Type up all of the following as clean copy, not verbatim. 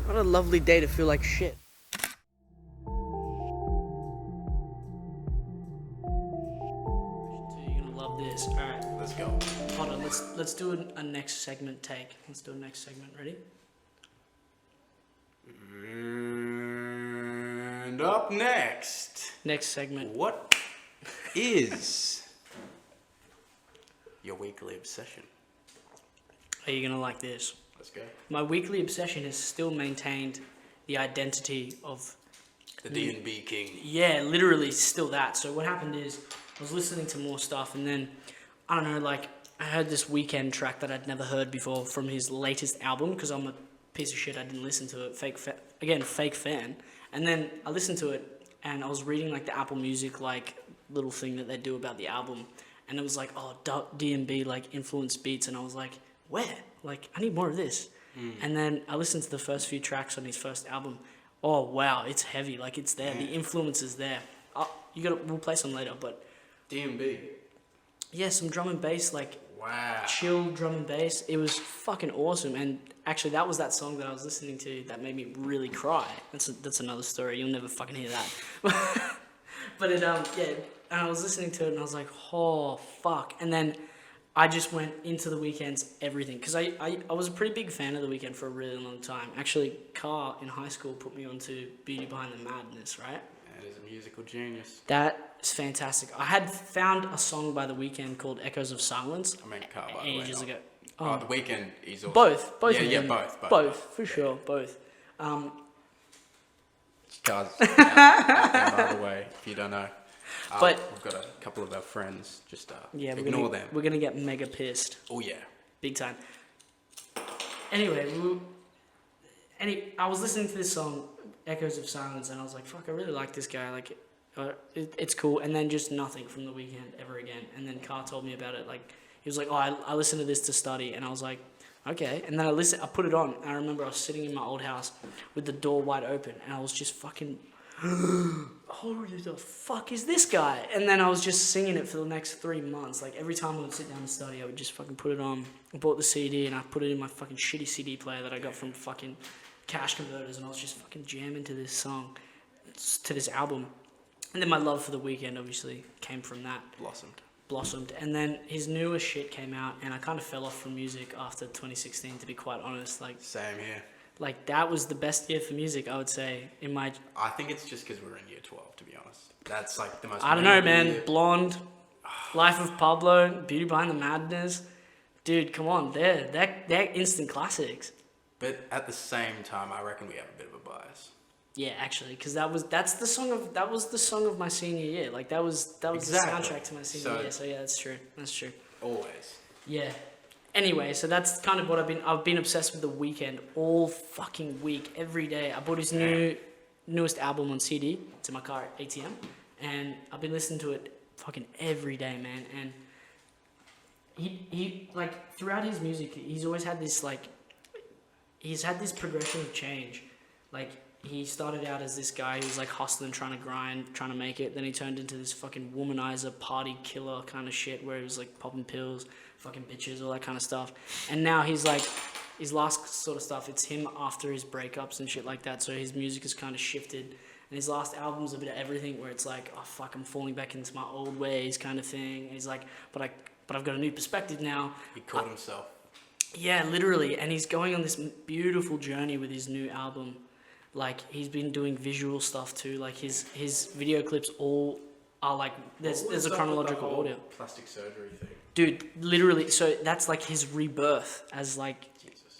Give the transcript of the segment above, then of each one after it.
What a lovely day to feel like shit. You're gonna love this. All right, Let's go. hold on. Let's do a next segment take. Let's do a next segment. Ready? And up next, Next segment. what is your weekly obsession? Are you gonna like this? Let's go. My weekly obsession has still maintained the identity of The D&B king. yeah, literally still that. So what happened is I was listening to more stuff, and then I don't know, like I heard this Weekend track that I'd never heard before from his latest album because I'm a piece of shit. I didn't listen to it. Fake fan. And then I listened to it, and I was reading like the Apple Music like little thing that they do about the album, and it was like, oh, D&B like influenced beats, and I was like, where? Like I need more of this. And then I listened to the first few tracks on his first album. Oh wow, it's heavy. Like it's there. The influence is there. We'll play some later, but D&B. yeah, some drum and bass, like Wow. chill drum and bass. It was fucking awesome. And actually, that was that song that I was listening to that made me really cry. That's another story. You'll never fucking hear that. But it yeah, and I was listening to it and I was like, oh fuck. And then I just went into the Weeknd's everything because I was a pretty big fan of the Weeknd for a really long time. Actually, Carr in high school put me onto Beauty Behind the Madness, right? That is a musical genius. That is fantastic. I had found a song by The Weeknd called Echoes of Silence I meant Car, by the way. ages not- ago. Oh, The Weeknd is also... Both Yeah, of yeah, them. both. For sure, both. Cars out there, by the way, if you don't know. But- we've got a couple of our friends, just Yeah, ignore them. We're gonna get mega pissed, Oh yeah. big time. Anyway, I was listening to this song, Echoes of Silence, and I was like, "Fuck, I really like this guy. Like, it's cool." And then just nothing from The Weeknd ever again. And then Carr told me about it. Like, he was like, "Oh, I listened to this to study," and I was like, "Okay." And then I put it on. And I remember I was sitting in my old house with the door wide open, and I was just fucking. Who the fuck is this guy? And then I was just singing it for the next 3 months. Like every time I would sit down and study, I would just fucking put it on. I bought the CD and I put it in my fucking shitty CD player that I got from fucking Cash Converters, and I was just fucking jamming to this song, to this album. And then my love for The Weeknd obviously came from that. Blossomed. And then his newest shit came out, and I kind of fell off from music after 2016, to be quite honest. Same here. Like that was the best year for music, I would say, in my... I think it's just because we're in year 12, to be honest. That's like the most... I don't know, memorable man. year. Blonde, Life of Pablo, Beauty Behind the Madness. Dude, come on. They're instant classics. But at the same time, I reckon we have a bit of a bias. Yeah, actually, because that was the song of my senior year. Like that was Exactly. the soundtrack to my senior year. So yeah, that's true. Always. Yeah. Anyway, so that's kind of what I've been obsessed with The Weeknd all fucking week, every day. I bought his newest album on CD. It's in my car at ATM, and I've been listening to it fucking every day, man. And he like throughout his music, he's always had this progression of change. Like he started out as this guy who was like hustling, trying to grind, trying to make it. Then he turned into this fucking womanizer, party killer kind of shit, where he was like popping pills, fucking bitches, all that kind of stuff. And now he's like, his last sort of stuff, it's him after his breakups and shit like that. So his music has kind of shifted. And his last album's a bit of everything, where it's like, oh fuck, I'm falling back into my old ways kind of thing. And he's like, but I've got a new perspective now. He caught himself. Yeah, literally. And he's going on this beautiful journey with his new album. Like he's been doing visual stuff too. Like his video clips all are like there's a chronological order. Plastic surgery thing. Dude, literally. So that's like his rebirth as like,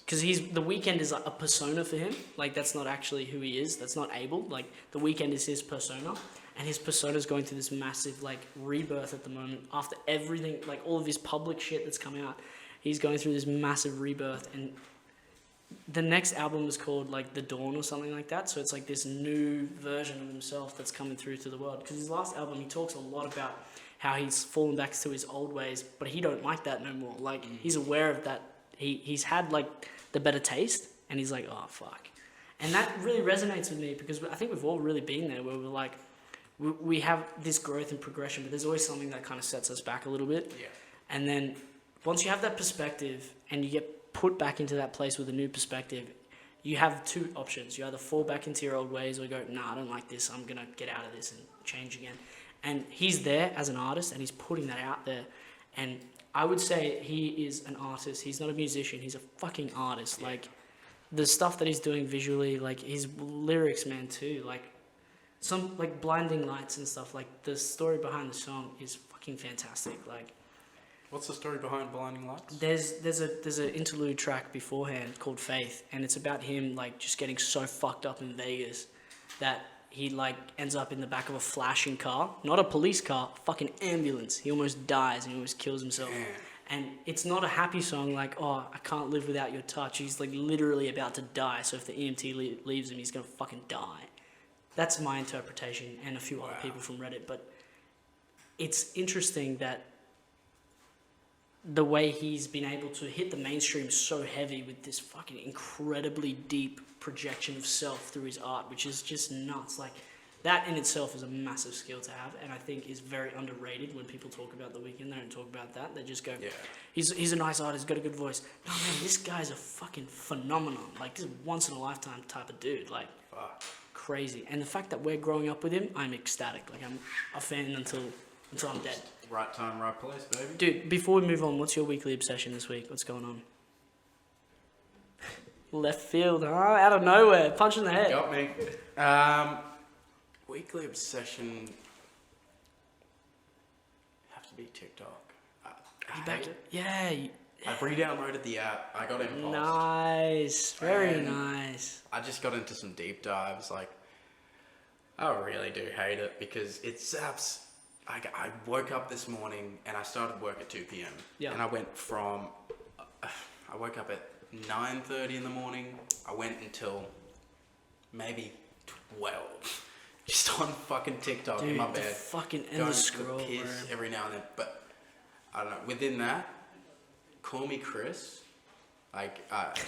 because The Weeknd is like a persona for him. Like that's not actually who he is. That's not Abel. Like The Weeknd is his persona, and his persona is going through this massive like rebirth at the moment after everything, like all of his public shit that's come out. He's going through this massive rebirth, and the next album is called like The Dawn or something like that. So it's like this new version of himself that's coming through to the world. Because his last album, he talks a lot about how he's fallen back to his old ways, but he don't like that no more. Like he's aware of that. He's had like the better taste, and he's like, oh fuck. And that really resonates with me, because I think we've all really been there, where we're like, we have this growth and progression, but there's always something that kind of sets us back a little bit. Yeah. And then once you have that perspective and you get put back into that place with a new perspective, you have two options. You either fall back into your old ways or go, nah, I don't like this. I'm going to get out of this and change again. And he's there as an artist and he's putting that out there. And I would say he is an artist. He's not a musician. He's a fucking artist. Yeah. Like, the stuff that he's doing visually, like his lyrics, man, too. Like, some, like, blinding lights and stuff. Like, the story behind the song is fucking fantastic. Like, What's the story behind Blinding Lights? there's an interlude track beforehand called Faith, and it's about him like just getting so fucked up in Vegas that he like ends up in the back of a flashing car, not a police car, fucking ambulance. He almost dies and he almost kills himself. Man. And it's not a happy song like, oh, I can't live without your touch. He's like literally about to die, so if the EMT leaves him, he's gonna fucking die. That's my interpretation and a few other people from Reddit, but it's interesting that the way he's been able to hit the mainstream so heavy with this fucking incredibly deep projection of self through his art, which is just nuts. Like, that in itself is a massive skill to have, and I think is very underrated when people talk about The Weeknd. They don't talk about that. They just go, Yeah. he's a nice artist, got a good voice. No, man, this guy's a fucking phenomenon. Like, this is once-in-a-lifetime type of dude. Like, Fuck. crazy. And the fact that we're growing up with him, I'm ecstatic. Like, I'm a fan until I'm dead. Right time, right place, baby. Dude, before we move on, what's your weekly obsession this week? What's going on? Left field, huh? Out of nowhere. Punch in the head. Got me. Weekly obsession have to be TikTok. You back to, yeah. I've re-downloaded the app. I got impulsed. Nice. Very And nice. I just got into some deep dives. Like, I really do hate it because it zaps. I woke up this morning and I started work at 2 p.m. Yeah. And I went from, I woke up at 9:30 in the morning. I went until maybe 12. Just on fucking TikTok Dude, in my the bed. fucking Going endless to the scroll, piss bro. every now and then. But I don't know. Within that, Call Me Chris. Like,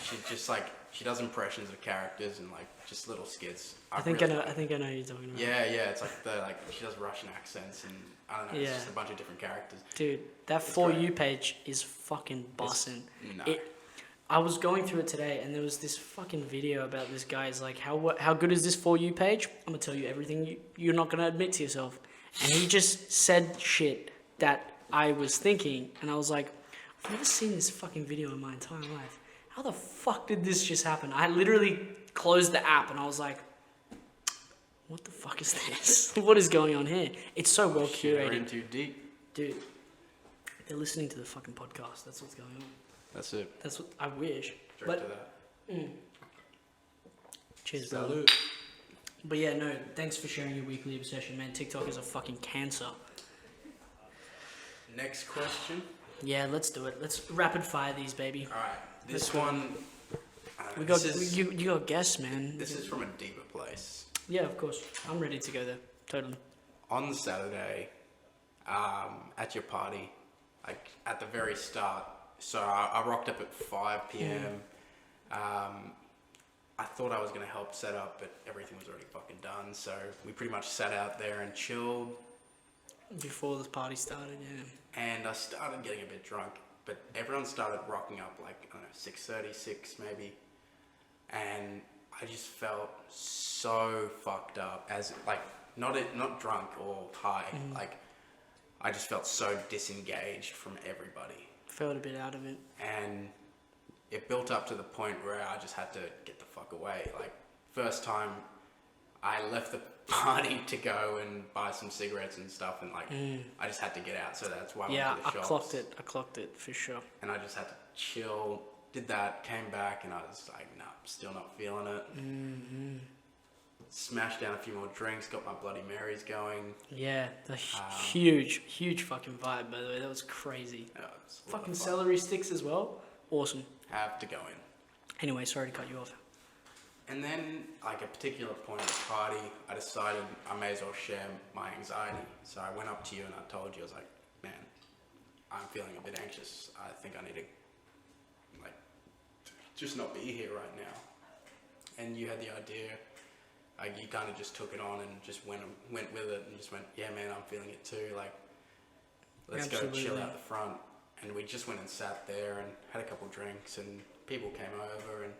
she's just like, she does impressions of characters and like just little skits. I think I know who you're talking about. Yeah, it's like she does Russian accents and I don't know, it's just a bunch of different characters. Dude, that It's For great. You page is fucking bussin'. No. I was going through it today, and there was this fucking video about this guy's like, how good is this For You page? I'm gonna tell you everything you're not gonna admit to yourself. And he just said shit that I was thinking, and I was like, I've never seen this fucking video in my entire life. How the fuck did this just happen? I literally closed the app, and I was like, what the fuck is this? What is going on here? It's so well Shit, we're in curated. too deep. Dude, they're listening to the fucking podcast. That's what's going on. That's it. That's what I wish. Straight But to that. cheers, brother. Salute. But yeah, no, thanks for sharing your weekly obsession, man. TikTok is a fucking cancer. Next question. Yeah, let's do it. Let's rapid fire these, baby. Alright. This Let's go. one We got this is, you got guests, man. this is from a deeper place. Yeah, of course. I'm ready to go there. Totally. On Saturday, at your party, like at the very start, so I rocked up at 5 p.m. I thought I was going to help set up, but everything was already fucking done. So we pretty much sat out there and chilled. Before the party started, yeah. And I started getting a bit drunk, but everyone started rocking up like, I don't know, 6:30, 6 maybe. And I just felt so fucked up as like, not drunk or high, like I just felt so disengaged from everybody. Felt a bit out of it. And it built up to the point where I just had to get the fuck away. Like, first time I left the party to go and buy some cigarettes and stuff, and like, I just had to get out, so that's why I Yeah, went to the I shops. clocked it for sure. And I just had to chill, did that, came back, and I was like, nah, still not feeling it. Smashed down a few more drinks, got my Bloody Marys going. Yeah, the huge fucking vibe, by the way. That was crazy. It was a lot of Fucking fun. celery sticks as well. Awesome. Have to go in. Anyway, sorry to cut you off. And then, like, a particular point at the party, I decided I may as well share my anxiety. So I went up to you and I told you, I was like, man, I'm feeling a bit anxious. I think I need to, like, just not be here right now. And you had the idea, like, you kind of just took it on and just went with it and just went, yeah, man, I'm feeling it too. Like, let's Absolutely. go chill out the front. And we just went and sat there and had a couple drinks and people came over and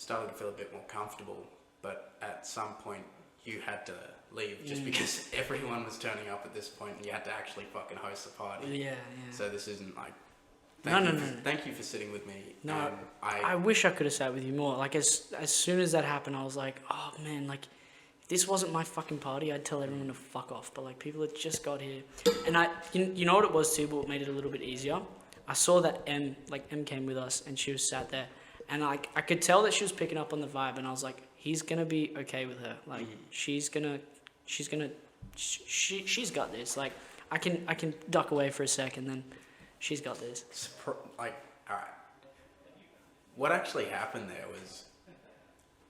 started to feel a bit more comfortable. But at some point, you had to leave just because everyone was turning up at this point, and you had to actually fucking host the party. Yeah. So this isn't like. No. Thank you for sitting with me. No, I wish I could have sat with you more. Like as soon as that happened, I was like, oh man, like if this wasn't my fucking party, I'd tell everyone to fuck off. But like people had just got here, and you know what it was too, but what made it a little bit easier. I saw that M came with us, and she was sat there, and I could tell that she was picking up on the vibe, and I was like, he's gonna be okay with her. Like she's got this. Like I can duck away for a second, then she's got this. Like, alright. What actually happened there was,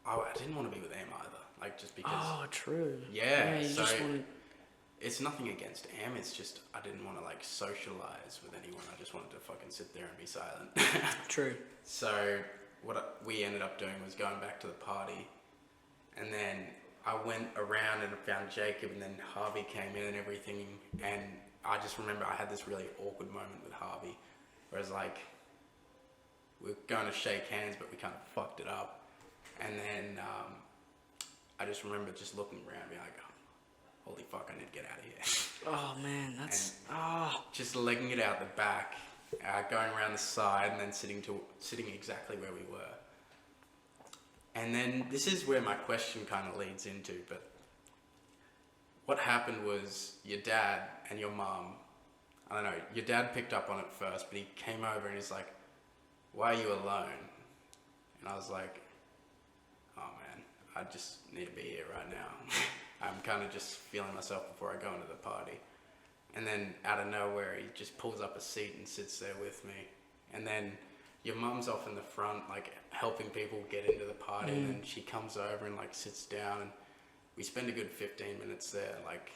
I didn't want to be with Em either. Like, just because. Oh, true. Yeah, you so just wanted... it's nothing against Em. It's just I didn't want to like socialize with anyone. I just wanted to fucking sit there and be silent. True. So we ended up doing was going back to the party, and then I went around and found Jacob, and then Harvey came in and everything, and I just remember I had this really awkward moment with Harvey, whereas like we were going to shake hands, but we kind of fucked it up, and then I just remember just looking around, being like, oh, holy fuck, I need to get out of here. Oh man, that's just legging it out the back, going around the side, and then sitting exactly where we were. And then this is where my question kind of leads into, but what happened was your dad and your mum, I don't know, your dad picked up on it first, but he came over and he's like, why are you alone? And I was like, oh man, I just need to be here right now. I'm kind of just feeling myself before I go into the party. And then out of nowhere, he just pulls up a seat and sits there with me. And then your mum's off in the front, like helping people get into the party, and then she comes over and like sits down, and we spend a good 15 minutes there, like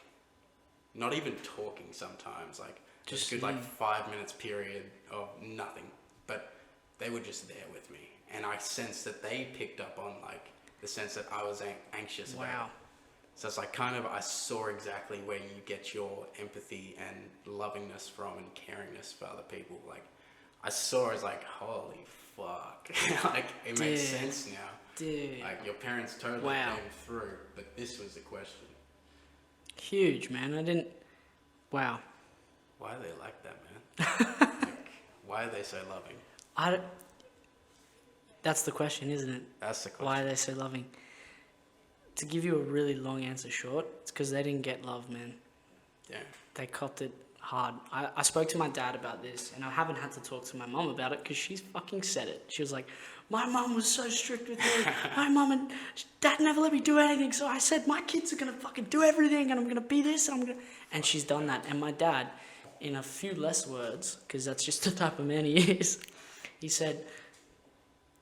not even talking sometimes, like just a good like 5 minutes period of nothing, but they were just there with me, and I sensed that they picked up on like the sense that I was anxious about it. So it's like kind of I saw exactly where you get your empathy and lovingness from and caringness for other people. Like I saw it as like, holy fuck. Like it makes sense now. Dude. Like your parents totally came through, but this was the question. Huge, man. I didn't... Wow. Why are they like that, man? Like, why are they so loving? That's the question, isn't it? That's the question. Why are they so loving? To give you a really long answer short, it's because they didn't get love, man. Yeah. They copped it hard. I spoke to my dad about this, and I haven't had to talk to my mum about it because she's fucking said it. She was like, my mum was so strict with me. My mum and dad never let me do anything, so I said my kids are gonna fucking do everything, and I'm gonna be this, and I'm gonna... And she's done that. And my dad, in a few less words, because that's just the type of man he is, he said,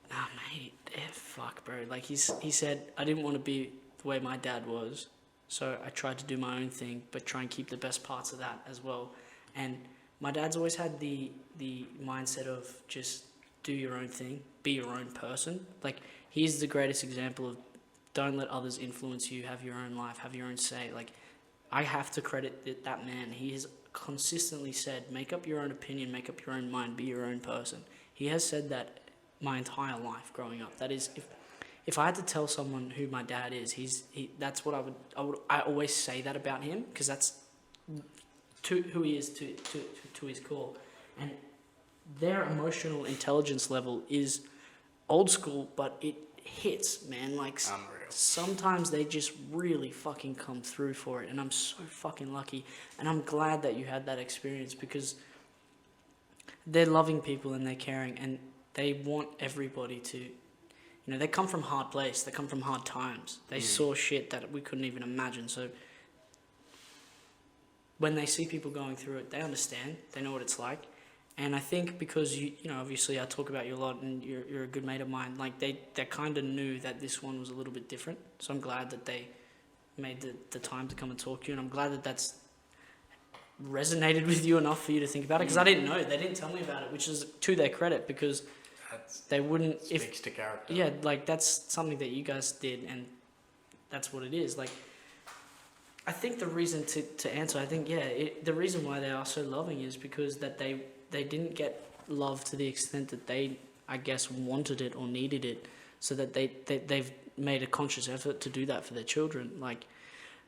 "Nah, mate, fuck, bro." Like he said, I didn't want to be the way my dad was, so I tried to do my own thing, but try and keep the best parts of that as well. And my dad's always had the mindset of just do your own thing, be your own person. Like, he's the greatest example of don't let others influence you, have your own life, have your own say. Like, I have to credit that man. He has consistently said, make up your own opinion, make up your own mind, be your own person. He has said that my entire life growing up. That is, if I had to tell someone who my dad is, that's what I always say that about him, because that's who he is to his core. And their emotional intelligence level is old school, but it hits, man. Like, unreal. Sometimes they just really fucking come through for it, and I'm so fucking lucky. And I'm glad that you had that experience, because they're loving people and they're caring, and they want everybody to, you know, they come from hard place, they come from hard times. They saw shit that we couldn't even imagine. So when they see people going through it, they understand, they know what it's like. And I think because you know, obviously I talk about you a lot, and you're a good mate of mine. Like they kind of knew that this one was a little bit different. So I'm glad that they made the time to come and talk to you, and I'm glad that that's resonated with you enough for you to think about it. Because I didn't know, they didn't tell me about it, which is to their credit, because they wouldn't. Speaks to character. Yeah, like that's something that you guys did, and that's what it is. Like, I think the reason to answer, I think the reason why they are so loving is because that they didn't get love to the extent that they, I guess, wanted it or needed it. so that they've made a conscious effort to do that for their children. Like,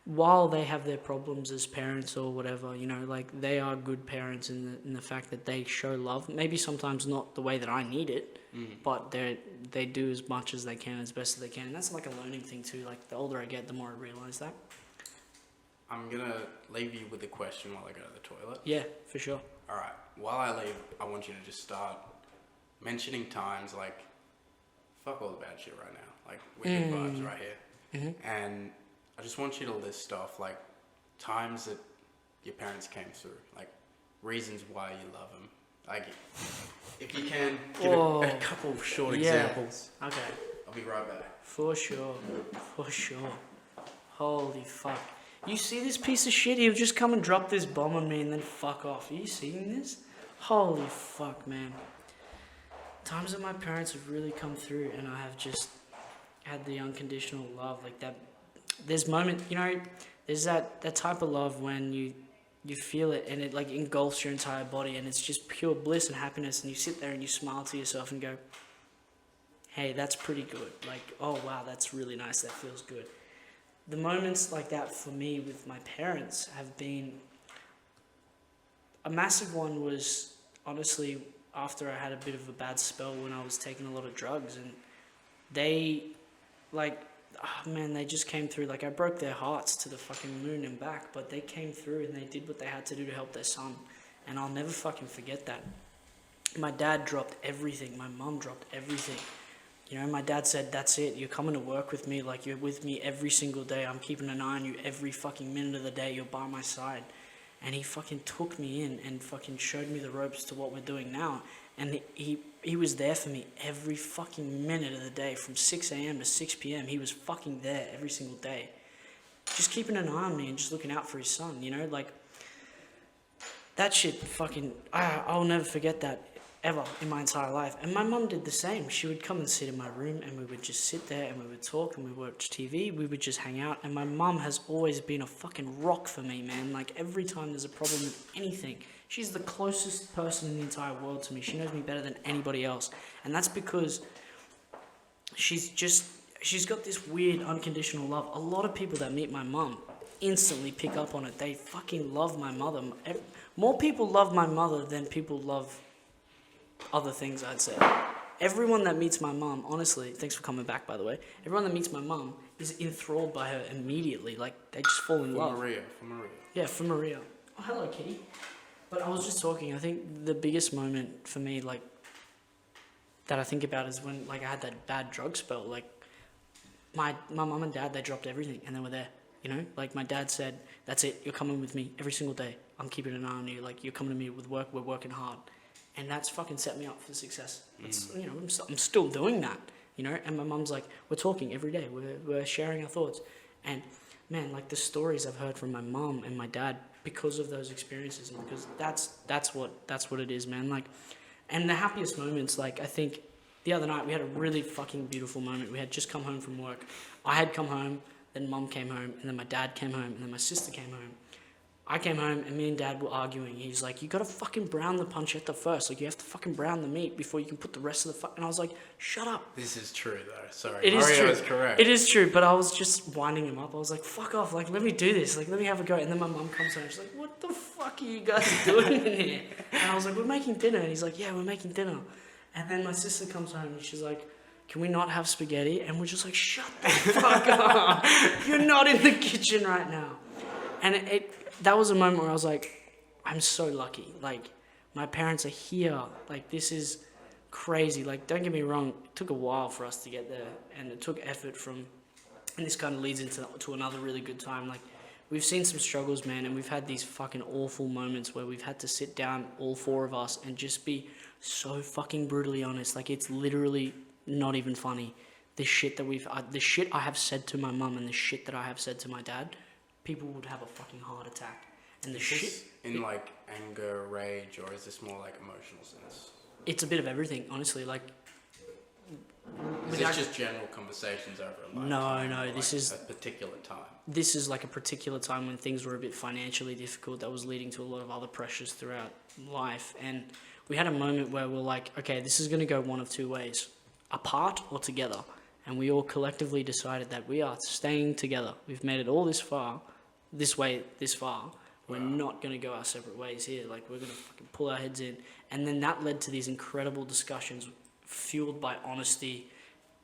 while they have their problems as parents or whatever, you know, like, they are good parents in the fact that they show love. Maybe sometimes not the way that I need it, but they do as much as they can, as best as they can. And that's like a learning thing too. Like, the older I get, the more I realise that. I'm gonna leave you with a question while I go to the toilet. Yeah, for sure. All right. While I leave, I want you to just start mentioning times like, fuck all the bad shit right now. Like, we're good vibes right here. And I just want you to list off like times that your parents came through, like reasons why you love them. Like, if you can, give a couple of short examples. Okay. I'll be right back. For sure. Holy fuck. You see this piece of shit? He'll just come and drop this bomb on me and then fuck off. Are you seeing this? Holy fuck, man. Times that my parents have really come through and I have just had the unconditional love. Like that, there's moment, you know, there's that type of love when you feel it and it like engulfs your entire body and it's just pure bliss and happiness and you sit there and you smile to yourself and go, hey, that's pretty good. Like, oh wow, that's really nice. That feels good. The moments like that for me with my parents have been, a massive one was honestly after I had a bit of a bad spell when I was taking a lot of drugs, and they, like, oh man, they just came through. Like, I broke their hearts to the fucking moon and back, but they came through and they did what they had to do to help their son, and I'll never fucking forget that. My dad dropped everything. My mum dropped everything. You know, my dad said, that's it, you're coming to work with me, like, you're with me every single day, I'm keeping an eye on you every fucking minute of the day, you're by my side. And he fucking took me in and fucking showed me the ropes to what we're doing now. And he was there for me every fucking minute of the day, from 6 a.m. to 6 p.m. He was fucking there every single day. Just keeping an eye on me and just looking out for his son, you know? Like, that shit fucking, I'll never forget that ever in my entire life. And my mum did the same. She would come and sit in my room and we would just sit there and we would talk and we would watch TV. We would just hang out. And my mum has always been a fucking rock for me, man. Like, every time there's a problem with anything, she's the closest person in the entire world to me. She knows me better than anybody else. And that's because she's got this weird unconditional love. A lot of people that meet my mum instantly pick up on it. They fucking love my mother. More people love my mother than people love other things, I'd say. Everyone that meets my mum, honestly, thanks for coming back, by the way. Everyone that meets my mum is enthralled by her immediately. Like, they just fall in love. Maria. Yeah, for Maria. Oh, hello, kitty. But I was just talking, I think the biggest moment for me, like, that I think about is when, like, I had that bad drug spell. Like, my mum and dad, they dropped everything and they were there, you know? Like, my dad said, that's it, you're coming with me every single day. I'm keeping an eye on you. Like, you're coming to me with work, we're working hard. And that's fucking set me up for success. That's, you know, I'm still doing that, you know? And my mum's like, we're talking every day. We're sharing our thoughts. And, man, like, the stories I've heard from my mum and my dad because of those experiences, and because that's what it is, man. Like, and the happiest moments, like, I think the other night we had a really fucking beautiful moment. We had just come home from work. I had come home, then mum came home, and then my dad came home, and then my sister came home. I came home and me and dad were arguing. He's like, you gotta fucking brown the pancetta first. Like, you have to fucking brown the meat before you can put the rest of the and I was like, shut up. This is true though, sorry. It is true. Is correct. It is true, but I was just winding him up. I was like, fuck off, like, let me do this. Like, let me have a go. And then my mum comes home, she's like, what the fuck are you guys doing in here? And I was like, we're making dinner. And he's like, yeah, we're making dinner. And then my sister comes home and she's like, can we not have spaghetti? And we're just like, shut the fuck up. You're not in the kitchen right now. And that was a moment where I was like, I'm so lucky. Like, my parents are here. Like, this is crazy. Like, don't get me wrong, it took a while for us to get there, and it took effort from, and this kind of leads into another really good time. Like, we've seen some struggles, man, and we've had these fucking awful moments where we've had to sit down, all four of us, and just be so fucking brutally honest. Like, it's literally not even funny. The shit I have said to my mum and the shit that I have said to my dad, people would have a fucking heart attack. And the shit in like anger, rage, or is this more like emotional sense? It's a bit of everything, honestly. Like, is this just general conversations over a lifetime? No, this is a particular time. This is like a particular time when things were a bit financially difficult. That was leading to a lot of other pressures throughout life, and we had a moment where we're like, okay, this is going to go one of two ways: apart or together. and we all collectively decided that we are staying together. We've made it all this far. We're not going to go our separate ways here. Like, we're going to fucking pull our heads in. And then that led to these incredible discussions fueled by honesty,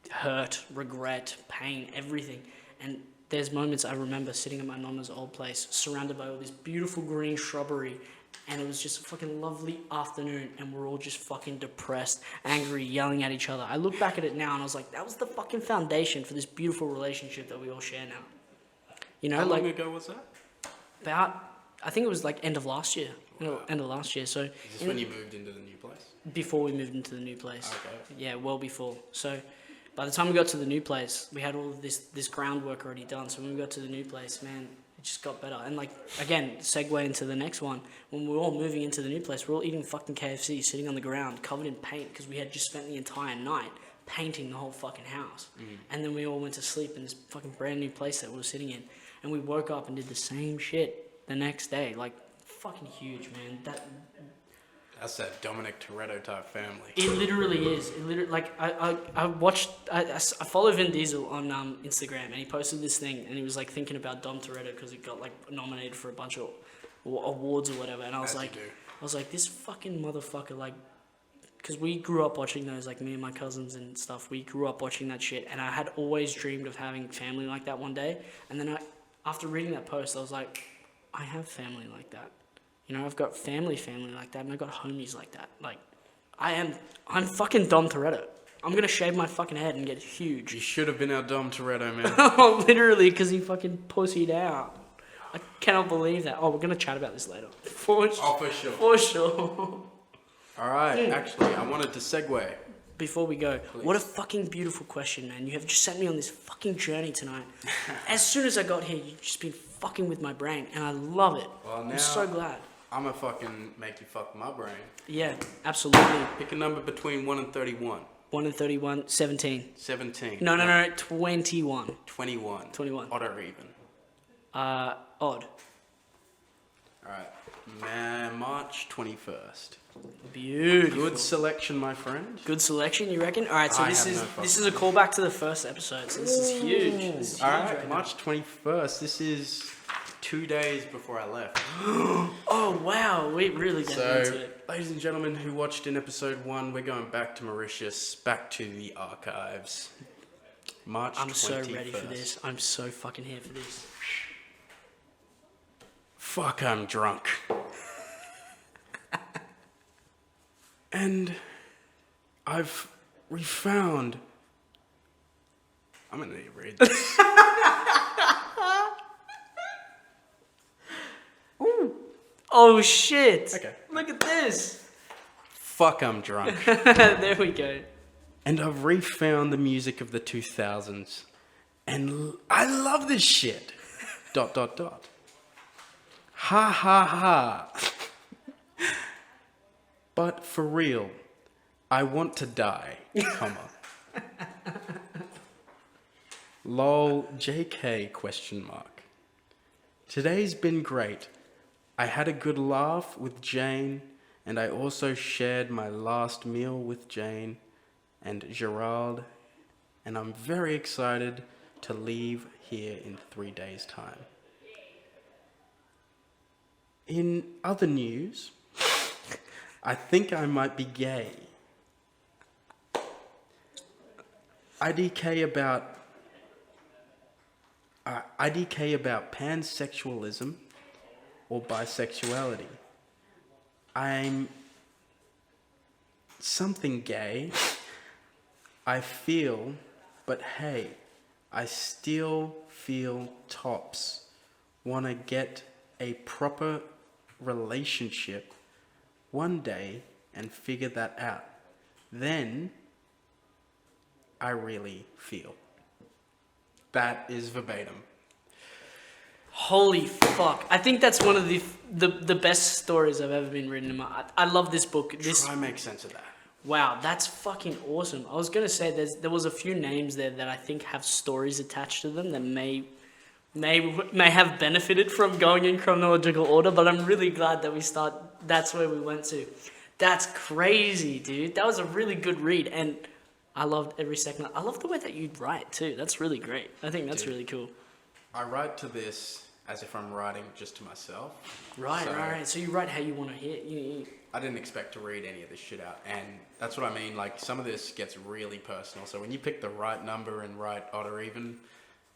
hurt, regret, pain, everything. And there's moments I remember sitting at my nonna's old place, surrounded by all this beautiful green shrubbery, and it was just a fucking lovely afternoon, and we're all just fucking depressed, angry, yelling at each other. I look back at it now, and I was like, that was the fucking foundation for this beautiful relationship that we all share now. You know, How like, long ago was that? I think it was like end of last year. End of last year. So Is this when you moved into the new place? before we moved into the new place. Okay. Yeah, well before. So by the time we got to the new place, we had all of this groundwork already done. So when we got to the new place, man, it just got better. And like, again, segue into the next one. When we were all moving into the new place, we we're all eating fucking KFC, sitting on the ground, covered in paint, because we had just spent the entire night painting the whole fucking house. And then we all went to sleep in this fucking brand new place that we were sitting in. And we woke up and did the same shit the next day. Like, fucking huge, man. That's that Dominic Toretto type family. It literally is. It literally, like, I follow Vin Diesel on Instagram, and he posted this thing, and he was like thinking about Dom Toretto because he got like nominated for a bunch of awards or whatever, and I was like, this fucking motherfucker, like, because we grew up watching those, like, me and my cousins and stuff. We grew up watching that shit, and I had always dreamed of having family like that one day. And then after reading that post, I was like, I have family like that. You know, I've got family like that, and I've got homies like that. Like, I'm fucking Dom Toretto. I'm gonna shave my fucking head and get huge. You should have been our Dom Toretto, man. Literally, because he fucking pussied out. I cannot believe that. Oh, we're gonna chat about this later. For sure. For sure. Alright, actually, I wanted to segue. Before we go, Please. What a fucking beautiful question, man. You have just sent me on this fucking journey tonight. As soon as I got here, you've just been fucking with my brain, and I love it. Well, now I'm so glad. I'm gonna fucking make you fuck my brain. Yeah, absolutely. Pick a number between 1 and 31. 1 and 31, 17. 17. No, 21. 21. 21. Odd or even? Odd. Alright. March 21st. Beautiful. Good selection, my friend. Good selection, you reckon? All right, so I this have is no fucking this is a callback to the first episode. So this is huge. This is huge. Alright, right now. March 21st. This is 2 days before I left. Oh wow, we really get into So, it. ladies and gentlemen who watched in episode 1, we're going back to Mauritius, back to the archives. March 21st. I'm so ready for this. I'm so fucking here for this. Fuck, I'm drunk. And we found. I'm gonna need to read this. Oh shit! Okay. Look at this. Fuck, I'm drunk. There we go. And I've refound the music of the 2000s. And I love this shit. ... Ha ha ha. But for real, I want to die, comma. Lol, JK, question mark. Today's been great. I had a good laugh with Jane, and I also shared my last meal with Jane and Gerald, and I'm very excited to leave here in 3 days' time. In other news, I think I might be gay. IDK about pansexualism or bisexuality. I'm something gay. I feel, but hey, I still feel tops. Wanna get a proper relationship one day and figure that out. Then I really feel. That is verbatim. Holy fuck! I think that's one of the best stories I've ever been written in my. I love this book. Try and make sense of that. Wow, that's fucking awesome. I was gonna say there was a few names there that I think have stories attached to them that may have benefited from going in chronological order, but I'm really glad that that's where we went to. That's crazy, dude. That was a really good read, and I loved every second. I love the way that you write too. That's really great. I think that's Dude. really cool. I write to this as if I'm writing just to myself. Right. So you write how you want to hear. I didn't expect to read any of this shit out, and that's what I mean. Like, some of this gets really personal. So when you pick the right number and right odd or even,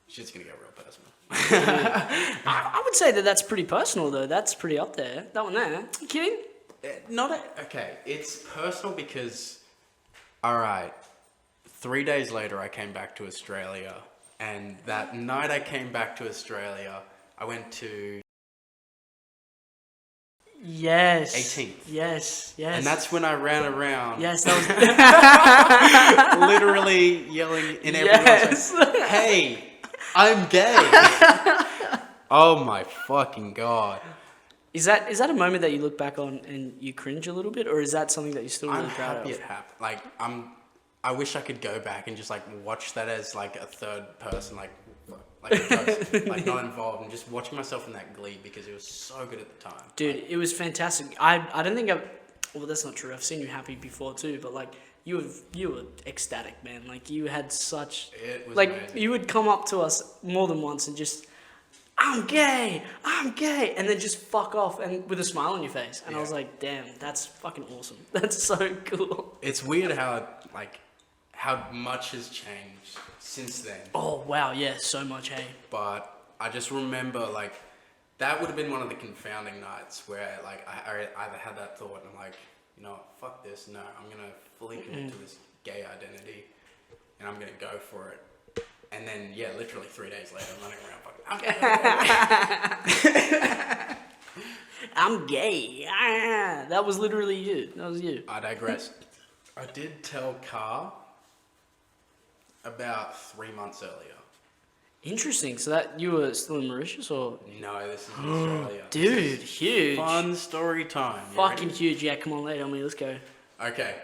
shit's gonna get real personal. I would say that that's pretty personal though. That's pretty up there. That one there. You kidding? Okay, it's personal because, all right, 3 days later I came back to Australia, and that night I came back to Australia, I went to Yes. 18th. Yes. And that's when I ran around. Yes, that was literally yelling in everyone's face, "Hey, I'm gay!" Oh my fucking god! Is that a moment that you look back on and you cringe a little bit, or is that something that you're still really I'm proud happy of? it happened. Like, I wish I could go back and just like watch that as like a third person, like like not involved, and just watching myself in that glee because it was so good at the time. Dude, it was fantastic. I don't think well, that's not true. I've seen you happy before too, but like you were ecstatic, man. Like you had such It was like amazing. you would come up to us more than once and just I'm gay, and then just fuck off and with a smile on your face. And I was like, damn, that's fucking awesome. That's so cool. It's weird how much has changed since then. Oh wow, yeah, so much, hey. But I just remember, like, that would have been one of the confounding nights where, like, I either had that thought and I'm like, you know what, fuck this, no, I'm gonna fully commit to this gay identity and I'm gonna go for it. And then, yeah, literally 3 days later, I'm running around fucking, I'm gay. Ah, that was literally you. That was you. I digress. I did tell Carr about 3 months earlier. Interesting. So that you were still in Mauritius, or No, this is in Australia. dude, huge, Fun story time. You fucking ready? huge. Yeah, come on, lay it on me. Let's go. Okay.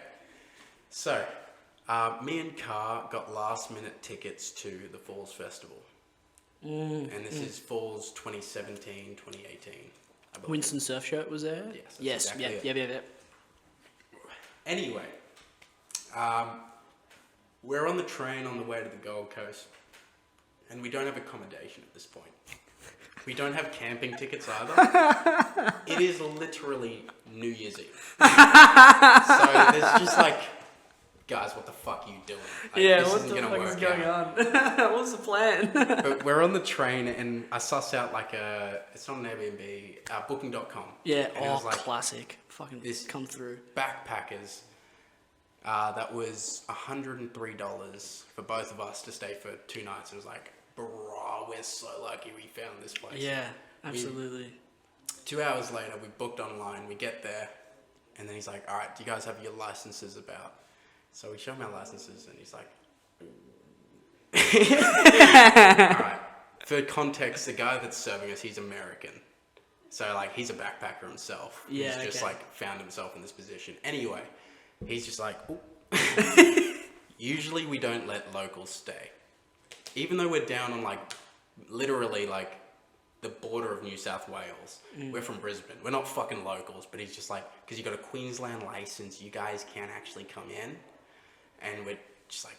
So, me and Carr got last minute tickets to the Falls Festival. And this is Falls 2017, 2018. I believe. Winston Surf Shirt was there. Yes, that's Yes. exactly Yeah. it. Yeah. Anyway, we're on the train on the way to the Gold Coast, and we don't have accommodation at this point. We don't have camping tickets either. It is literally New Year's Eve. So there's just like, guys, what the fuck are you doing? Like, Yeah. this What isn't the gonna fuck is work going out. on? What's the plan? But we're on the train, and I suss out like it's not an Airbnb, Booking.com. Yeah. And it was like classic. Fucking this- come through. backpackers. That was $103 for both of us to stay for 2 nights. It was like, bro, we're so lucky we found this place. Yeah. Absolutely. 2 hours later, we booked online. We get there, and then he's like, "All right, do you guys have your licenses about?" So we show him our licenses, and he's like, "All right." For context, the guy that's serving us, he's American, so like he's a backpacker himself. Yeah, He's just okay. like found himself in this position. Anyway, he's just like, "Ooh." Usually we don't let locals stay, even though we're down on like literally like the border of New South Wales. We're from Brisbane. We're not fucking locals, but he's just like, because you got a Queensland license, you guys can't actually come in. And we're just like,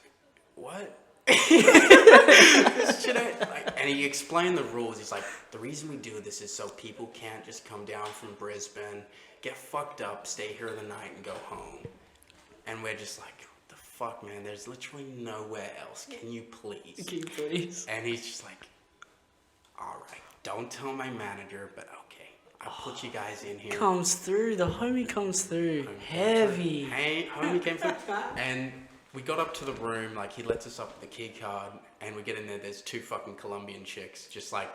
what? This shit ain't, like, and he explained the rules. He's like, the reason we do this is so people can't just come down from Brisbane, get fucked up, stay here the night, and go home. And we're just like, what the fuck, man? There's literally nowhere else. Can you please? Can you please? And he's just like, all right, don't tell my manager, but okay, I'll put you guys in here. Comes through. The homie comes through. Homie Heavy. Hey, homie came through. And we got up to the room, like he lets us up with the key card, and we get in there, there's 2 fucking Colombian chicks, just like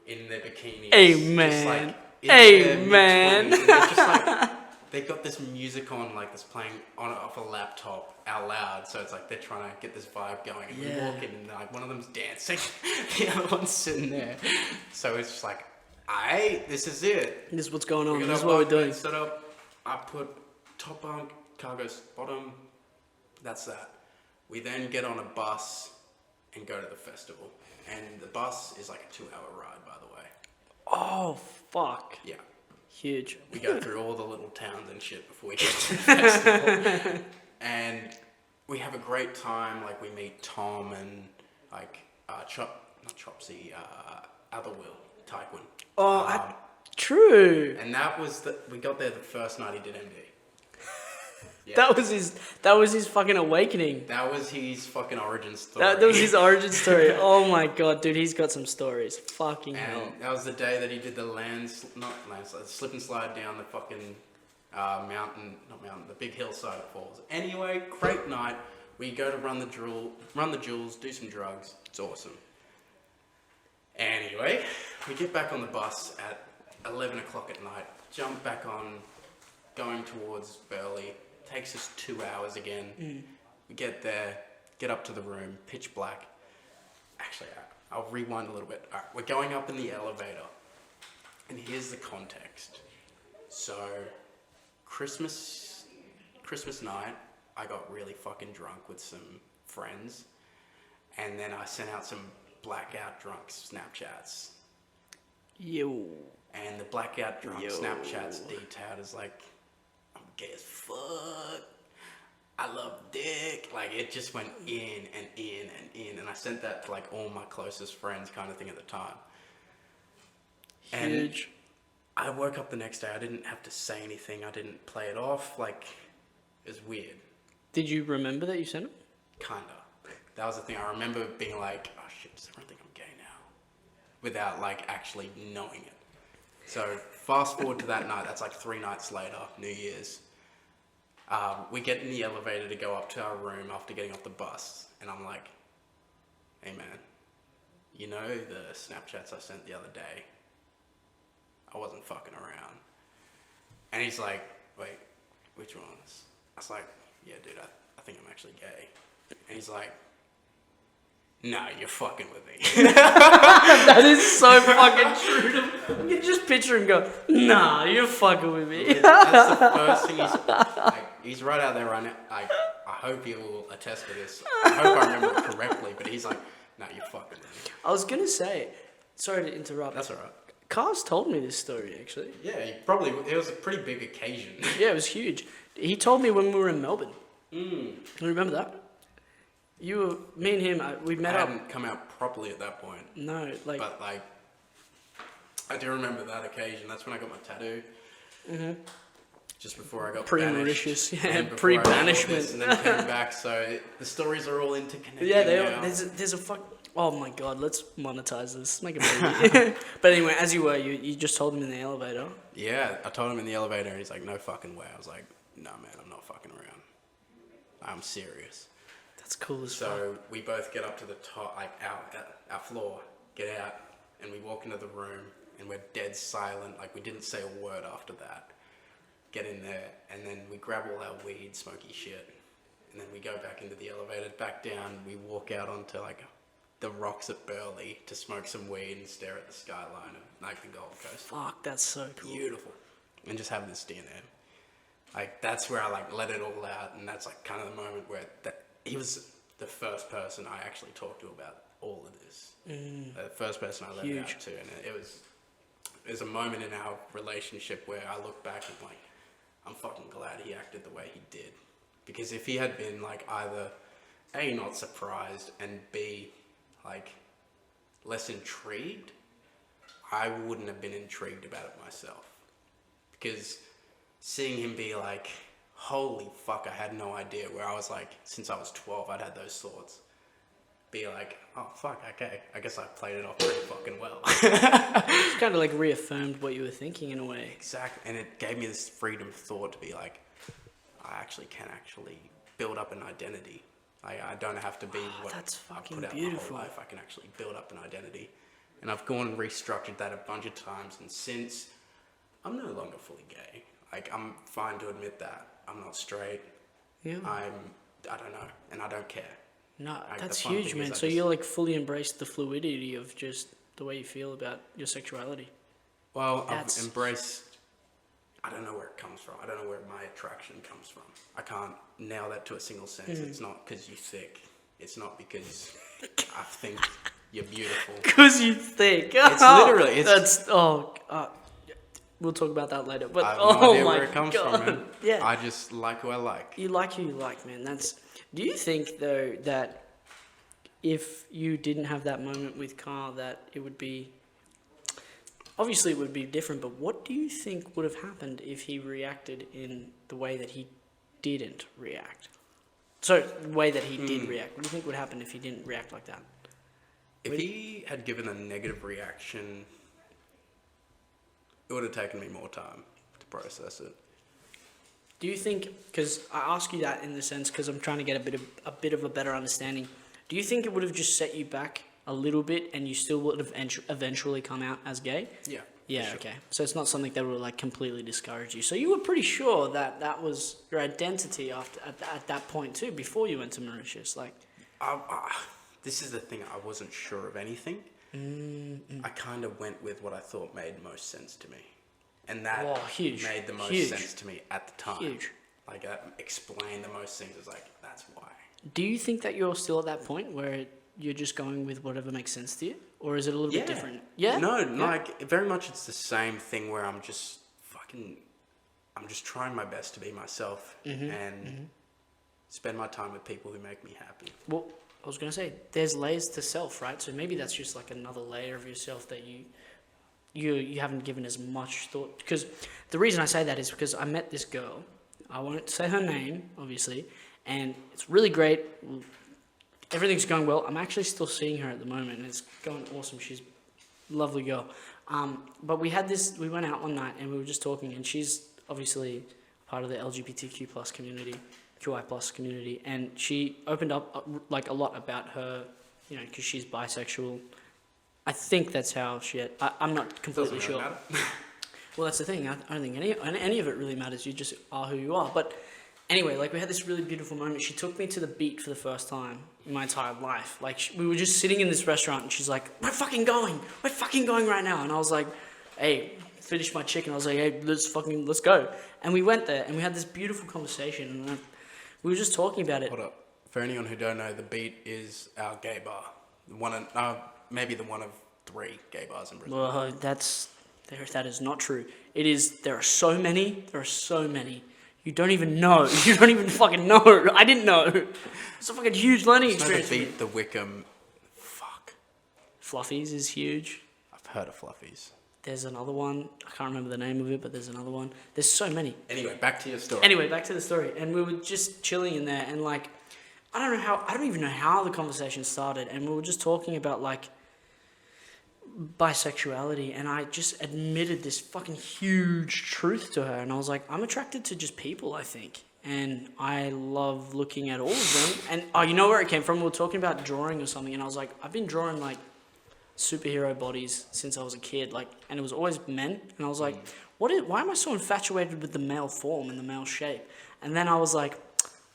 in their bikinis. Hey, just, man. like, in Hey, their man. mid-twenties, and they're just like, they got this music on, like that's playing on off a laptop out loud, so it's like they're trying to get this vibe going. And we Yeah. walk in, and like one of them's dancing, the other one's sitting there. So it's just like, alright, this is it. This is what's going on. We got This is our what we're bunk doing. bed set up. I put top bunk, cargo's bottom. That's that. We then get on a bus and go to the festival. And the bus is like a 2-hour ride, by the way. Oh fuck. Yeah. Huge. We go through all the little towns and shit before we get to the festival. And we have a great time. Like we meet Tom and like not Chopsy, other Will, Tyquin. Oh, true. And that was we got there the first night he did MD. Yeah. That was his fucking awakening. That was his fucking origin story. That was his origin story. Oh my god, dude, he's got some stories. Fucking hell. And that was the day that he did the slip and slide down the fucking the big hillside it falls. Anyway, great night. We go to run the jewels, do some drugs. It's awesome. Anyway, we get back on the bus at 11 o'clock at night, jump back on, going towards Burleigh. Takes us 2 hours again. We get there, get up to the room, pitch black. Actually, I'll rewind a little bit. All right, we're going up in the elevator. And here's the context. So, Christmas night, I got really fucking drunk with some friends. And then I sent out some blackout drunk Snapchats. Yo. And the blackout drunk Snapchats detailed as like, I'm gay as fuck. I love dick. Like, it just went in and in and in. And I sent that to, like, all my closest friends kind of thing at the time. Huge. And I woke up the next day. I didn't have to say anything. I didn't play it off. Like, it was weird. Did you remember that you sent it? Kinda. That was the thing. I remember being like, oh shit, does everyone think I'm gay now? Without, like, actually knowing it. So, fast forward to that night. That's like 3 nights later, New Year's. We get in the elevator to go up to our room after getting off the bus. And I'm like, hey man, you know the Snapchats I sent the other day? I wasn't fucking around. And he's like, wait, which ones? I was like, yeah dude, I think I'm actually gay. And he's like, nah, you're fucking with me. That is so fucking true. You can just picture him go, nah, you're fucking with me. That's the first thing he's right out there right now. I hope he will attest to this. I hope I remember it correctly, but he's like, nah, you're fucking with me. I was going to say, sorry to interrupt. That's alright. Cars told me this story, actually. Yeah, it was a pretty big occasion. Yeah, it was huge. He told me when we were in Melbourne. You remember that? Me and him, we met up. I hadn't come out properly at that point. No, like... But, like, I do remember that occasion. That's when I got my tattoo. Mm-hmm. Just before I got Pre-Mauritius, yeah, pre-banishment. And then came back, so the stories are all interconnected. Yeah, now. there's a fuck... Oh my god, let's monetize this. Make a movie. But anyway, as you were, you just told him in the elevator. Yeah, I told him in the elevator, and he's like, no fucking way. I was like, no man, I'm not fucking around. I'm serious. That's cool as fuck. So we both get up to the top, like our floor, get out, and we walk into the room, and we're dead silent. Like, we didn't say a word after that. Get in there, and then we grab all our weed, smoky shit, and then we go back into the elevator, back down. We walk out onto like the rocks at Burleigh to smoke some weed and stare at the skyline of like the Gold Coast. Fuck, that's so cool. Beautiful, and just have this dinner. Like, that's where I like let it all out, and that's like kind of the moment where he was the first person I actually talked to about all of this. The first person I let it out to, and it was a moment in our relationship where I look back and like, I'm fucking glad he acted the way he did. Because if he had been like either A, not surprised, and B, like less intrigued, I wouldn't have been intrigued about it myself. Because seeing him be like, holy fuck, I had no idea, where I was like, since I was 12, I'd had those thoughts. Be like, oh fuck, okay, I guess I played it off pretty fucking well. It's kind of like reaffirmed what you were thinking in a way. Exactly, and it gave me this freedom of thought to be like, I actually can build up an identity. I don't have to be what that's I fucking put out beautiful. my whole life. I can actually build up an identity. And I've gone and restructured that a bunch of times, and since, I'm no longer fully gay. Like, I'm fine to admit that. I'm not straight. Yeah. I don't know, and I don't care. No, Like, that's the fun huge, thing is man. I So just- you like fully embraced the fluidity of just the way you feel about your sexuality. Well, That's- I've embraced, I don't know where it comes from. I don't know where my attraction comes from. I can't nail that to a single sense. It's not because you're thick. It's not because I think you're beautiful. Because you think. It's literally, That's, we'll talk about that later. But I have oh no idea my where it comes god, from, man. yeah, I just like who I like. you like who you like, man. That's. Do you think though that if you didn't have that moment with Carl, that it would be obviously it would be different? But what do you think would have happened if he reacted in the way that he didn't react? So the way that he did react. What do you think would happen if he didn't react like that? If he had given a negative reaction, it would have taken me more time to process it. Do you think? Because I ask you that in the sense because I'm trying to get a bit of a better understanding. Do you think it would have just set you back a little bit, and you still would have eventually come out as gay? Yeah. Yeah. Sure. Okay. So it's not something that would like completely discourage you. So you were pretty sure that that was your identity at that point too, before you went to Mauritius, like. This is the thing. I wasn't sure of anything. I kind of went with what I thought made most sense to me, and that huge. made the most Huge. sense to me at the time. Huge. Like that explained the most things. It's like that's why. Do you think that you're still at that point where you're just going with whatever makes sense to you, or is it a little bit different? Yeah. No, Yeah? like very much. It's the same thing where I'm just trying my best to be myself and spend my time with people who make me happy. Well, I was going to say, there's layers to self, right? So maybe that's just like another layer of yourself that you haven't given as much thought. Because the reason I say that is because I met this girl. I won't say her name, obviously, and it's really great. Everything's going well. I'm actually still seeing her at the moment, and it's going awesome. She's a lovely girl. But we went out one night, and we were just talking, and she's obviously part of the LGBTQ plus community. QI plus community, and she opened up like a lot about her, because she's bisexual. I think that's how I'm not completely Doesn't really sure. matter. Well, that's the thing. I don't think any of it really matters. You just are who you are. But anyway, like we had this really beautiful moment. She took me to the beat for the first time in my entire life. Like we were just sitting in this restaurant, and she's like, "We're fucking going right now." And I was like, "Hey." Finished my chicken. I was like, "Hey, let's go." And we went there, and we had this beautiful conversation. And we were just talking about it. Hold up. For anyone who don't know, the Beat is our gay bar. Maybe the one of 3 gay bars in Brisbane. Well, that is not true. It is. There are so many. You don't even know. You don't even fucking know. I didn't know. It's a fucking huge learning experience. The Beat, the Wickham. Fuck. Fluffies is huge. I've heard of Fluffies. There's another one. I can't remember the name of it, but there's another one. There's so many. Anyway, back to your story. Back to the story. And we were just chilling in there, and like, I don't even know how the conversation started. And we were just talking about like bisexuality, and I just admitted this fucking huge truth to her. And I was like, I'm attracted to just people, I think. And I love looking at all of them. And you know where it came from? We were talking about drawing or something, and I was like, I've been drawing like superhero bodies since I was a kid, like, and it was always men, and I was like, why am I so infatuated with the male form and the male shape? And then I was like,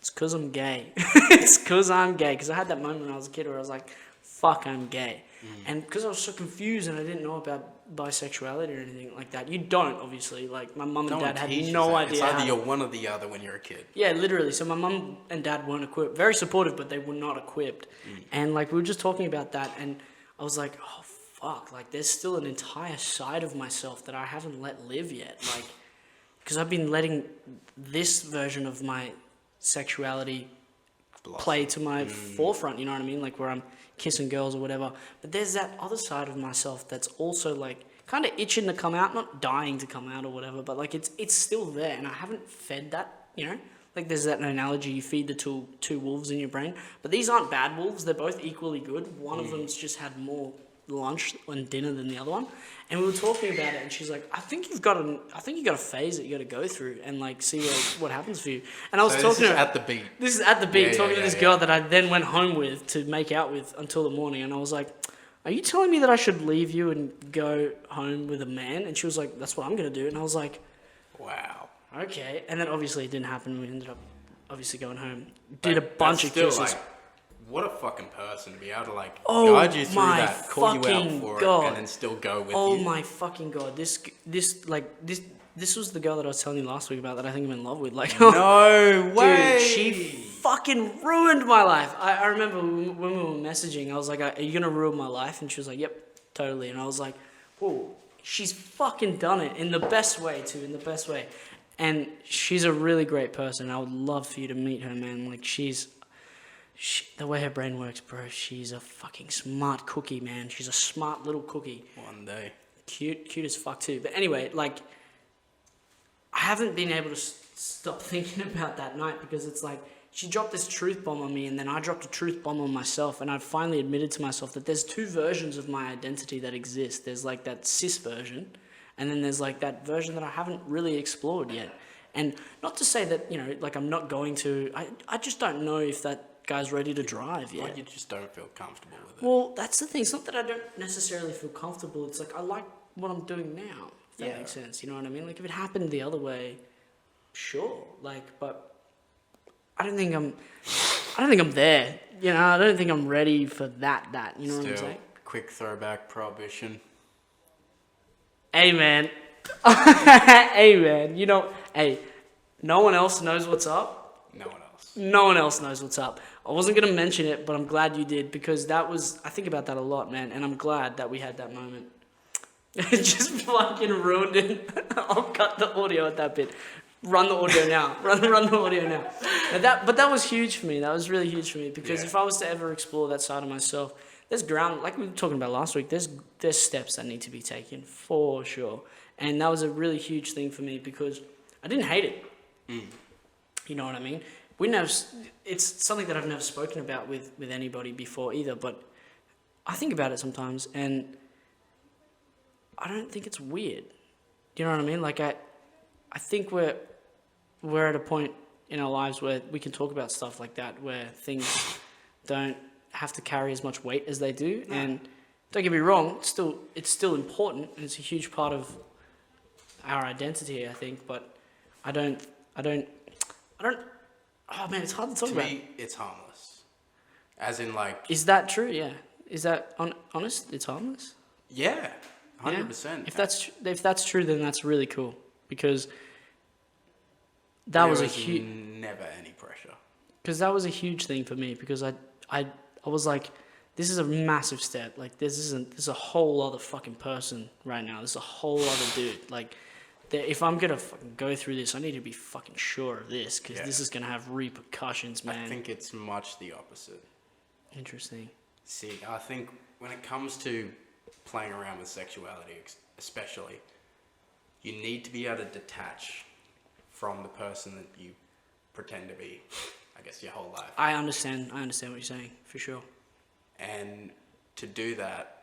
it's because I'm gay. It's because I'm gay, because I had that moment when I was a kid where I was like, fuck, I'm gay. And because I was so confused and I didn't know about bisexuality or anything like that. You don't, obviously, like my mum and dad had no idea. It's either you're one or the other when you're a kid. Yeah, literally. So my mum and dad weren't equipped, very supportive, but they were not equipped. And like we were just talking about that, and I was like, oh, fuck, like, there's still an entire side of myself that I haven't let live yet, like, because I've been letting this version of my sexuality play to my forefront, you know what I mean, like, where I'm kissing girls or whatever, but there's that other side of myself that's also, like, kind of itching to come out, not dying to come out or whatever, but, like, it's still there, and I haven't fed that, you know? Like, there's that analogy, you feed the two wolves in your brain. But these aren't bad wolves. They're both equally good. One of them's just had more lunch and dinner than the other one. And we were talking about it, and she's like, I think you got a phase that you got to go through and, like, see what happens for you. And I was talking to her. at the Beat. This is at the Beat, talking to this girl that I then went home with to make out with until the morning. And I was like, are you telling me that I should leave you and go home with a man? And she was like, that's what I'm going to do. And I was like, wow. Okay, and then obviously it didn't happen. We ended up obviously going home. Did a bunch of kisses. Like, what a fucking person to be able to like Oh guide you through my that, call you out fucking for God. it, and then still go with you. Oh my fucking God! This was the girl that I was telling you last week about that I think I'm in love with. Like, No way! dude, she fucking ruined my life. I remember when we were messaging, I was like, "Are you gonna ruin my life?" And she was like, "Yep, totally." And I was like, "Whoa, she's fucking done it in the best way too, in the best way. And she's a really great person. I would love for you to meet her, man. Like the way her brain works, bro, she's a fucking smart cookie, man. She's a smart little cookie. One day. Cute as fuck too. But anyway, like, I haven't been able to stop thinking about that night because it's like, she dropped this truth bomb on me and then I dropped a truth bomb on myself, and I finally admitted to myself that there's two versions of my identity that exist. There's like that cis version, and then there's like that version that I haven't really explored yet. And not to say that, you know, like I'm not going to, I just don't know if that guy's ready to drive yet. Like you just don't feel comfortable with it. Well, that's the thing. It's not that I don't necessarily feel comfortable. It's like I like what I'm doing now, if that makes sense. You know what I mean? Like if it happened the other way, sure. Like, but I don't think I'm there. You know, I don't think I'm ready for that. You know what I'm saying? Quick throwback, Prohibition. Hey, man. Hey, man. You know, hey, no one else knows what's up. No one else knows what's up. I wasn't going to mention it, but I'm glad you did, because I think about that a lot, man, and I'm glad that we had that moment. It just fucking ruined it. I'll cut the audio at that bit. Run the audio now. Run the audio now. But that was huge for me. That was really huge for me, because if I was to ever explore that side of myself, there's ground, like we were talking about last week, there's steps that need to be taken for sure. And that was a really huge thing for me because I didn't hate it. You know what I mean? It's something that I've never spoken about with anybody before either, but I think about it sometimes and I don't think it's weird. You know what I mean? Like I think we're at a point in our lives where we can talk about stuff like that, where things don't have to carry as much weight as they do. And don't get me wrong, it's still important, and it's a huge part of our identity, I think. But I don't. Oh man, it's hard to talk about. To me, it's harmless. As in, like. Is that true? Yeah. Is that honest? It's harmless. Yeah, 100%. If that's true, then that's really cool, because that was a huge. Never any pressure. Because that was a huge thing for me, because I was like, this is a massive step. Like there's a whole other fucking person right now. There's a whole other dude. Like, if I'm gonna fucking go through this, I need to be fucking sure of this, because this is gonna have repercussions, man. I think it's much the opposite. Interesting. See, I think when it comes to playing around with sexuality, especially, you need to be able to detach from the person that you pretend to be, I guess, your whole life. I understand what you're saying, for sure. And to do that,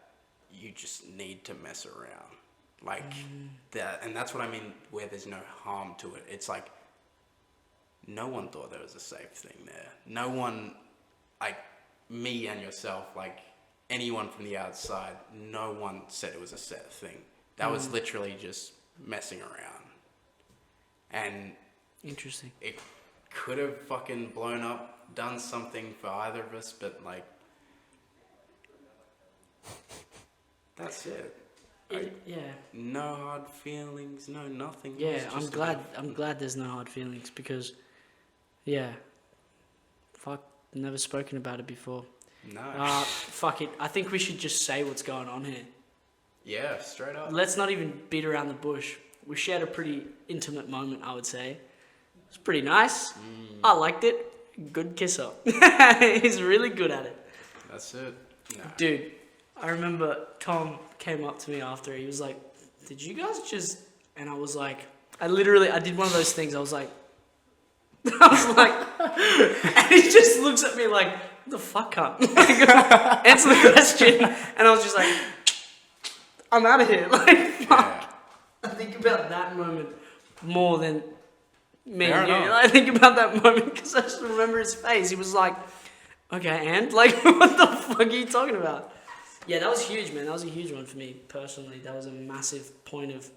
you just need to mess around. Like that, and that's what I mean, where there's no harm to it. It's like, no one thought there was a safe thing there. No one, like me and yourself, like anyone from the outside, no one said it was a set thing. That was literally just messing around. And interesting. It could have fucking blown up, done something for either of us, but like, that's it. No hard feelings, no nothing. Yeah, I'm glad there's no hard feelings, because, fuck, never spoken about it before. No. Fuck it. I think we should just say what's going on here. Yeah, straight up. Let's not even beat around the bush. We shared a pretty intimate moment, I would say. It's pretty nice. I liked it. Good kiss up. He's really good at it. That's it. No. Dude, I remember Tom came up to me after. He was like, did you guys just... And I was like... I did one of those things. I was like... and he just looks at me like, what the fuck, cunt? Answer the question. And I was just like, I'm out of here. Like, fuck. I think about that moment more than me and you. I think about that moment because I just remember his face. He was like, okay, and? Like, what the fuck are you talking about? Yeah, that was huge, man. That was a huge one for me, personally. That was a massive point of...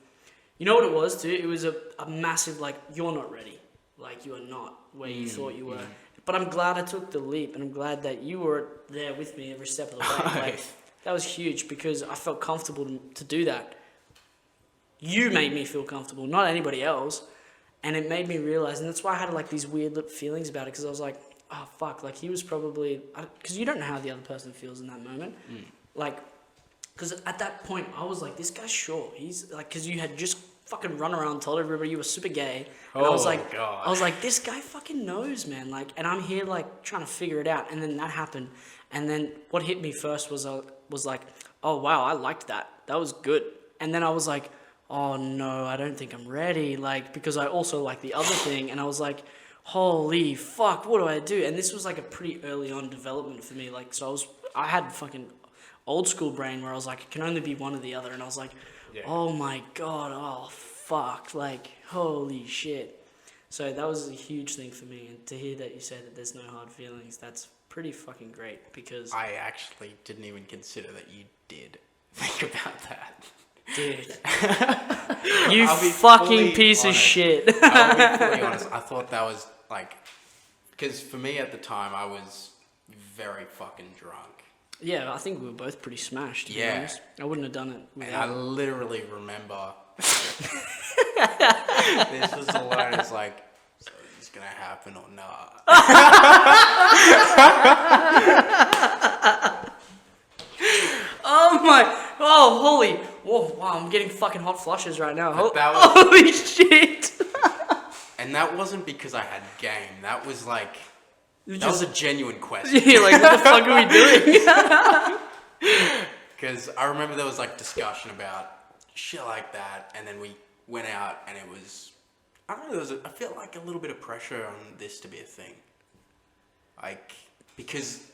You know what it was, too? It was a massive, like, you're not ready. Like, you are not where you thought you were. But I'm glad I took the leap, and I'm glad that you were there with me every step of the way. Like, that was huge, because I felt comfortable to do that. You made me feel comfortable, not anybody else. And it made me realize, and that's why I had, like, these weird feelings about it, because I was like, oh, fuck, like, he was probably... Because you don't know how the other person feels in that moment. Like, Because at that point, I was like, this guy's short. He's like, because you had just fucking run around, told everybody you were super gay. And I was like, God. I was like, this guy fucking knows, man. Like, and I'm here like trying to figure it out. And then that happened. And then what hit me first was like, oh wow, I liked that. That was good. And then I was like, oh no, I don't think I'm ready. Like, because I also like the other thing. And I was like, holy fuck, what do I do? And this was like a pretty early on development for me. Like, so I had fucking old school brain where I was like, it can only be one or the other. And I was like, oh my God, oh fuck, like, holy shit. So that was a huge thing for me. And to hear that you say that there's no hard feelings, that's pretty fucking great because... I actually didn't even consider that you did think about that. Dude. You fucking piece of shit. I'll be fully honest. I thought that was like... Because for me at the time, I was very fucking drunk. Yeah, I think we were both pretty smashed, to be honest. I wouldn't have done it without... And I literally remember... this was the line, it's like, so is this gonna happen or not? Oh my... Oh, holy... Whoa, wow, I'm getting fucking hot flushes right now. Holy shit! And that wasn't because I had game. That was like... That was a genuine question. Yeah, like, what the fuck are we doing? Because I remember there was like discussion about shit like that, and then we went out, and it was... I don't know, I felt like a little bit of pressure on this to be a thing. Like, because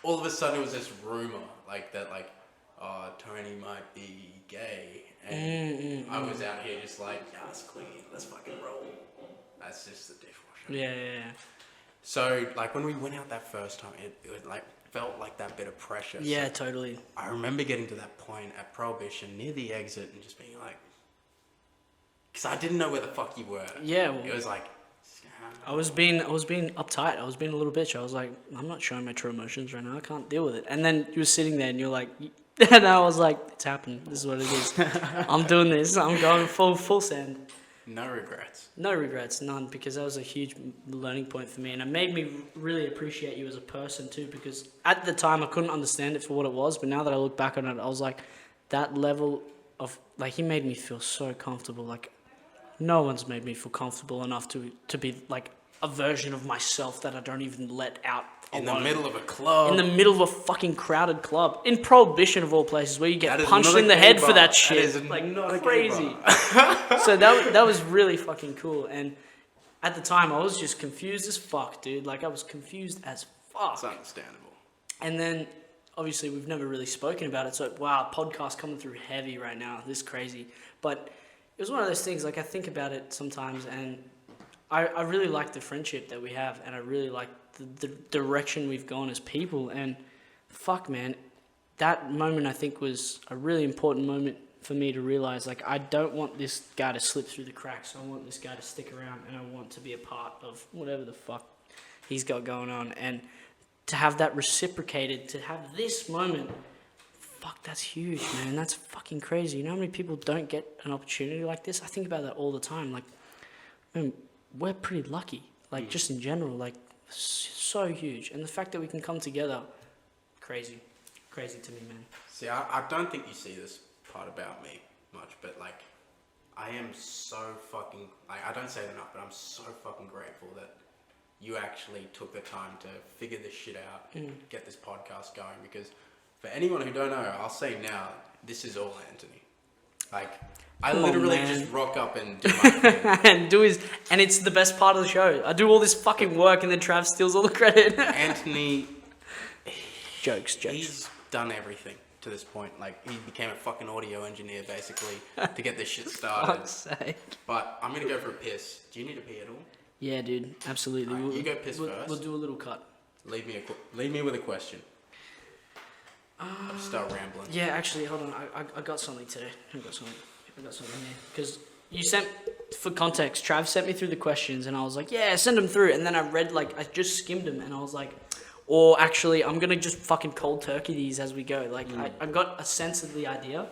all of a sudden it was this rumor, like, that, like, oh, Tony might be gay, and I was out here just like, yeah, it's clean, let's fucking roll. That's just the dishwasher. Yeah. So, like, when we went out that first time, it like, felt like that bit of pressure. Yeah, so totally. I remember getting to that point at Prohibition, near the exit, and just being like, because I didn't know where the fuck you were. Yeah. Well, it was like... I was being uptight. I was being a little bitch. I was like, I'm not showing my true emotions right now. I can't deal with it. And then you were sitting there and you're like, and I was like, it's happening. This is what it is. I'm doing this. I'm going full send. No regrets. No regrets, none, because that was a huge learning point for me. And it made me really appreciate you as a person too, because at the time I couldn't understand it for what it was. But now that I look back on it, I was like, that level of, like, he made me feel so comfortable. Like, no one's made me feel comfortable enough to be like a version of myself that I don't even let out in the middle of a club. In the middle of a fucking crowded club. In Prohibition of all places, where you get punched in the head for that shit. That is like not crazy. So that was really fucking cool. And at the time, I was just confused as fuck, dude. Like, I was confused as fuck. It's understandable. And then, obviously, we've never really spoken about it. So, wow, podcast coming through heavy right now. This is crazy. But it was one of those things, like, I think about it sometimes, and I really like the friendship that we have, and I really like the direction we've gone as people. And fuck, man, that moment I think was a really important moment for me to realize, like, I don't want this guy to slip through the cracks. I want this guy to stick around, and I want to be a part of whatever the fuck he's got going on. And to have that reciprocated, to have this moment, fuck, that's huge, man. That's fucking crazy. You know how many people don't get an opportunity like this? I think about that all the time. Like, man, we're pretty lucky. Like, just in general, like, so huge. And the fact that we can come together, crazy. Crazy to me, man. See, I don't think you see this part about me much, but, like, I am so fucking... Like, I don't say it enough, but I'm so fucking grateful that you actually took the time to figure this shit out and get this podcast going, because for anyone who don't know, I'll say now, this is all Anthony. Like, I literally just rock up and do my thing. And it's the best part of the show. I do all this fucking work and then Trav steals all the credit. Anthony... Jokes. He's done everything to this point. Like, he became a fucking audio engineer, basically, to get this shit started. Fuck's sake. But I'm going to go for a piss. Do you need a pee at all? Yeah, dude. Absolutely. Right, you go piss first. We'll do a little cut. Leave me with a question. I'll start rambling. Yeah, actually, hold on. I got something today. I got something here. Because you sent, for context, Trav sent me through the questions, and I was like, yeah, send them through. And then I read, like, I just skimmed them, and I was like, or actually, I'm going to just fucking cold turkey these as we go. Like, I got a sense of the idea.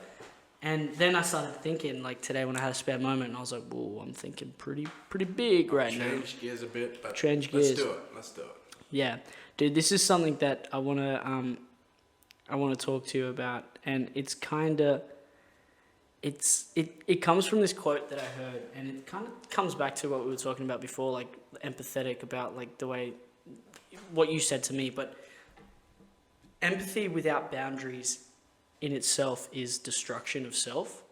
And then I started thinking, like, today when I had a spare moment, and I was like, whoa, I'm thinking pretty big right now. Change gears a bit, but Change gears. Let's do it. Yeah. Dude, this is something that I want to I want to talk to you about, and it's kind of, it comes from this quote that I heard, and it kind of comes back to what we were talking about before, like empathetic about like the way, what you said to me, but empathy without boundaries in itself is destruction of self.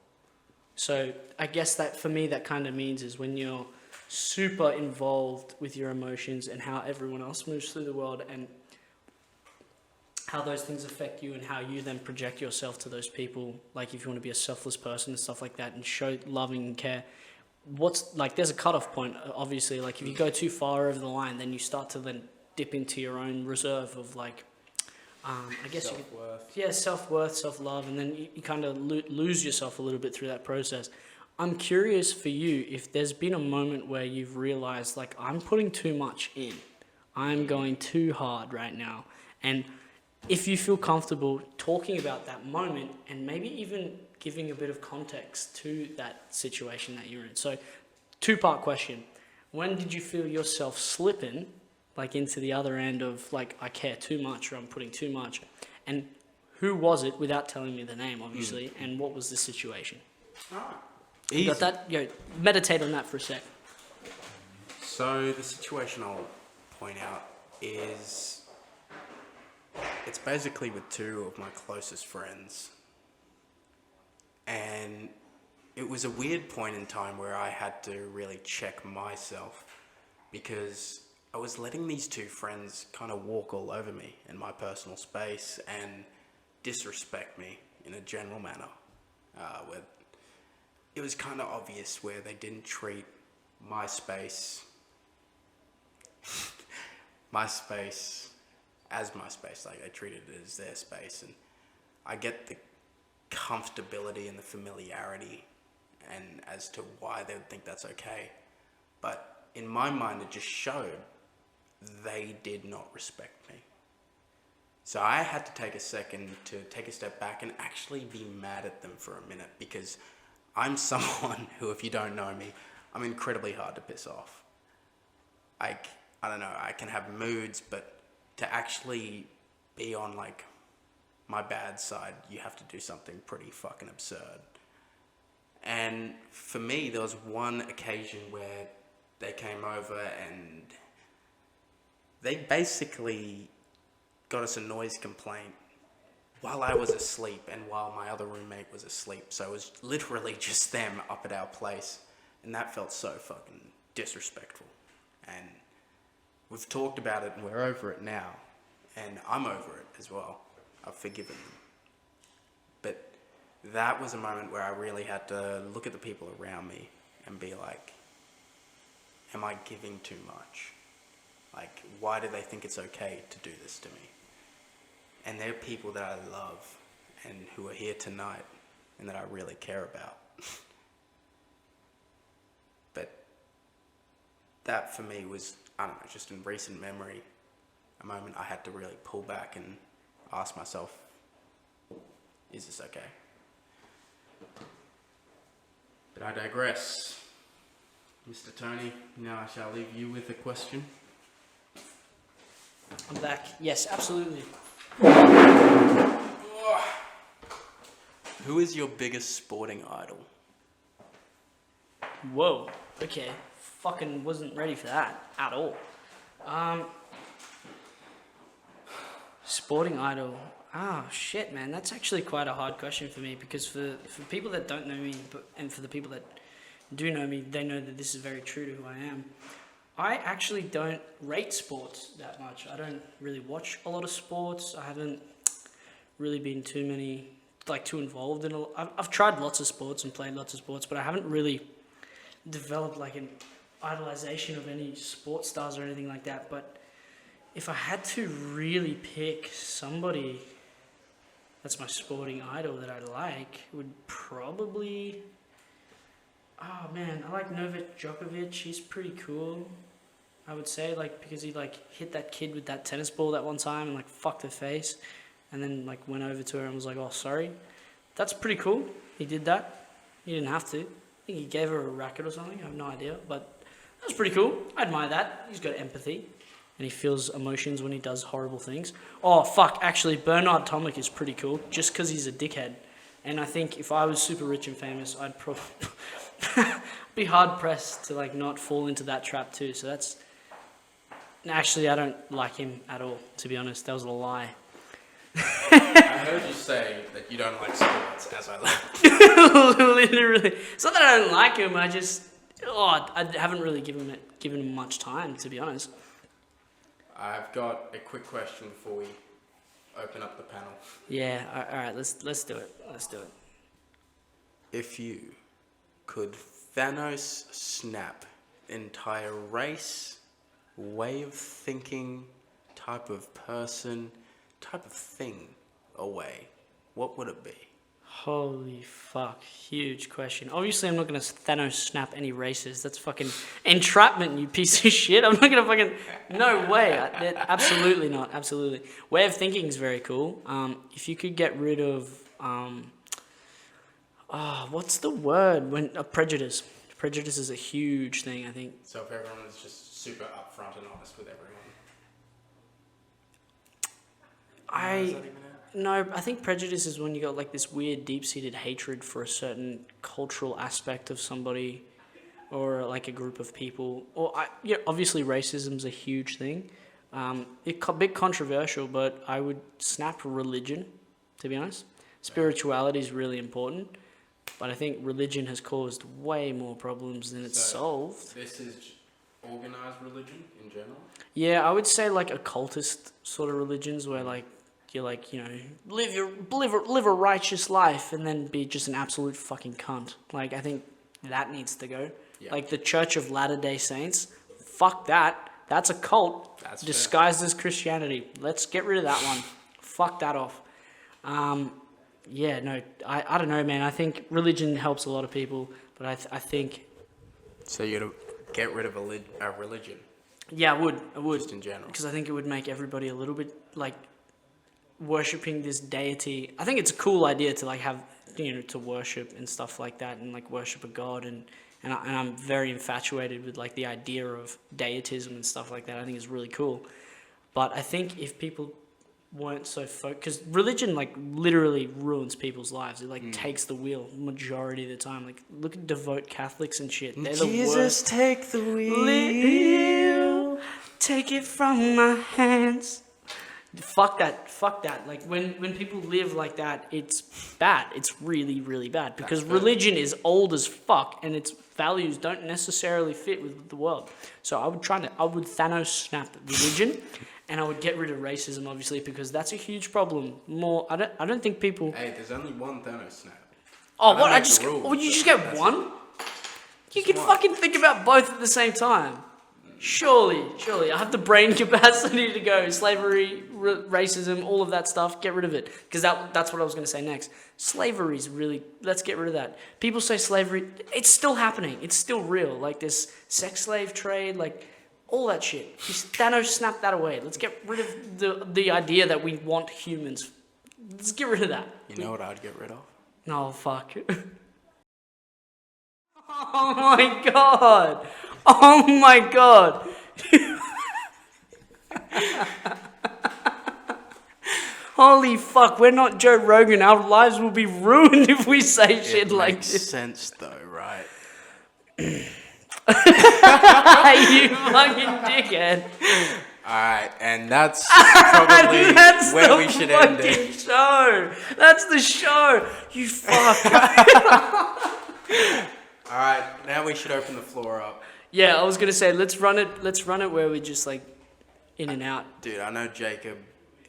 So I guess that for me, that kind of means is when you're super involved with your emotions and how everyone else moves through the world and how those things affect you and how you then project yourself to those people, like if you want to be a selfless person and stuff like that and show loving and care, what's like, there's a cutoff point, obviously, like if you go too far over the line, then you start to then dip into your own reserve of like, I guess self-worth, self-love, and then you kind of lose yourself a little bit through that process. I'm curious for you if there's been a moment where you've realized, like, I'm putting too much in. I'm going too hard right now. And if you feel comfortable talking about that moment and maybe even giving a bit of context to that situation that you're in. So, two-part question. When did you feel yourself slipping, like into the other end of like, I care too much or I'm putting too much? And who was it, without telling me the name, obviously, and what was the situation? You got that? Meditate on that for a sec. So the situation I'll point out is, it's basically with two of my closest friends. And it was a weird point in time where I had to really check myself, because I was letting these two friends kind of walk all over me in my personal space and disrespect me in a general manner. Where it was kind of obvious where they didn't treat my space as my space, like they treated it as their space. And I get the comfortability and the familiarity and as to why they would think that's okay. But in my mind, it just showed they did not respect me. So I had to take a second to take a step back and actually be mad at them for a minute, because I'm someone who, if you don't know me, I'm incredibly hard to piss off. I don't know, I can have moods, but to actually be on like my bad side, you have to do something pretty fucking absurd. And for me, there was one occasion where they came over and they basically got us a noise complaint while I was asleep and while my other roommate was asleep. So it was literally just them up at our place. And that felt so fucking disrespectful. And we've talked about it and we're over it now. And I'm over it as well. I've forgiven them. But that was a moment where I really had to look at the people around me and be like, am I giving too much? Like, why do they think it's okay to do this to me? And they're people that I love and who are here tonight and that I really care about. But that for me was, I don't know, just in recent memory, a moment I had to really pull back and ask myself, is this okay? But I digress. Mr. Tony, now I shall leave you with a question. I'm back. Yes, absolutely. Who is your biggest sporting idol? Whoa. Okay. Fucking wasn't ready for that at all. Sporting idol. Shit, man. That's actually quite a hard question for me, because for people that don't know me, and for the people that do know me, they know that this is very true to who I am. I actually don't rate sports that much. I don't really watch a lot of sports. I haven't really been too involved in I've tried lots of sports and played lots of sports, but I haven't really developed like an idolization of any sports stars or anything like that. But if I had to really pick somebody that's my sporting idol that I like, it would probably... Oh man, I like Novak Djokovic. He's pretty cool, I would say, like, because he like hit that kid with that tennis ball that one time and like fucked her face, and then like went over to her and was like, "Oh, sorry." That's pretty cool. He did that. He didn't have to. I think he gave her a racket or something. I have no idea, but that was pretty cool. I admire that. He's got empathy. and he feels emotions when he does horrible things. Oh, fuck, actually, Bernard Tomic is pretty cool, just because he's a dickhead. And I think if I was super rich and famous, I'd probably be hard-pressed to, like, not fall into that trap too. So that's... Actually, I don't like him at all, to be honest. That was a lie. I heard you say that you don't like sports as I left. Literally. It's not that I don't like him, I just... I haven't really given him much time, to be honest. I've got a quick question before we open up the panel. Yeah, all right, let's do it. Let's do it. If you could Thanos snap entire race, way of thinking, type of person, type of thing away, what would it be? Holy fuck, huge question. Obviously, I'm not going to Thanos snap any races. That's fucking entrapment, you piece of shit. I'm not going to fucking... No way. Absolutely not, absolutely. Way of thinking is very cool. If you could get rid of... what's the word? Prejudice. Prejudice is a huge thing, I think. So if everyone is just super upfront and honest with everyone. Is that even it? No, I think prejudice is when you got like this weird deep-seated hatred for a certain cultural aspect of somebody or like a group of people. Or obviously racism's a huge thing. It's a bit controversial, but I would snap religion, to be honest. Spirituality is really important, but I think religion has caused way more problems than it's solved. This is organized religion in general? Yeah, I would say like occultist sort of religions where like you're like, you know, live a righteous life and then be just an absolute fucking cunt. Like, I think that needs to go. Yeah. Like the Church of Latter-day Saints, fuck that. That's a cult disguised as Christianity. Let's get rid of that one. Fuck that off. Yeah, no, I don't know, man. I think religion helps a lot of people, but I think... So you're going to get rid of a religion? Yeah, I would. Just in general? Because I think it would make everybody a little bit, like, worshipping this deity. I think it's a cool idea to, like, have, you know, to worship and stuff like that and, like, worship a god. And I'm very infatuated with, like, the idea of deitism and stuff like that. I think it's really cool. But I think if people weren't so focused, because religion like literally ruins people's lives. It like takes the wheel majority of the time. Like look at devout Catholics and shit. They're the worst. Jesus, take the wheel. Take it from my hands. Fuck that. Like when people live like that, it's bad. It's really, really bad because religion is old as fuck and its values don't necessarily fit with the world. So I would Thanos snap religion. And I would get rid of racism, obviously, because that's a huge problem. I don't think people... Hey, there's only one Thanos snap. Oh, what? Would you just get one? You can fucking think about both at the same time. Surely. I have the brain capacity to go slavery, racism, all of that stuff. Get rid of it. Because that's what I was going to say next. Slavery is really... Let's get rid of that. People say slavery... It's still happening. It's still real. Like this sex slave trade, like... All that shit. Thanos snapped that away. Let's get rid of the idea that we want humans. Let's get rid of that. You know what I'd get rid of? No, fuck. Oh my god. Oh my god. Holy fuck, we're not Joe Rogan. Our lives will be ruined if we say shit like this. It makes sense though, right? You fucking dickhead. Alright, and that's probably where we should end it. Show. That's the show. You fuck. Alright, now we should open the floor up. Yeah, I was gonna say let's run it where we just like in and out. Dude, I know Jacob,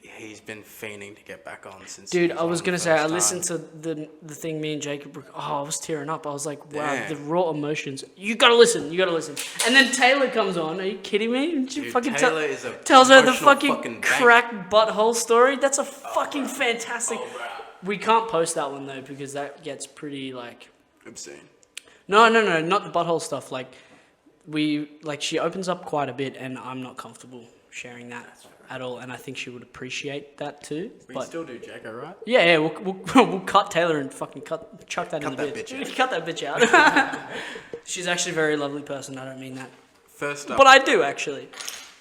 he's been fiending to get back on since. Dude, I was gonna say I listened to the thing me and Jacob. I was tearing up. I was like, wow, Damn. the raw emotions. You gotta listen. And then Taylor comes on. Are you kidding me? Dude, Taylor is a tells her the fucking bank. crack butthole story. That's a fucking fantastic. We can't post that one though because that gets pretty like obscene. No, not the butthole stuff. Like she opens up quite a bit, and I'm not comfortable sharing that at all, and I think she would appreciate that too. We still do Jacko, right? Yeah, we'll cut Taylor and fucking chuck that in the bin. Cut that bitch out. She's actually a very lovely person. I don't mean that. First up, but I do actually.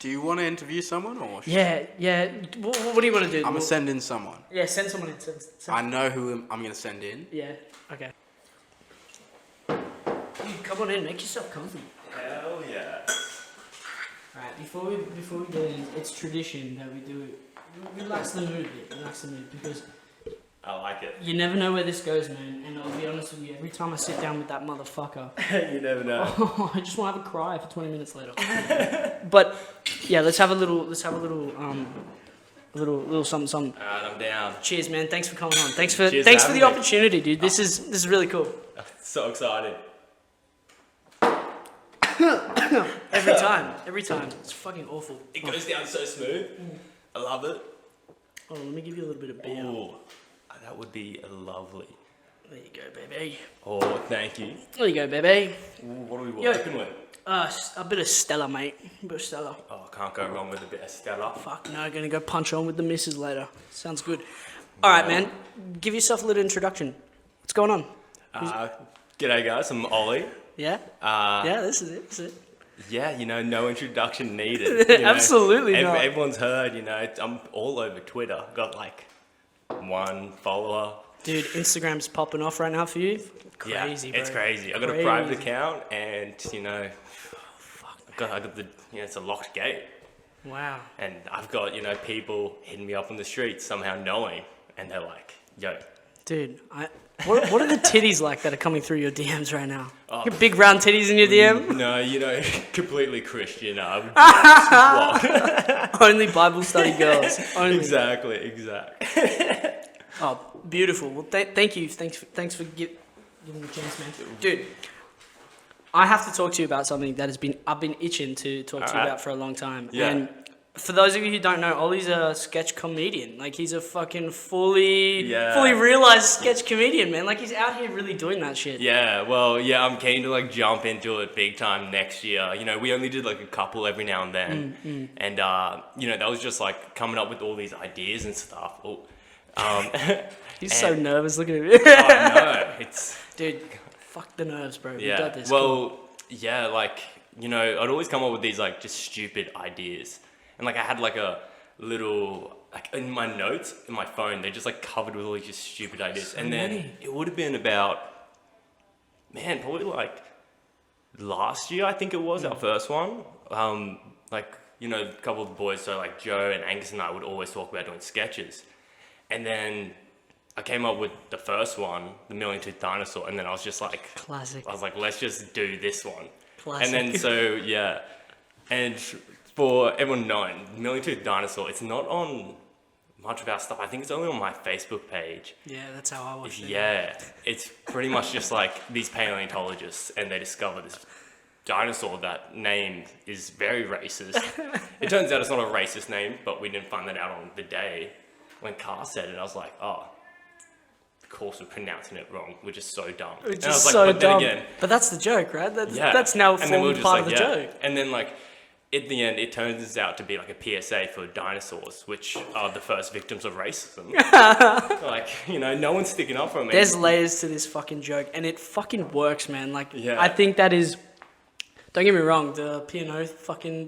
Do you want to interview someone or? Yeah. What do you want to do? I'm gonna send in someone. Yeah, send someone in. I know who I'm gonna send in. Yeah. Okay. Dude, come on in. Make yourself comfy. Hell yeah. Alright, before we get in, it's tradition that we do it. Relax the mood a bit. Relax the mood because I like it. you never know where this goes, man. And I'll be honest with you, every time I sit down with that motherfucker, You never know. I just want to have a cry for 20 minutes later. But yeah, let's have a little something. Alright, I'm down. Cheers, man. Thanks for coming on. Thanks for Cheers the for having me. opportunity, dude. This is really cool. So excited. Every time. It's fucking awful. It goes down so smooth. I love it. Oh, let me give you a little bit of beer. Ooh, that would be lovely. There you go, baby. Oh, thank you. There you go, baby. Ooh, what are we Yo. working with? A bit of Stella, mate. A bit of Stella. Oh, can't go wrong with a bit of Stella. Fuck no, gonna go punch on with the missus later. Sounds good. All right, man. Give yourself a little introduction. What's going on? G'day guys, I'm Ollie. Yeah? Yeah, this is it. Yeah, no introduction needed. You know, Absolutely not. Everyone's heard, I'm all over Twitter. Got like 1 follower. Dude, Instagram's popping off right now for you. Crazy, Yeah, bro. it's crazy. I got a private account and, I got the, it's a locked gate. Wow. And I've got, people hitting me up on the street somehow knowing. And they're like, yo. Dude, what are the titties like that are coming through your DMs right now? You got big round titties in your DM? No, completely Christian. Only Bible study girls. Only. Exactly. Oh, beautiful. Well, thank you. Thanks for giving me a chance, man. Dude, I have to talk to you about something that I've been itching to talk to you about for a long time. Yeah. And for those of you who don't know, Ollie's a sketch comedian. Like, he's a fucking fully realized sketch comedian, man. Like, he's out here really doing that shit. Yeah, well, I'm keen to jump into it big time next year. We only did a couple every now and then. And, that was just coming up with all these ideas and stuff. He's so nervous. Look at him. I know. It's... Dude, fuck the nerves, bro. We Yeah. got this. Well, I'd always come up with these just stupid ideas. And I had a little in my notes in my phone, they're just covered with all these just stupid ideas. So and then many. it would have been about probably last year I think it was our first one. A couple of the boys, so Joe and Angus and I would always talk about doing sketches. And then I came up with the first one, the Million-Tooth Dinosaur, and then I was just Classic. I was let's just do this one. Classic. And then and for everyone knowing, Million-Tooth Dinosaur, it's not on much of our stuff. I think it's only on my Facebook page. Yeah, that's how I watched it. Yeah, it's pretty much just these paleontologists, and they discover this dinosaur. That name is very racist. It turns out it's not a racist name, but we didn't find that out on the day when Carr said it. I was like, oh, of course we're pronouncing it wrong, which is so dumb. Which and I is was so but dumb. then again, but that's the joke, right? yeah. That's now And then we were formed just part of the joke. And then at the end, it turns out to be a PSA for dinosaurs, which are the first victims of racism. No one's sticking up for them. There's layers to this fucking joke, and it fucking works, man. Yeah. I think that is... Don't get me wrong, the P&O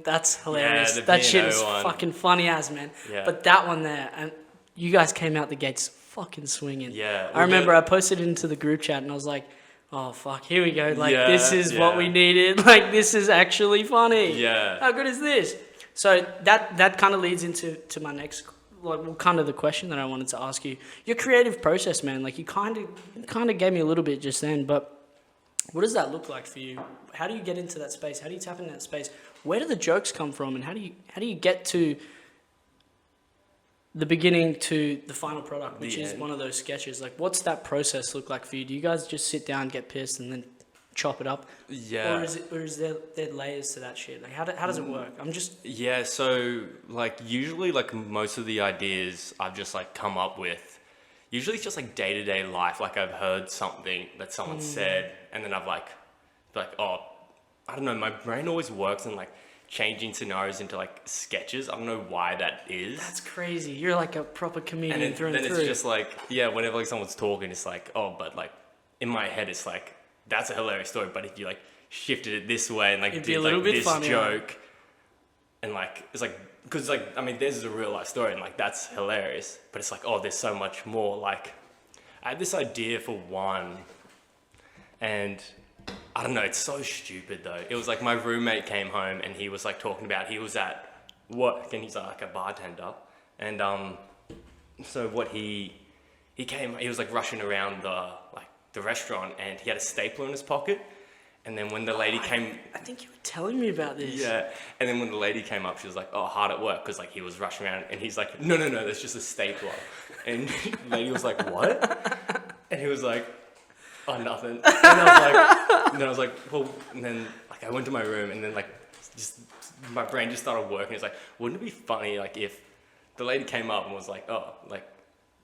that's hilarious. the That shit P&O is one. fucking funny as, man. Yeah. But that one there, and you guys came out the gates fucking swinging. Yeah. I remember I posted it into the group chat, and I was like, oh, fuck, here we go. This is what we needed. This is actually funny. Yeah. How good is this? So that kind of leads into my next, kind of the question that I wanted to ask you. Your creative process, man. You kind of gave me a little bit just then, but what does that look like for you? How do you get into that space? How do you tap into that space? Where do the jokes come from, and how do you get to the beginning to the final product, which is one of those sketches? What's that process look like for you? Do you guys just sit down, get pissed, and then chop it up? Yeah. Or is there layers to that shit? How does it work? I'm just... Yeah, so usually most of the ideas I've just come up with, usually it's just day-to-day life. I've heard something that someone said, and then I've oh, I don't know, my brain always works in changing scenarios into sketches. I don't know why that is. That's crazy. You're a proper comedian And through and then through. it's just whenever someone's talking, it's oh, but in my head it's that's a hilarious story, but if you shifted it this way and It'd did be a little bit this funnier. joke, and like it's like because like I mean this is a real life story and like that's hilarious, but it's like oh there's so much more. Like I had this idea for one, and I don't know, it's so stupid though. It was like my roommate came home and he was like talking about he was at work and he's like a bartender, and so what he was like rushing around the restaurant and he had a stapler in his pocket, and then when the lady came, I think you were telling me about this. yeah, and then when the lady came up, she was like, oh, hard at work, because like he was rushing around, and he's like, no, that's just a stapler, and the lady was like, what? And he was like, oh, nothing. And I was like, well, and then like I went to my room, and then like just my brain just started working. It's like, wouldn't it be funny like if the lady came up and was like, oh, like,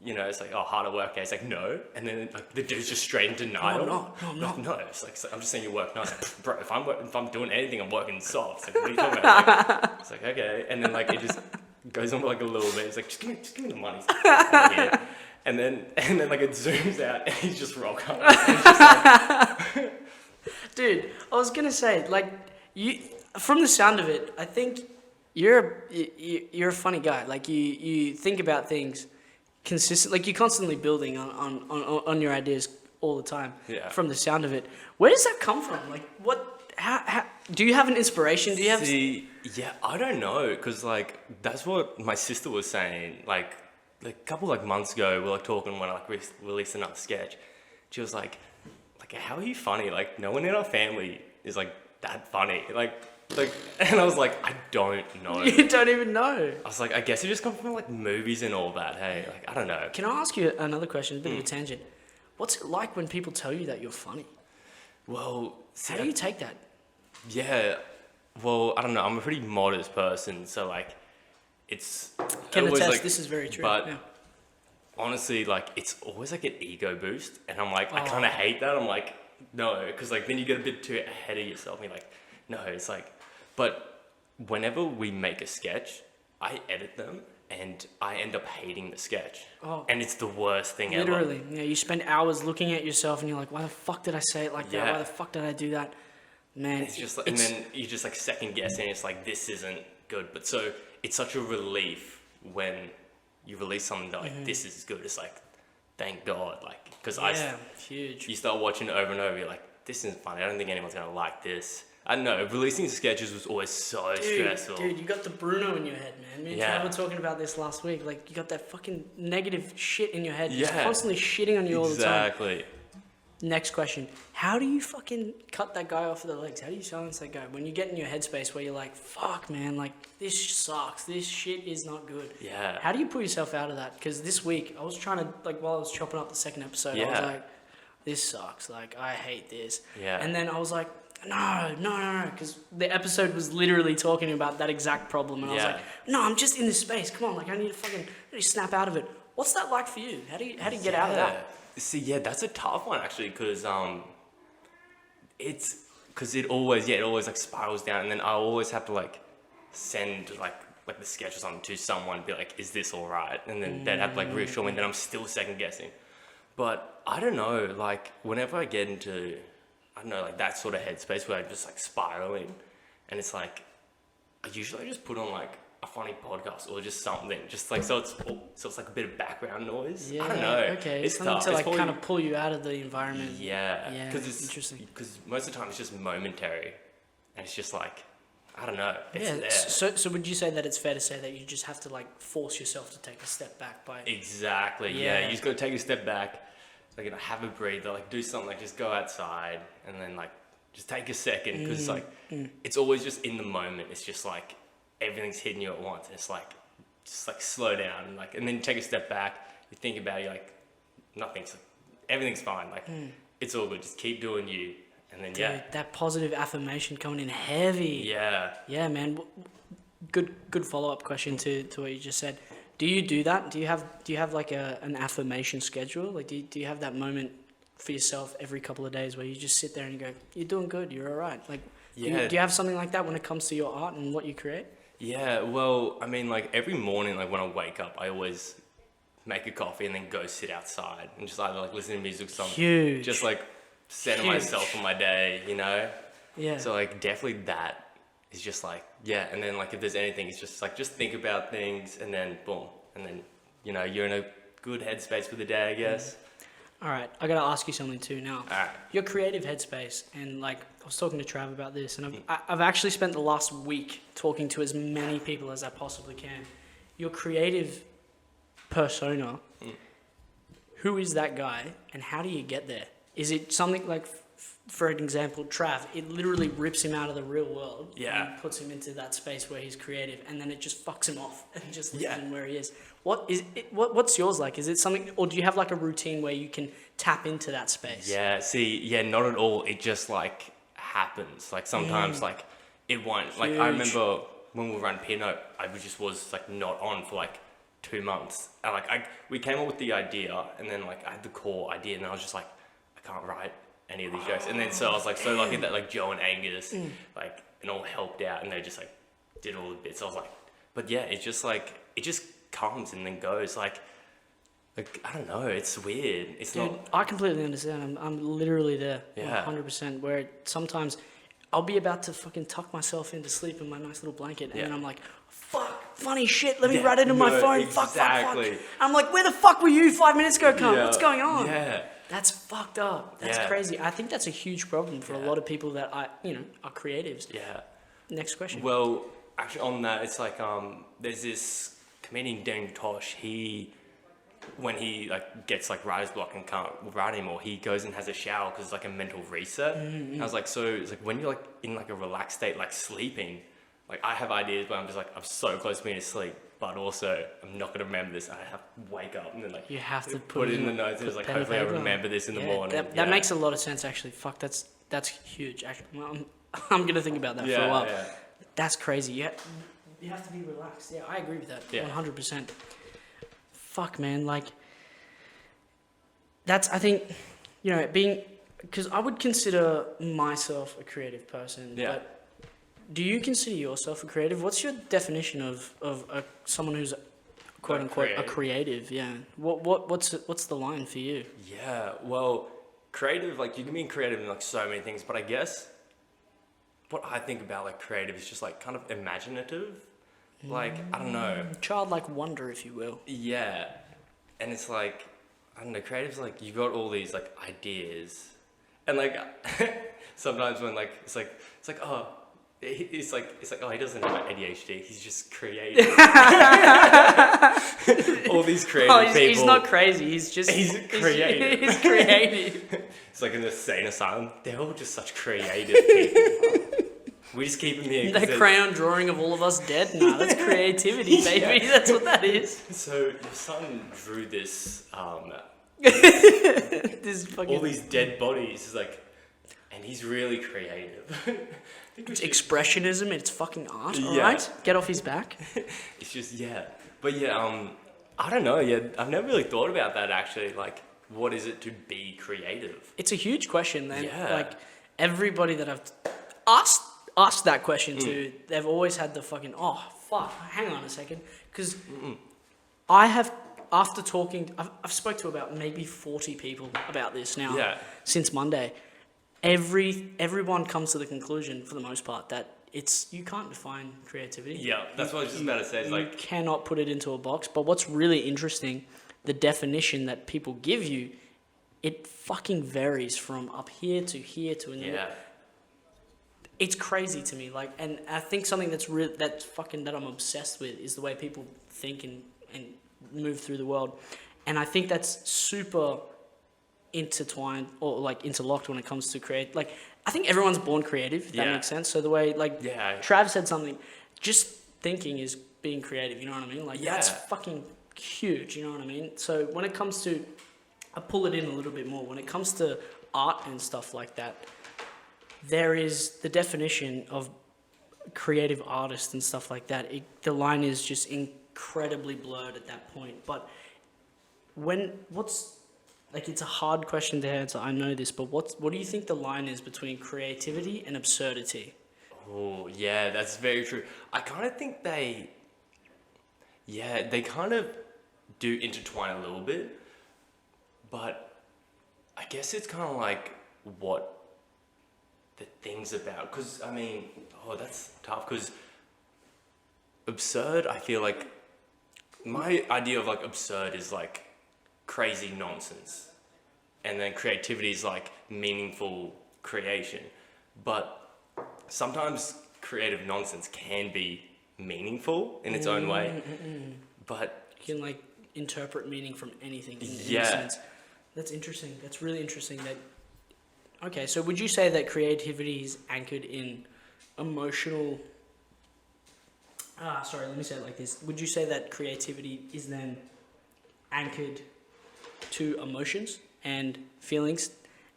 you know, it's like, oh, hard at work. Okay. It's like, no. And then like the dude's just straight in denial. No, I'm not. No, it's like, I'm just saying you work. No, it's like, bro, if I'm doing anything, I'm working soft. It's like, what are you talking about? It's like, okay. And then like it just goes on for like a little bit. It's like, just give me the money. And then like it zooms out and he's just rock hard. Like, Dude, I was gonna say, like, you, from the sound of it, I think you're a funny guy. Like you think about things consistent, like you're constantly building on your ideas all the time. Yeah. From the sound of it, where does that come from? Like, what? How do you have an inspiration? Do you have? See, yeah, I don't know, because like that's what my sister was saying. Like a couple like months ago, we were like talking when I like released another sketch. She was like, how are you funny? Like no one in our family is like that funny. Like, and I was like, I don't know. You don't even know. I was like, I guess it just comes from like movies and all that. Hey, like I don't know. Can I ask you another question? A bit of a tangent. What's it like when people tell you that you're funny? Well, see, How do you take that? yeah, well, I don't know. I'm a pretty modest person, so like, it's Can always, attest, like, this is very true. But yeah. honestly, like, it's always like an ego boost, and I'm like, I Oh. kind of hate that. I'm like, no, because like then you get a bit too ahead of yourself. And you're like, no, it's like, but whenever we make a sketch, I edit them, and I end up hating the sketch, Oh. and it's the worst thing ever. Literally, yeah. You spend hours looking at yourself, and you're like, "Why the fuck did I say it like that? Yeah. Why the fuck did I do that?" Man, It's just like, and then you just like second guessing. It's like this isn't good, but so it's such a relief when you release something that like this is good. It's like, thank God, like because yeah, huge. you start watching it over and over. You're like, this isn't funny. I don't think anyone's gonna like this. I don't know. Releasing sketches was always so stressful. Dude, you got the Bruno in your head, man. Me and Yeah. Trav were talking about this last week. Like, you got that fucking negative shit in your head. Yeah. Just constantly shitting on you all the time. Exactly. Next question. How do you fucking cut that guy off of the legs? How do you silence that guy? When you get in your headspace where you're like, fuck, man, like, this sucks. This shit is not good. Yeah. How do you pull yourself out of that? Because this week, I was trying to, like, while I was chopping up the second episode, I was Yeah. like, this sucks. Like, I hate this. Yeah. And then I was like, no. Because the episode was literally talking about that exact problem. And I was Yeah. like, no, I'm just in this space. Come on, like, I need to snap out of it. What's that like for you? How do you get out of that? See, yeah, that's a tough one actually, because it always like spirals down, and then I always have to like send like the sketch or something to someone, be like, is this all right? And then they'd have to like reassure me, and then I'm still second guessing. But I don't know, like whenever I get into, I don't know, like that sort of headspace where I'm just like spiraling, and it's like, I usually just put on like a funny podcast or just something, just like so it's like a bit of background noise. I don't know. Okay. It's Something tough. to It's like probably- kind of pull you out of the environment. Yeah, Yeah, because it's interesting. Because most of the time it's just momentary, and it's just like, I don't know. It's Yeah. there. So would you say that it's fair to say that you just have to like force yourself to take a step back by? Exactly. Yeah. Yeah. You just gotta take a step back, like have a breather, like do something, like just go outside, and then like just take a second, because like it's always just in the moment. It's just like everything's hitting you at once. It's like just like slow down, and like, and then you take a step back. You think about it, you're like everything's fine. Like it's all good. Just keep doing you, and then Dude, that positive affirmation coming in heavy. yeah. Yeah, man. Good follow up question to what you just said. Do you do that? Do you have like an affirmation schedule? Like do you have that moment for yourself every couple of days where you just sit there and you go, you're doing good, you're all right? Like Yeah. do you have something like that when it comes to your art and what you create? Yeah, well, I mean, like every morning, like when I wake up, I always make a coffee and then go sit outside and just either like listen to music or something. Huge. Just like center Huge. myself for my day, you know? Yeah. So like definitely that is just like, yeah. And then like if there's anything, it's just like, just think about things and then boom. And then, you know, you're in a good headspace for the day, I guess. All right, I gotta ask you something too now. All right. Your creative headspace, and like I was talking to Trav about this, and I've actually spent the last week talking to as many people as I possibly can. Your creative persona, who is that guy, and how do you get there? Is it something like, for an example, Trav, it literally rips him out of the real world and puts him into that space where he's creative, and then it just fucks him off and just leaves him where he is. What is it, what's yours like? Is it something, or do you have like a routine where you can tap into that space? Yeah, see, yeah, not at all. It just like happens. Like sometimes like it won't. Like I remember when we were running Pinot, I just was like not on for like 2 months. And like we came up with the idea, and then like I had the core idea, and I was just like, I can't write any of these jokes. And then so I was like so lucky that like Joe and Angus like and all helped out, and they just like did all the bits. I was like, but yeah, it's just like it just comes and then goes. Like I don't know, it's weird. It's Dude, not. I completely understand. I'm literally there, Yeah. 100%. Where sometimes I'll be about to fucking tuck myself into sleep in my nice little blanket, and then I'm like, fuck, funny shit. Let me write it in my phone. Exactly. Fuck. I'm like, where the fuck were you 5 minutes ago, cunt? Yeah. What's going on? Yeah. That's fucked up. That's Yeah. crazy. I think that's a huge problem for a lot of people that are creatives. Yeah. Next question. Well, actually, on that, it's like there's this comedian Dan Tosh. When he like gets like writer's block and can't write anymore, he goes and has a shower because it's like a mental reset. And I was like, so it's like when you're like in like a relaxed state, like sleeping, like I have ideas, but I'm just like I'm so close to being asleep, but also I'm not gonna remember this. I have to wake up and then like You have to put it in the notes. And it's like pen and hopefully I paper. remember this in the morning. That makes a lot of sense, actually. Fuck, that's huge. Actually, well, I'm gonna think about that for a while. Yeah. That's crazy. You have to be relaxed. Yeah, I agree with that. Yeah. 100%. Fuck, man. Like, that's, I think, because I would consider myself a creative person. Yeah. But do you consider yourself a creative? What's your definition of someone who's quote unquote a creative? Yeah. What's the line for you? Yeah, well, creative, like you can be creative in like so many things, but I guess what I think about like creative is just like kind of imaginative. Like, I don't know. Childlike wonder, if you will. Yeah. And it's like, I don't know, creative's like, you've got all these like ideas. And like, sometimes when like, it's like, oh, it's like, oh, he doesn't have ADHD. He's just creative. All these creative people. He's not crazy. He's creative. He's creative. It's like an insane asylum. They're all just such creative people. We just keep them here. That crayon drawing of all of us dead? Nah, that's creativity, baby. That's what that is. So your son drew this, This fucking all these dead bodies. It's like, and he's really creative. It's expressionism. It's fucking art. All Yeah. right, get off his back. It's just but yeah, I don't know. Yeah, I've never really thought about that actually. Like, what is it to be creative? It's a huge question, then. Yeah. Like everybody that I've asked that question to, they've always had the fucking hang on a second, because I have, after talking, I've spoke to about maybe 40 people about this now. Yeah. Since Monday. Everyone comes to the conclusion, for the most part, that you can't define creativity. Yeah, that's what I was just about to say. It's You like, cannot put it into a box. But what's really interesting, the definition that people give you, it fucking varies from up here to here to another. It's crazy to me. Like, and I think something that I'm obsessed with is the way people think and move through the world. And I think that's super intertwined or like interlocked when it comes to create. Like, I think everyone's born creative, if that makes sense. So the way, like, Trav said something, just thinking is being creative, you know what I mean? Like, that's fucking huge, you know what I mean? So when it comes to, I pull it in a little bit more, when it comes to art and stuff like that, there is the definition of creative artist and stuff like that. The line is just incredibly blurred at that point. But it's a hard question to answer, I know this, but what do you think the line is between creativity and absurdity? oh yeah, that's very true. I kind of think they kind of do intertwine a little bit, but I guess it's kind of like what the things about, because I mean, that's tough, because absurd, I feel like my idea of like absurd is like crazy nonsense, and then creativity is like meaningful creation. But sometimes creative nonsense can be meaningful in its own way, but You can like interpret meaning from anything in a Yeah. sense. That's interesting. That's really interesting. Okay, so would you say that creativity is anchored in emotional... sorry, let me say it like this. Would you say that creativity is then anchored to emotions and feelings,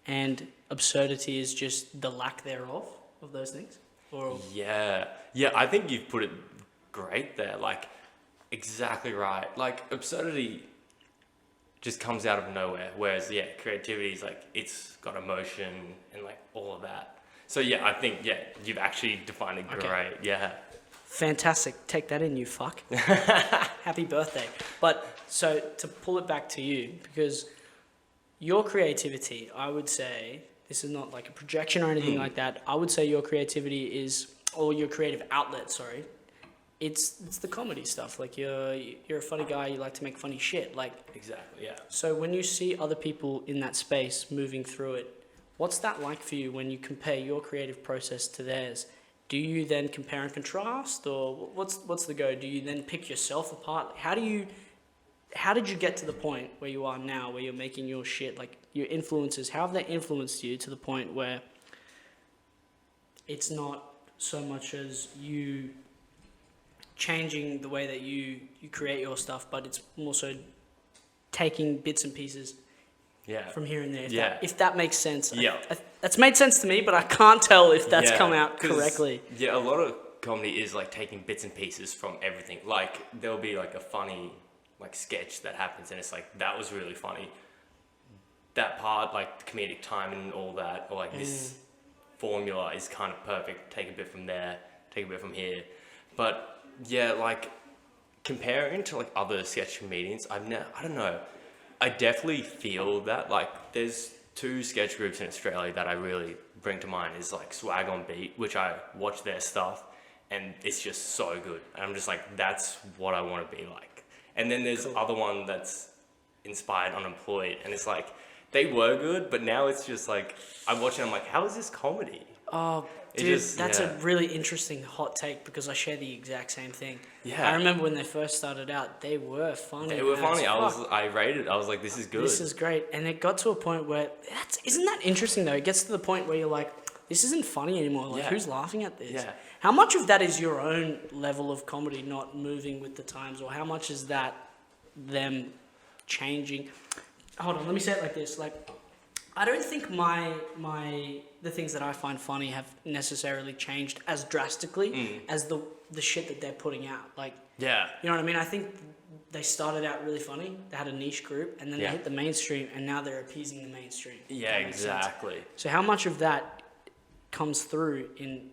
and absurdity is just the lack thereof of those things? Or yeah, I think you've put it great there. Like, exactly right. Like, absurdity just comes out of nowhere, whereas creativity is like, it's got emotion and like all of that. So I think you've actually defined it great. Okay. Yeah. fantastic. Take that in, you fuck. Happy birthday. But so to pull it back to you, because your creativity, I would say, this is not like a projection or anything like that. I would say your creativity is, or your creative outlet, sorry, it's the comedy stuff. Like you're a funny guy. You like to make funny shit. Like Exactly. Yeah. so when you see other people in that space moving through it, what's that like for you when you compare your creative process to theirs? Do you then compare and contrast, or what's the go? Do you then pick yourself apart? How did you get to the point where you are now, where you're making your shit, like your influences? How have they influenced you to the point where it's not so much as you changing the way that you create your stuff, but it's more so taking bits and pieces from here and there, if that makes sense. Yeah. That's made sense to me, but I can't tell if that's Yeah, come out 'cause, correctly. Yeah, a lot of comedy is like taking bits and pieces from everything. Like there'll be like a funny like sketch that happens and it's like, that was really funny. That part, like the comedic timing and all that, or like this formula is kind of perfect. Take a bit from there, take a bit from here. But yeah, like comparing to like other sketch comedians, I don't know. I definitely feel that like there's two sketch groups in Australia that I really bring to mind is like Swag on Beat, which I watch their stuff and it's just so good. And I'm just like, that's what I want to be like. And then there's other one that's Inspired Unemployed, and it's like, they were good, but now it's just like, I'm watching, I'm like, how is this comedy? Oh, dude, that's a really interesting hot take because I share the exact same thing. Yeah. I remember when they first started out, they were funny. They were as funny. fuck. I rated. I was like, this is good. This is great. And it got to a point where, isn't that interesting though? It gets to the point where you're like, this isn't funny anymore. Like, who's laughing at this? Yeah. How much of that is your own level of comedy not moving with the times, or how much is that them changing? Hold on, let me say it like this. Like, I don't think the things that I find funny have necessarily changed as drastically as the shit that they're putting out. Like, you know what I mean? I think they started out really funny. They had a niche group, and then they hit the mainstream, and now they're appeasing the mainstream. Yeah, exactly. So how much of that comes through in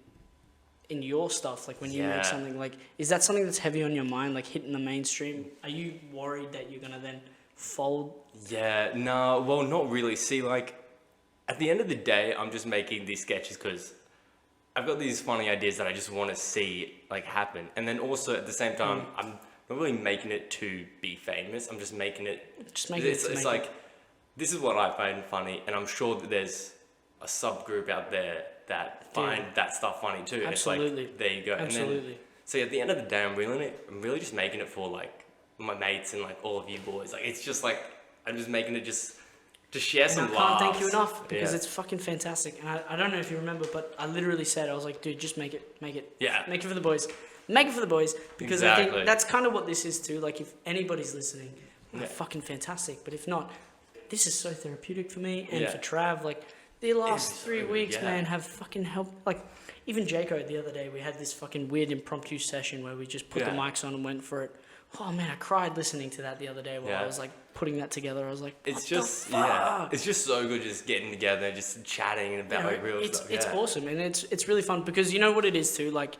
your stuff? Like when you make something, like, is that something that's heavy on your mind, like hitting the mainstream? Are you worried that you're gonna then fold? Yeah, no, well, not really. See, like, at the end of the day, I'm just making these sketches because I've got these funny ideas that I just want to see, like, happen. And then also, at the same time, I'm not really making it to be famous. I'm just making it... It's like, this is what I find funny, and I'm sure that there's a subgroup out there that find that stuff funny too. Absolutely. It's like, there you go. Absolutely. And then, so at the end of the day, I'm really just making it for, like, my mates and, like, all of you boys. Like, it's just, like, I'm just making it just to share some laughs. I can't thank you enough because it's fucking fantastic. And I don't know if you remember, but I literally said, I was like, dude, just make it. Yeah. Make it for the boys. Make it for the boys. Because I think that's kind of what this is too. Like, if anybody's listening, fucking fantastic. But if not, this is so therapeutic for me and for Trav. Like, the last 3 weeks, man, have fucking helped. Like, even Jaco the other day, we had this fucking weird impromptu session where we just put the mics on and went for it. Oh man, I cried listening to that the other day while I was like putting that together. I was like, it's just it's just so good just getting together, just chatting about like real stuff. It's awesome, and it's really fun because you know what it is too. Like,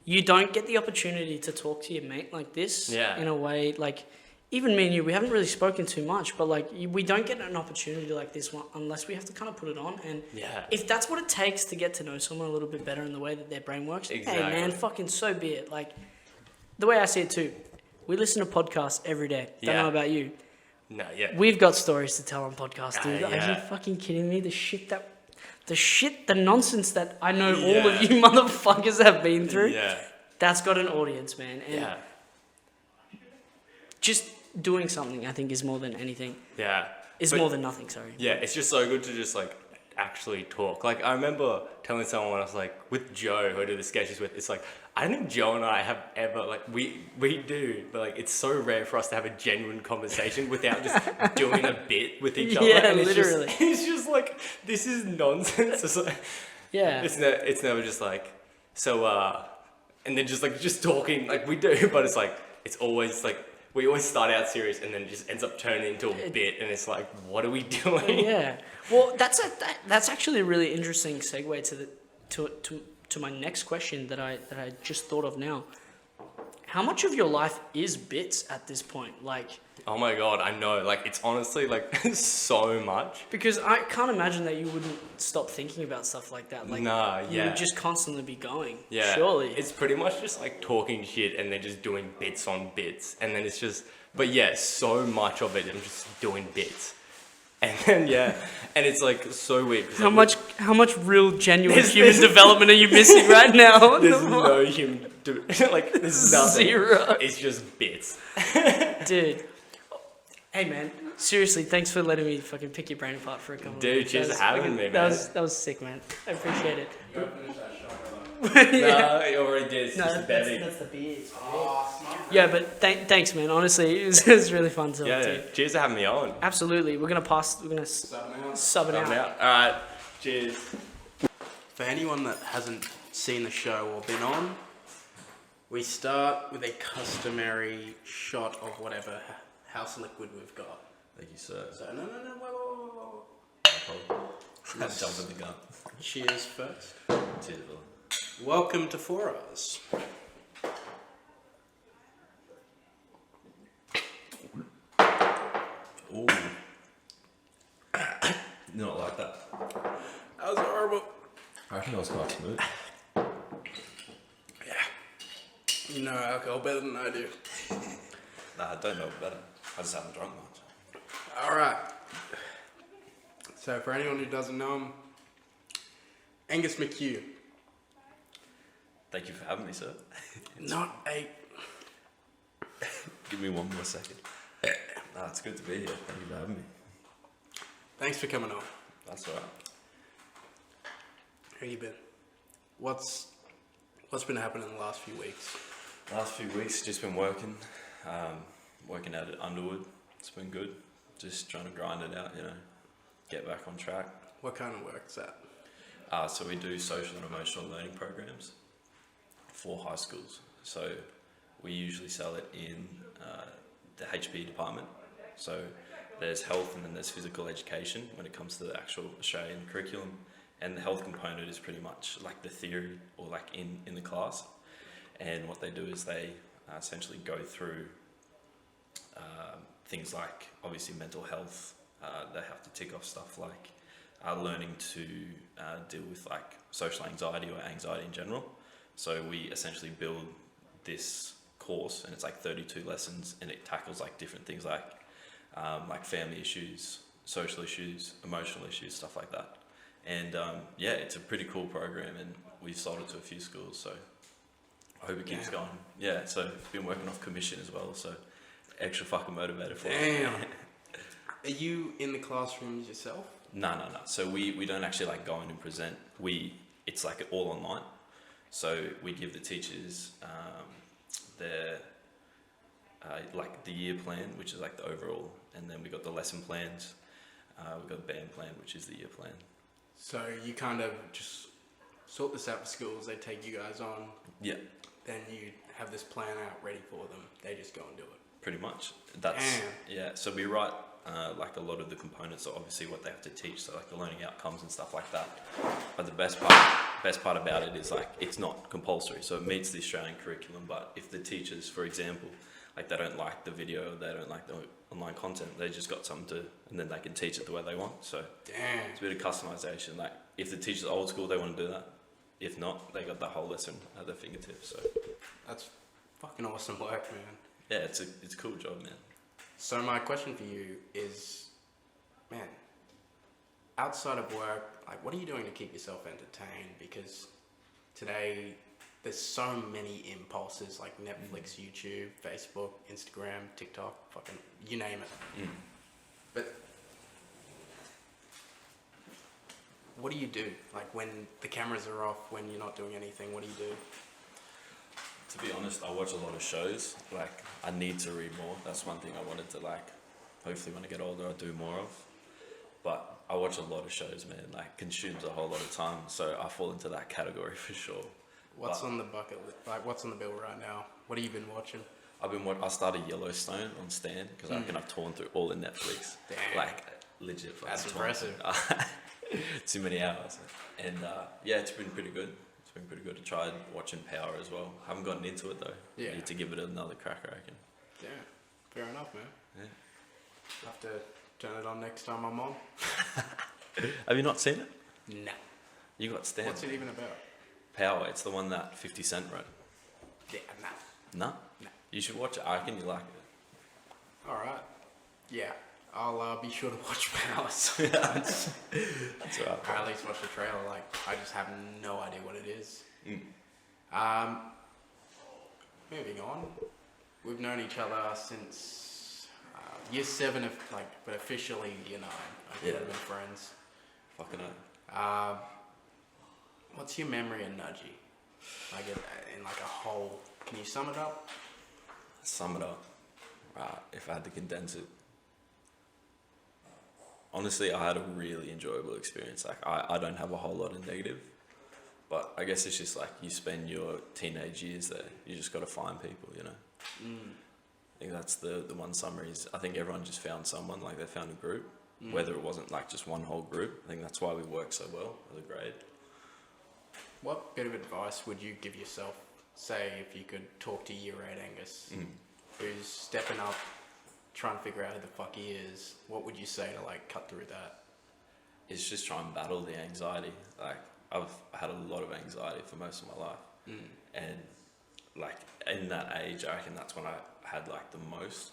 you don't get the opportunity to talk to your mate like this in a way. Like, even me and you, we haven't really spoken too much, but like we don't get an opportunity like this one unless we have to kind of put it on. And Yeah. if that's what it takes to get to know someone a little bit better in the way that their brain works, Exactly. hey man, fucking so be it. Like the way I see it too, we listen to podcasts every day. Don't Yeah. know about you. No, yeah. We've got stories to tell on podcasts, dude. Are yeah. you fucking kidding me? The nonsense that I know all Yeah. of you motherfuckers have been through. Yeah. That's got an audience, man. And Yeah. just doing something, I think, is more than anything. Yeah. Is But- more than nothing, sorry. Yeah, it's just so good to just like actually talk. Like I remember telling someone when I was like with Joe, who I do the sketches with, it's like I don't think Joe and I have ever like we do, but like it's so rare for us to have a genuine conversation without just doing a bit with each other. Yeah, and it's literally. Just, it's just like this is nonsense. It's like, Yeah. it's never just like so and then just talking like we do, but it's like it's always like we always start out serious and then it just ends up turning into a bit, and it's like, what are we doing? Yeah. Well, that's actually a really interesting segue to my next question that I just thought of now. How much of your life is bits at this point? Like, Oh my god, I know. Like it's honestly like so much. because I can't imagine that you wouldn't stop thinking about stuff like that. Like, Nah, you yeah. would just constantly be going. Yeah, Surely. it's pretty much just like talking shit and then just doing bits on bits, and then it's just. But yeah, so much of it, I'm just doing bits, and then yeah, and it's like so weird. 'cause, like, How much real, genuine There's- human there's- development are you missing right now? What There's the fuck? no human. Like there's nothing. Zero. It's just bits. Dude. Hey man, seriously, thanks for letting me fucking pick your brain apart for a couple Dude, of minutes. cheers That was for having fucking- me, That man. was sick, man. I appreciate it. You gotta finish that shot, brother. No, it already did. It's No, just a bevy. that's the beers. Oh, smart. Yeah, but thanks, man. Honestly, it was really fun to talk Yeah, to yeah. you. Cheers for having me on. Absolutely, we're gonna Seven out. sub it I'm out. out. All right. Cheers. For anyone that hasn't seen the show or been on, we start with a customary shot of whatever house liquid we've got. Thank you, sir. So no, whoa. I'm jumping the gun. Cheers first. Cheers, brother. Welcome to 4 Hours. Ooh. Not like that. That was horrible. I reckon that was quite smooth. Yeah. You know alcohol better than I do. Nah, I don't know better. I just haven't drunk much. All right. So for anyone who doesn't know him, Angus McHugh. Thank you for having me, sir. Not a... Give me one more second. Nah, it's good to be here. Thank you for having me. Thanks for coming on. That's alright. How you been? What's been happening in the last few weeks? Last few weeks, just been working. Working out at Underwood. It's been good. Just trying to grind it out, you know. Get back on track. What kind of work is that? So we do social and emotional learning programs for high schools. So we usually sell it in the HP department. So there's health and then there's physical education when it comes to the actual Australian curriculum. And the health component is pretty much like the theory or like in the class. And what they do is they essentially go through things like obviously mental health. They have to tick off stuff like learning to deal with like social anxiety or anxiety in general. So we essentially build this course, and it's like 32 lessons, and it tackles like different things like family issues, social issues, emotional issues, stuff like that. And yeah, it's a pretty cool program, and we've sold it to a few schools, so I hope it keeps going. Yeah, so been working off commission as well, so extra fucking motivated for it. Damn. Are you in the classrooms yourself? No. So we don't actually like go in and present. It's like all online. So we give the teachers their like the year plan, which is like the overall, and then we got the lesson plans. We got the band plan, which is the year plan. So you kind of just sort this out for schools, they take you guys on, Yeah, then you have this plan out ready for them, they just go and do it. pretty much. That's yeah. So we write like a lot of the components are obviously what they have to teach, so like the learning outcomes and stuff like that. But the best part about it is like it's not compulsory, so it meets the Australian curriculum. But if the teachers, for example, Like they don't like the video, they don't like the online content. They just got something to, and then they can teach it the way they want. So Damn. it's a bit of customization. Like if the teacher's old school, they want to do that. If not, they got the whole lesson at their fingertips. So That's fucking awesome work, man. yeah, it's a cool job, man. So my question for you is, man, outside of work, like what are you doing to keep yourself entertained? Because today there's so many impulses like Netflix, YouTube, Facebook, Instagram, TikTok, fucking you name it. But what do you do? Like when the cameras are off, when you're not doing anything, what do you do? To be honest, I watch a lot of shows. Like, I need to read more. That's one thing I wanted to, like, hopefully when I get older, I'll do more of. But I watch a lot of shows, man. Like, consumes a whole lot of time. So I fall into that category for sure. What's on the bucket list? Like, what's on the bill right now? What have you been watching? I started Yellowstone on Stan because I reckon I've torn through all of Netflix. Damn. Like, legit. fucking That's torn impressive. through. Too many hours. And yeah, it's been pretty good. It's been pretty good. I tried watching Power as well. Haven't gotten into it though. Yeah. Need to give it another crack, I reckon. Yeah, fair enough, man. Yeah. Have to turn it on next time I'm on. Have you not seen it? No. You got Stan. What's it even about? Power. It's the one that 50 Cent wrote. Yeah, nah. No? No. You should watch it. I reckon you like it. All right. Yeah, I'll be sure to watch Power. That's alright. Or at least watch the trailer. Like, I just have no idea what it is. Moving on. We've known each other since year 7 of but officially year 9. We've Yeah. been friends. Fucking hell. What's your memory of Nudgy? Like in like a whole. Can you sum it up? Sum it up. Right, if I had to condense it. Honestly, I had a really enjoyable experience. Like, I don't have a whole lot of negative. But I guess it's just like you spend your teenage years there. You just got to find people, you know. I think that's the one summary is I think everyone just found someone, like they found a group. Whether it wasn't like just one whole group. I think that's why we work so well as a grade. What bit of advice would you give yourself, say, if you could talk to year 8 Angus, who's stepping up, trying to figure out who the fuck he is? What would you say to like cut through that? It's just try and battle the anxiety. Like, I've had a lot of anxiety for most of my life. And like in that age, I reckon that's when I had like the most.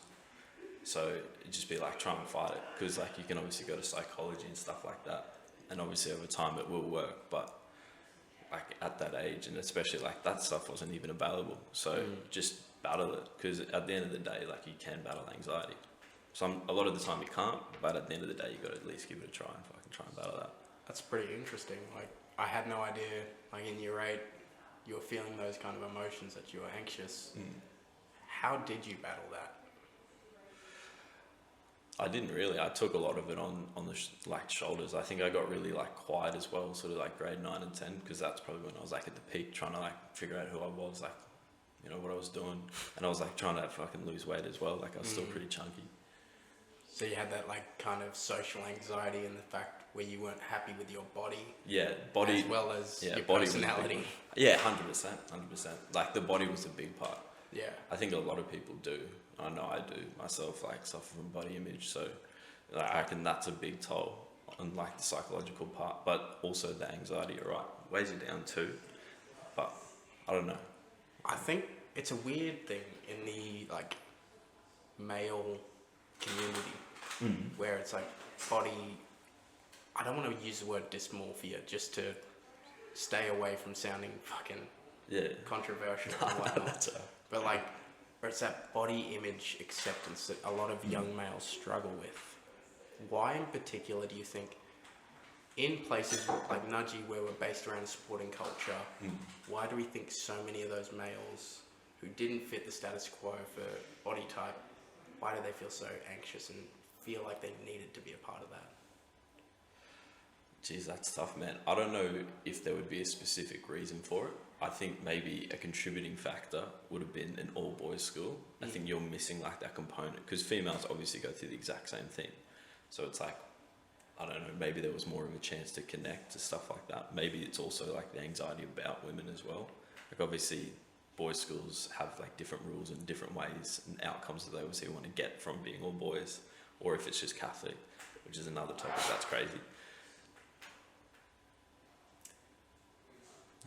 So it'd just be like try and fight it. Because like you can obviously go to psychology and stuff like that. And obviously over time it will work. But like at that age, and especially like that stuff wasn't even available. So just battle it. Because at the end of the day, like you can battle anxiety. A lot of the time you can't, but at the end of the day, you got to at least give it a try and fucking try and battle that. That's pretty interesting. Like, I had no idea, like in year 8, you were feeling those kind of emotions, that you were anxious. How did you battle that? I didn't really. I took a lot of it on the shoulders. I think I got really like quiet as well, sort of like grade 9 and 10, because that's probably when I was like at the peak, trying to like figure out who I was, like, you know, what I was doing. And I was like trying to fucking lose weight as well. Like I was still pretty chunky. So you had that like kind of social anxiety and the fact where you weren't happy with your body. Yeah, body. As well as your body was a big personality. one. Yeah, 100%. Like the body was a big part. Yeah. I think a lot of people do. I know I do myself, like suffer from body image. So like, I reckon that's a big toll on like the psychological part, but also the anxiety, you're right, weighs you down too. But I don't know. I think it's a weird thing in the like male community where it's like body. I don't want to use the word dysmorphia just to stay away from sounding fucking controversial and whatnot. That's But like, where it's that body image acceptance that a lot of young males struggle with. Why in particular do you think in places like Nudgy where we're based around sporting culture, why do we think so many of those males who didn't fit the status quo for body type, why do they feel so anxious and feel like they needed to be a part of that? Geez, that's tough, man. I don't know if there would be a specific reason for it. I think maybe a contributing factor would have been an all-boys school. I think you're missing like that component because females obviously go through the exact same thing. So it's like, I don't know, maybe there was more of a chance to connect to stuff like that. Maybe it's also like the anxiety about women as well. Like obviously boys' schools have like different rules and different ways and outcomes that they obviously want to get from being all boys, or if it's just Catholic, which is another topic that's crazy.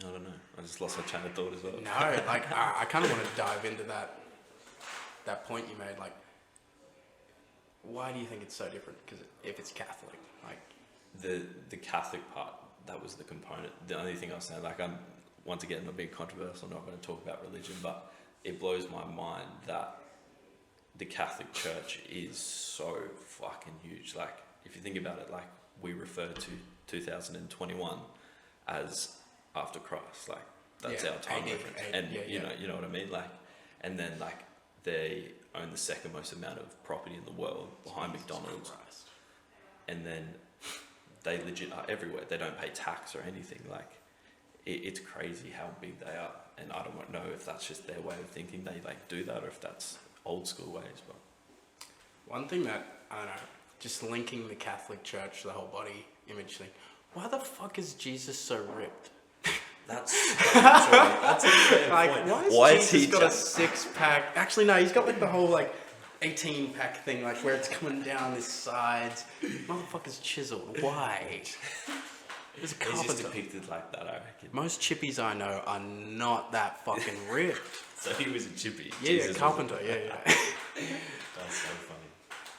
I don't know. I just lost my train of thought as well. No, like I kind of want to dive into that point you made. Like, why do you think it's so different? Because if it's Catholic, like The Catholic part, that was the component. The only thing I was saying, like, I'm once again not being controversial, not going to talk about religion, but it blows my mind that the Catholic Church is so fucking huge. Like, if you think about it, like, we refer to 2021 as after Christ, like, that's our time reference. And you know what I mean? Like, and then like they own the second most amount of property in the world behind McDonald's. Christ. And then they legit are everywhere. They don't pay tax or anything. Like, it's crazy how big they are. And I don't know if that's just their way of thinking. They like do that, or if that's old school ways. But One thing that, I don't know, just linking the Catholic Church to the whole body image thing. Why the fuck is Jesus so ripped? that's a fair Like, point. why is he Jesus got a just- 6-pack? Actually, no, he's got like the whole like 18-pack thing, like where it's coming down his sides. Motherfucker's chiseled. Why? He's a He's just carpenter. depicted like that, I reckon. Most chippies I know are not that fucking ripped. So he was a chippy. Yeah, Jesus was a- carpenter. Yeah. That's so funny.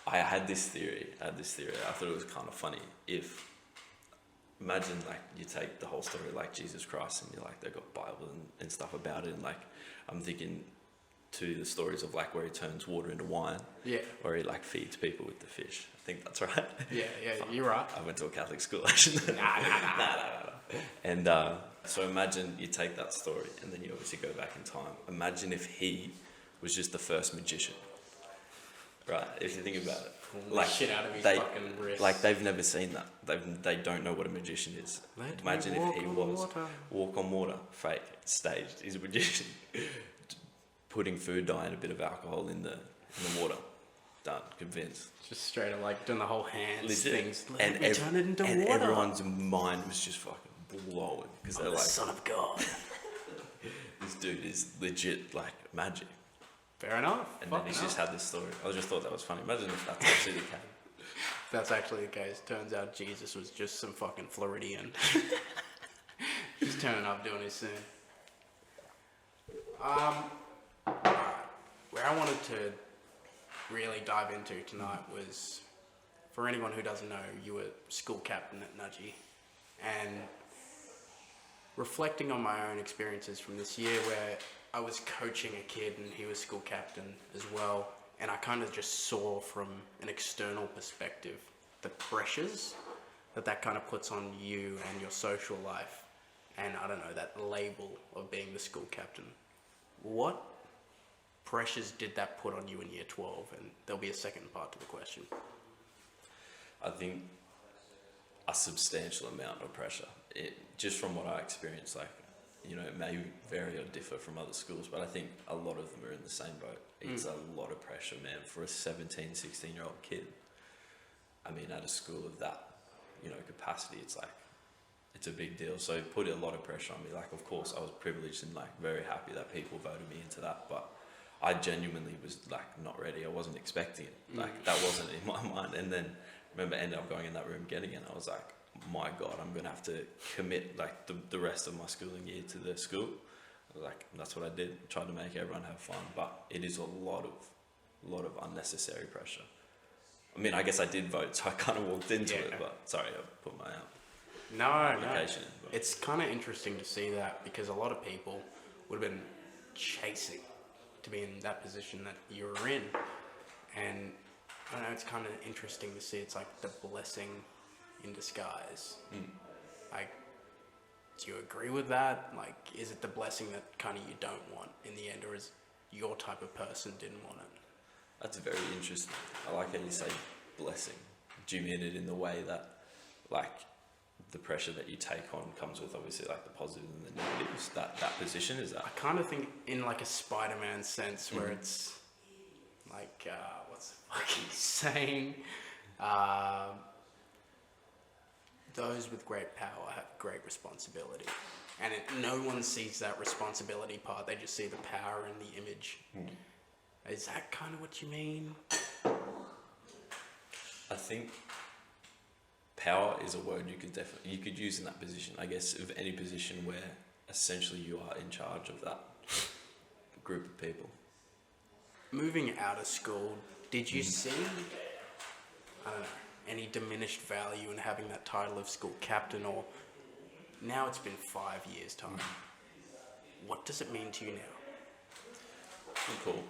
I had this theory. I thought it was kind of funny. If imagine like you take the whole story like Jesus Christ and you're like they've got Bible and stuff about it, and like I'm thinking to the stories of like where he turns water into wine, Yeah. or he like feeds people with the fish. I think that's right. Yeah, you're right. I went to a Catholic school actually. Nah. And so imagine you take that story and then you obviously go back in time. Imagine if he was just the first magician, right? If you think about it, Pull the like shit out of his they, fucking wrist. like they've never seen that. They don't know what a magician is. Let Imagine me if walk he on was water. walk on water, fake, staged. He's a magician, putting food dye and a bit of alcohol in the water. Done. Convinced. Just straight up like doing the whole hands Legit. things. Let And me turn it into and water. everyone's mind was just fucking blowing because I'm they're the like, son of God. this dude is legit like magic. Fair enough. And then Fucking he's just hell. had this story. I just thought that was funny. Imagine if that's actually the case. That's actually the case. Turns out Jesus was just some fucking Floridian. Just turning up doing his thing. Where I wanted to really dive into tonight was, for anyone who doesn't know, you were school captain at Nudgee, and reflecting on my own experiences from this year where I was coaching a kid and he was school captain as well, and I kind of just saw from an external perspective the pressures that kind of puts on you and your social life, and I don't know, that label of being the school captain. What pressures did that put on you in year 12? And there'll be a second part to the question. I think a substantial amount of pressure. Just from what I experienced, like, you know, it may vary or differ from other schools, but I think a lot of them are in the same boat. It's a lot of pressure, man, for a 17, 16-year-old kid. I mean, at a school of that, you know, capacity, it's like, it's a big deal. So it put a lot of pressure on me. Like, of course, I was privileged and like very happy that people voted me into that, but I genuinely was like not ready. I wasn't expecting it. Like, that wasn't in my mind. And then I remember ended up going in that room getting it. I was like, my God, I'm gonna have to commit like the rest of my schooling year to the school. Like, that's what I did. Tried to make everyone have fun, but it is a lot of unnecessary pressure. I mean, I guess I did vote, so I kind of walked into it. But sorry, I put my No. application in. But It's kind of interesting to see that, because a lot of people would have been chasing to be in that position that you were in. And I don't know, it's kind of interesting to see. It's like the blessing in disguise. Like, do you agree with that? Like, is it the blessing that kind of you don't want in the end, or is your type of person didn't want it? that's very interesting. I like how you say blessing. Do you mean it in the way that, like, the pressure that you take on comes with obviously like the positive and the negatives? That position is that? I kind of think in like a Spider-Man sense, where it's like, what's the fucking saying? Those with great power have great responsibility. and no one sees that responsibility part. They just see the power and the image. Is that kind of what you mean? I think power is a word you could use in that position. I guess of any position where essentially you are in charge of that group of people. Moving out of school, did you see, I don't know, any diminished value in having that title of school captain, or now it's been 5 years' time? What does it mean to you now? Cool.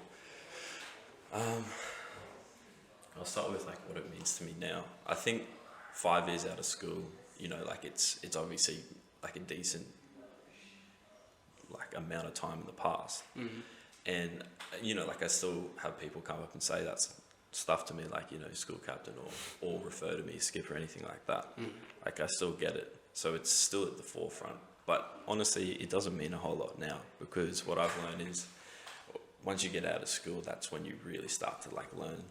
I'll start with like what it means to me now. I think 5 years out of school, you know, like it's obviously like a decent like amount of time in the past. And you know, like I still have people come up and say that stuff to me, like, you know, school captain or refer to me Skip or anything like that. Like I still get it, so it's still at the forefront. But honestly, it doesn't mean a whole lot now, because what I've learned is once you get out of school, that's when you really start to like learn.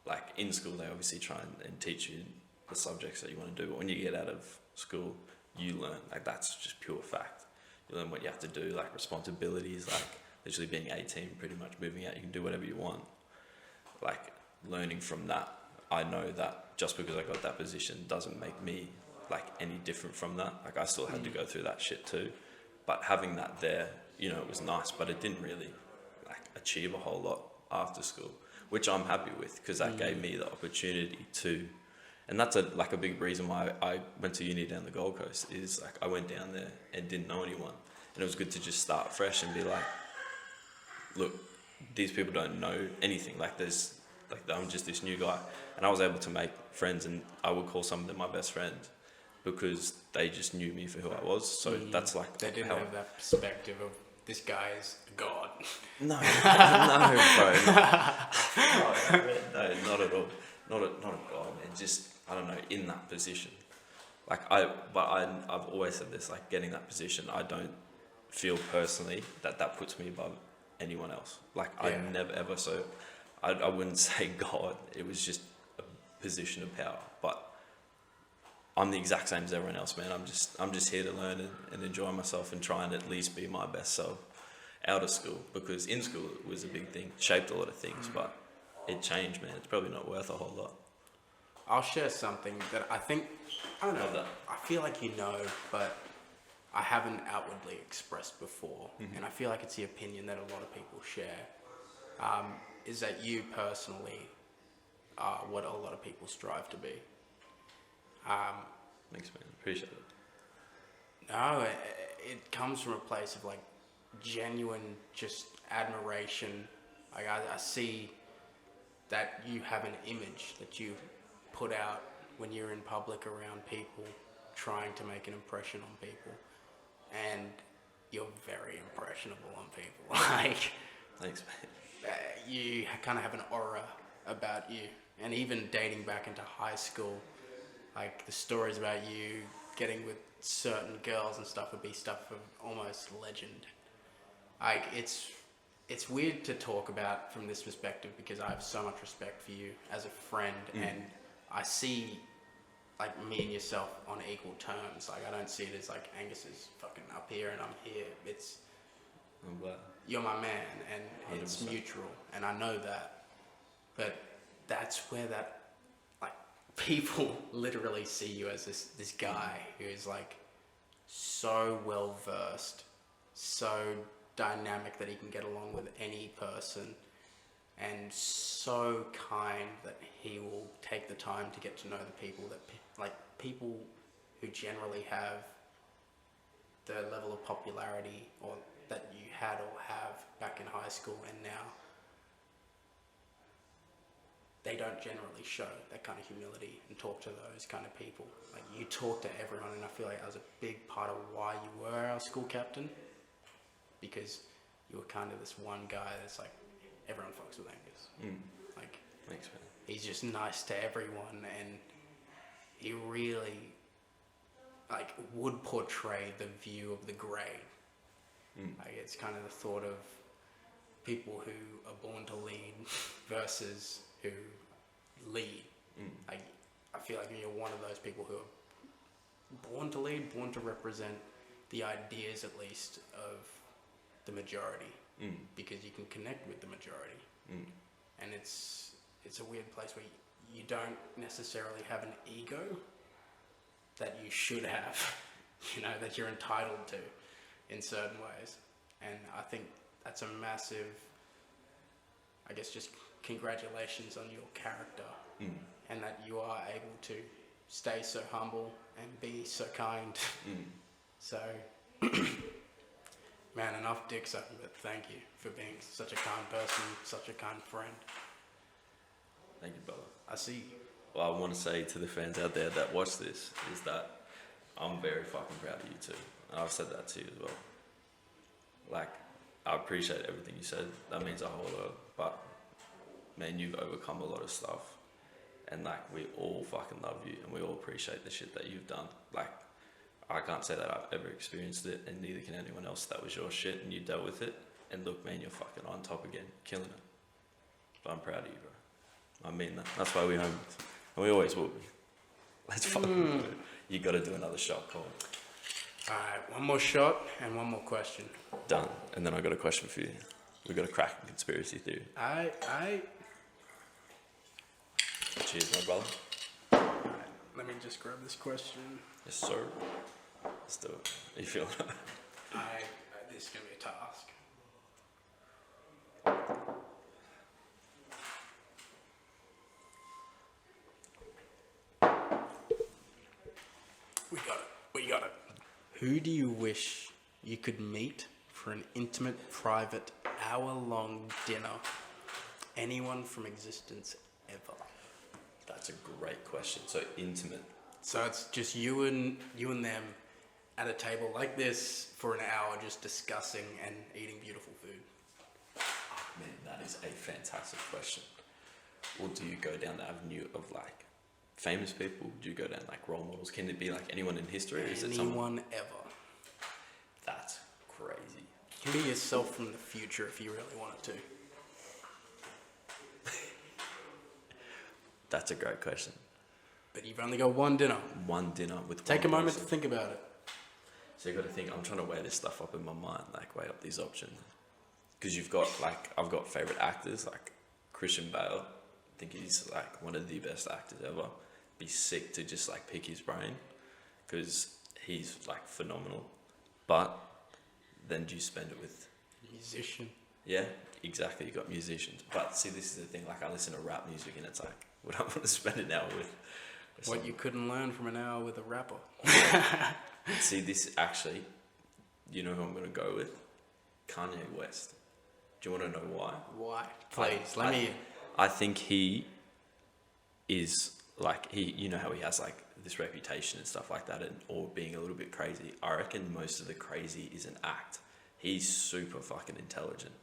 Like in school, they obviously try and teach you the subjects that you want to do, but when you get out of school, you learn. Like that's just pure fact. You learn what you have to do, like responsibilities, like literally being 18, pretty much moving out, you can do whatever you want. Like learning from that, I know that just because I got that position doesn't make me like any different from that. Like I still had to go through that shit too, but having that there, you know, it was nice, but it didn't really like achieve a whole lot after school, which I'm happy with, because that gave me the opportunity to, and that's a big reason why I went to uni down the Gold Coast, is like I went down there and didn't know anyone, and it was good to just start fresh and be like, look, these people don't know anything. Like I'm just this new guy, and I was able to make friends, and I would call some of them my best friends because they just knew me for who I was. So that's like They didn't have that perspective of this guy is a god. No, no, bro. No, not at all. Not a god, man. Just, I don't know, in that position. Like I've always said this, like getting that position, I don't feel personally that puts me above anyone else. Like I never ever, so I wouldn't say God, it was just a position of power. But I'm the exact same as everyone else, man. I'm just here to learn and enjoy myself and try and at least be my best self out of school, because in school it was a big thing, shaped a lot of things, but it changed, man. It's probably not worth a whole lot. I'll share something that I think, I don't know, Love that. I feel like you know, but I haven't outwardly expressed before, and I feel like it's the opinion that a lot of people share, is that you personally are what a lot of people strive to be. Thanks, man. Appreciate it. No, it comes from a place of like genuine just admiration. Like I see that you have an image that you put out when you're in public around people, trying to make an impression on people, and you're very impressionable on people. Like, Thanks, man. you kind of have an aura about you, and even dating back into high school, like the stories about you getting with certain girls and stuff would be stuff of almost legend. Like it's weird to talk about from this perspective, because I have so much respect for you as a friend, and I see like me and yourself on equal terms. Like I don't see it as like Angus is fucking up here and I'm here. It's I'm glad. you're my man, and it's 100%. mutual, and I know that. But that's where that like people literally see you as this guy who's like so well versed, so dynamic that he can get along with any person, and so kind that he will take the time to get to know the people that like people who generally have the level of popularity or that you had or have back in high school and now, they don't generally show that kind of humility and talk to those kind of people. Like you talk to everyone, and I feel like that was a big part of why you were our school captain, because you were kind of this one guy that's like, everyone fucks with Angus. Like, Thanks, man. he's just nice to everyone, and he really like would portray the view of the grey. Like it's kind of the thought of people who are born to lead versus who lead. Like I feel like you're one of those people who are born to lead, born to represent, the ideas, at least, of the majority, Mm. because you can connect with the majority. Mm. And it's a weird place where you don't necessarily have an ego that you should have, that you're entitled to in certain ways. And I think that's a massive, I guess, just congratulations on your character, and that you are able to stay so humble and be so kind. So, man, enough dick sucking, but thank you for being such a kind person, such a kind friend. Thank you, brother. I see you. What I want to say to the fans out there that watch this is that I'm very fucking proud of you too. And I've said that to you as well. Like, I appreciate everything you said. That means a whole lot. But, man, you've overcome a lot of stuff. And, like, we all fucking love you. And we all appreciate the shit that you've done. Like, I can't say that I've ever experienced it. And neither can anyone else. That was your shit and you dealt with it. And look, man, you're fucking on top again. Killing it. But I'm proud of you, bro. I mean that. That's why we're homies. And we always will be. Let's fucking do it. You got to do another shot, Cole. Alright, one more shot and one more question. Done. And then I got a question for you. We got a cracking conspiracy theory. Cheers, my brother. Alright, let me just grab this question. Yes, sir. Let's do it. Are you feeling it? This is going to be a task. We got it. Who do you wish you could meet for an intimate, private, hour-long dinner? Anyone from existence ever? That's a great question. So intimate. So it's just you and them at a table like this for an hour, just discussing and eating beautiful food. Oh, man, that is a fantastic question. Or do you go down the avenue of like famous people? Do you go down like role models? Can it be like anyone in history? Or is it someone? Anyone ever. That's crazy. You can be yourself from the future if you really wanted to. That's a great question. But you've only got one dinner. One dinner with Take a one moment to person. think about it. So you got to think. I'm trying to weigh this stuff up in my mind, like weigh up these options. Because you've got like I've got favorite actors like Christian Bale. I think he's like one of the best actors ever. Be sick to just like pick his brain because he's like phenomenal. But then do you spend it with? Musician. Yeah, exactly. You got musicians. But see, this is the thing. Like I listen to rap music and it's like, would I want to spend an hour with? What you couldn't learn from an hour with a rapper. See, this actually, you know who I'm going to go with? Kanye West. Do you want to know why? Why? Please, let me in. I think he is like, you know how he has like this reputation and stuff like that, and or being a little bit crazy. I reckon most of the crazy is an act. He's super fucking intelligent.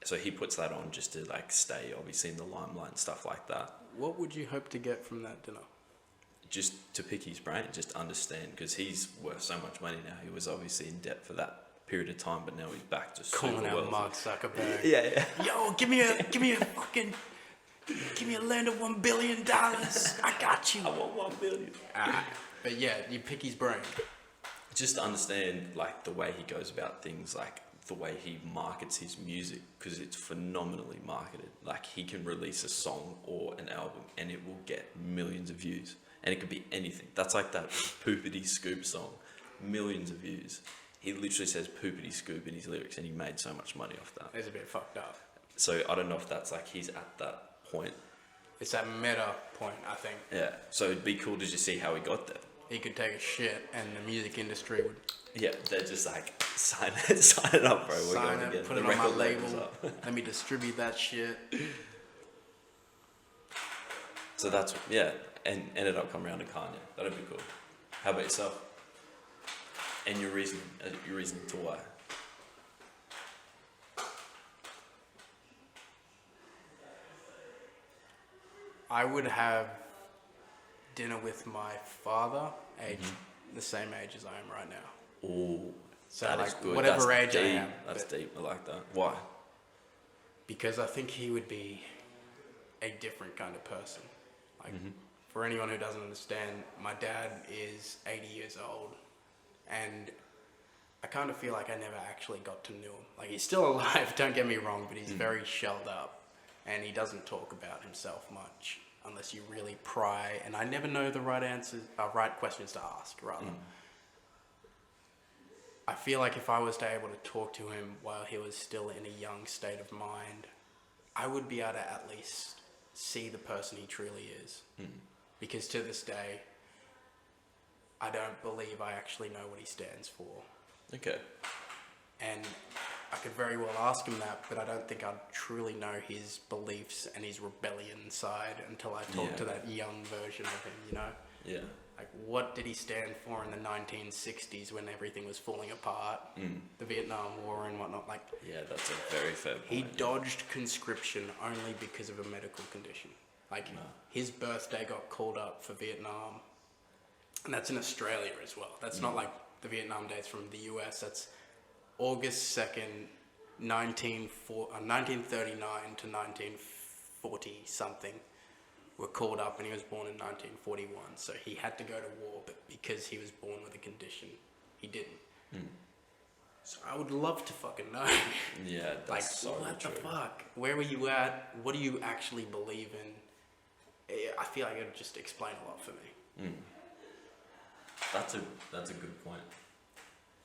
So he puts that on just to like stay obviously in the limelight and stuff like that. What would you hope to get from that dinner? Just to pick his brain, just understand, because he's worth so much money now. He was obviously in debt for that period of time, but now he's back to super Calling out wealthy. Mark Zuckerberg. Yeah. Yo, give me a land of $1 billion. I got you. I want $1 billion. But yeah, you pick his brain. Just to understand like the way he goes about things, like the way he markets his music, because it's phenomenally marketed. Like he can release a song or an album and it will get millions of views, and it could be anything. That's like that Poopity Scoop song, millions of views. He literally says Poopity Scoop in his lyrics and he made so much money off that. It's a bit fucked up. So I don't know if that's like he's at that point. It's that meta point, I think. Yeah, so it'd be cool to just see how he got there. He could take a shit and the music industry would Yeah, they're just like, sign it up, bro. We're sign going it, to get put the it on my record labels label, up. let me distribute that shit. So that's, yeah, and ended up coming around to Kanye. That'd be cool. How about yourself? And your reason to why? I would have dinner with my father, the same age as I am right now. Ooh, So that like is good. whatever That's age I deep. am. That's but- deep. I like that. Why? Because I think he would be a different kind of person. Like, for anyone who doesn't understand, my dad is 80 years old, and I kind of feel like I never actually got to know him. Like, he's still alive, don't get me wrong, but he's very shelled up, and he doesn't talk about himself much unless you really pry. And I never know the right answers, right questions to ask, rather. I feel like if I was to able to talk to him while he was still in a young state of mind, I would be able to at least see the person he truly is. Because to this day, I don't believe I actually know what he stands for. Okay. And I could very well ask him that, but I don't think I'd truly know his beliefs and his rebellion side until I talk to that young version of him, you know? Yeah. Like, what did he stand for in the 1960s when everything was falling apart? The Vietnam War and whatnot. Like, Yeah, that's a very fair point. he dodged conscription only because of a medical condition. Like, his birthday got called up for Vietnam. And that's in Australia as well. That's not like the Vietnam dates from the US. That's August 2nd, 1939 to 1940 something were called up, and he was born in 1941. So he had to go to war, but because he was born with a condition, he didn't. So I would love to fucking know. Yeah, that's Like, so what true. the fuck? Where were you at? What do you actually believe in? I feel like it would just explain a lot for me. That's a good point.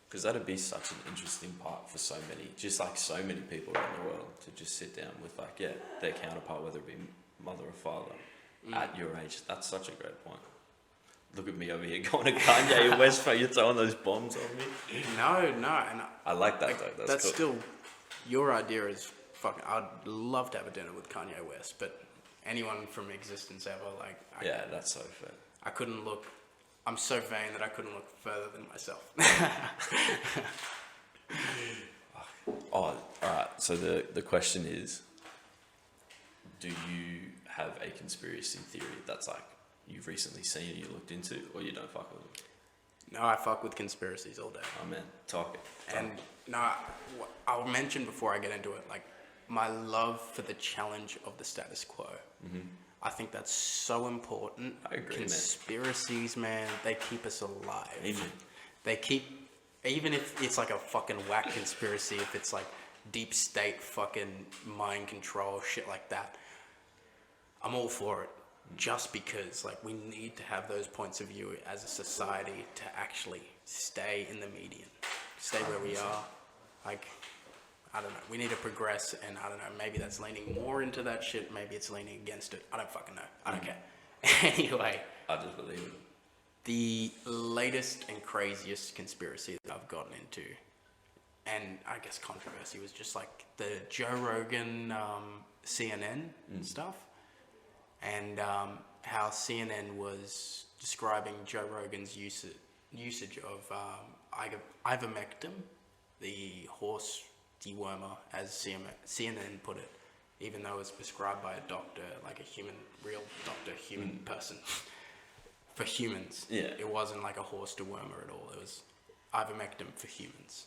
Because that'd be such an interesting part for so many people around the world to just sit down with their counterpart, whether it be mother or father, at your age. That's such a great point. Look at me over here going to Kanye West, you're throwing those bombs on me. No, and I like that though. that's cool. still, your idea is fucking, I'd love to have a dinner with Kanye West, but anyone from existence ever, like, Yeah, that's so fair. I couldn't look, I'm so vain that I couldn't look further than myself. Oh, alright, so the question is, do you have a conspiracy theory that's like, you've recently seen or you looked into, or you don't fuck with them? No, I fuck with conspiracies all day. Oh man, talk it. And no, I'll mention before I get into it, like, my love for the challenge of the status quo. I think that's so important. I agree, Conspiracies, man, they keep us alive. Amen. They keep, even if it's like a fucking whack conspiracy, if it's like deep state fucking mind control, shit like that, I'm all for it. Just because, like, we need to have those points of view as a society to actually stay in the median, stay where we are. Like, I don't know, we need to progress, and I don't know, maybe that's leaning more into that shit, maybe it's leaning against it. I don't fucking know. I don't care. Anyway, I just believe it. the latest and craziest conspiracy that I've gotten into, and I guess controversy, was just like the Joe Rogan CNN stuff, and how CNN was describing Joe Rogan's usage of ivermectin, the horse dewormer, as CNN put it, even though it was prescribed by a doctor, like a human, real doctor, human person, for humans. Yeah. It wasn't like a horse dewormer at all. It was ivermectin for humans.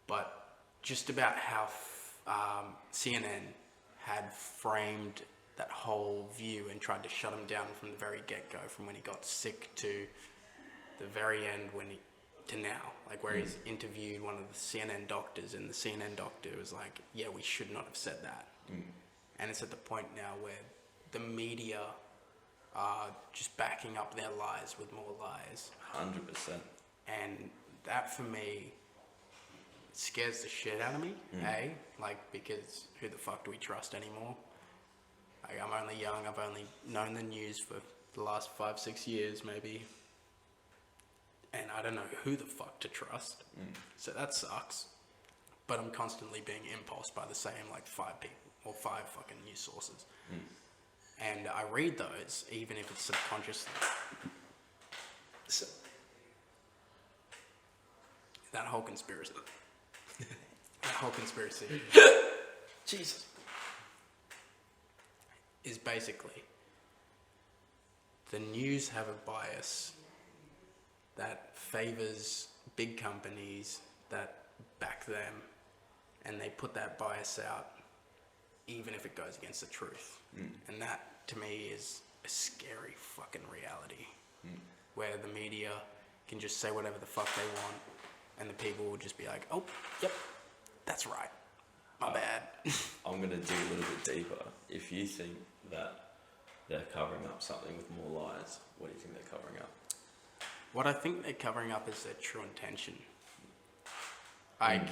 But just about how CNN had framed that whole view and tried to shut him down from the very get-go, from when he got sick to the very end to now, like where he's interviewed one of the CNN doctors, and the CNN doctor was like, yeah, we should not have said that. And it's at the point now where the media are just backing up their lies with more lies. 100%. And that, for me, scares the shit out of me, because who the fuck do we trust anymore? Like, I'm only young, I've only known the news for the last 5-6 years maybe, and I don't know who the fuck to trust, so that sucks. But I'm constantly being impulsed by the same like 5 people, or 5 fucking news sources. And I read those, even if it's subconsciously. So, that whole conspiracy. Jesus. Is basically, the news have a bias that favors big companies that back them, and they put that bias out even if it goes against the truth. And that, to me, is a scary fucking reality, where the media can just say whatever the fuck they want, and the people will just be like, oh, yep, that's right. My bad. I'm going to dig a little bit deeper. If you think that they're covering up something with more lies, what do you think they're covering up? What I think they're covering up is their true intention. Like,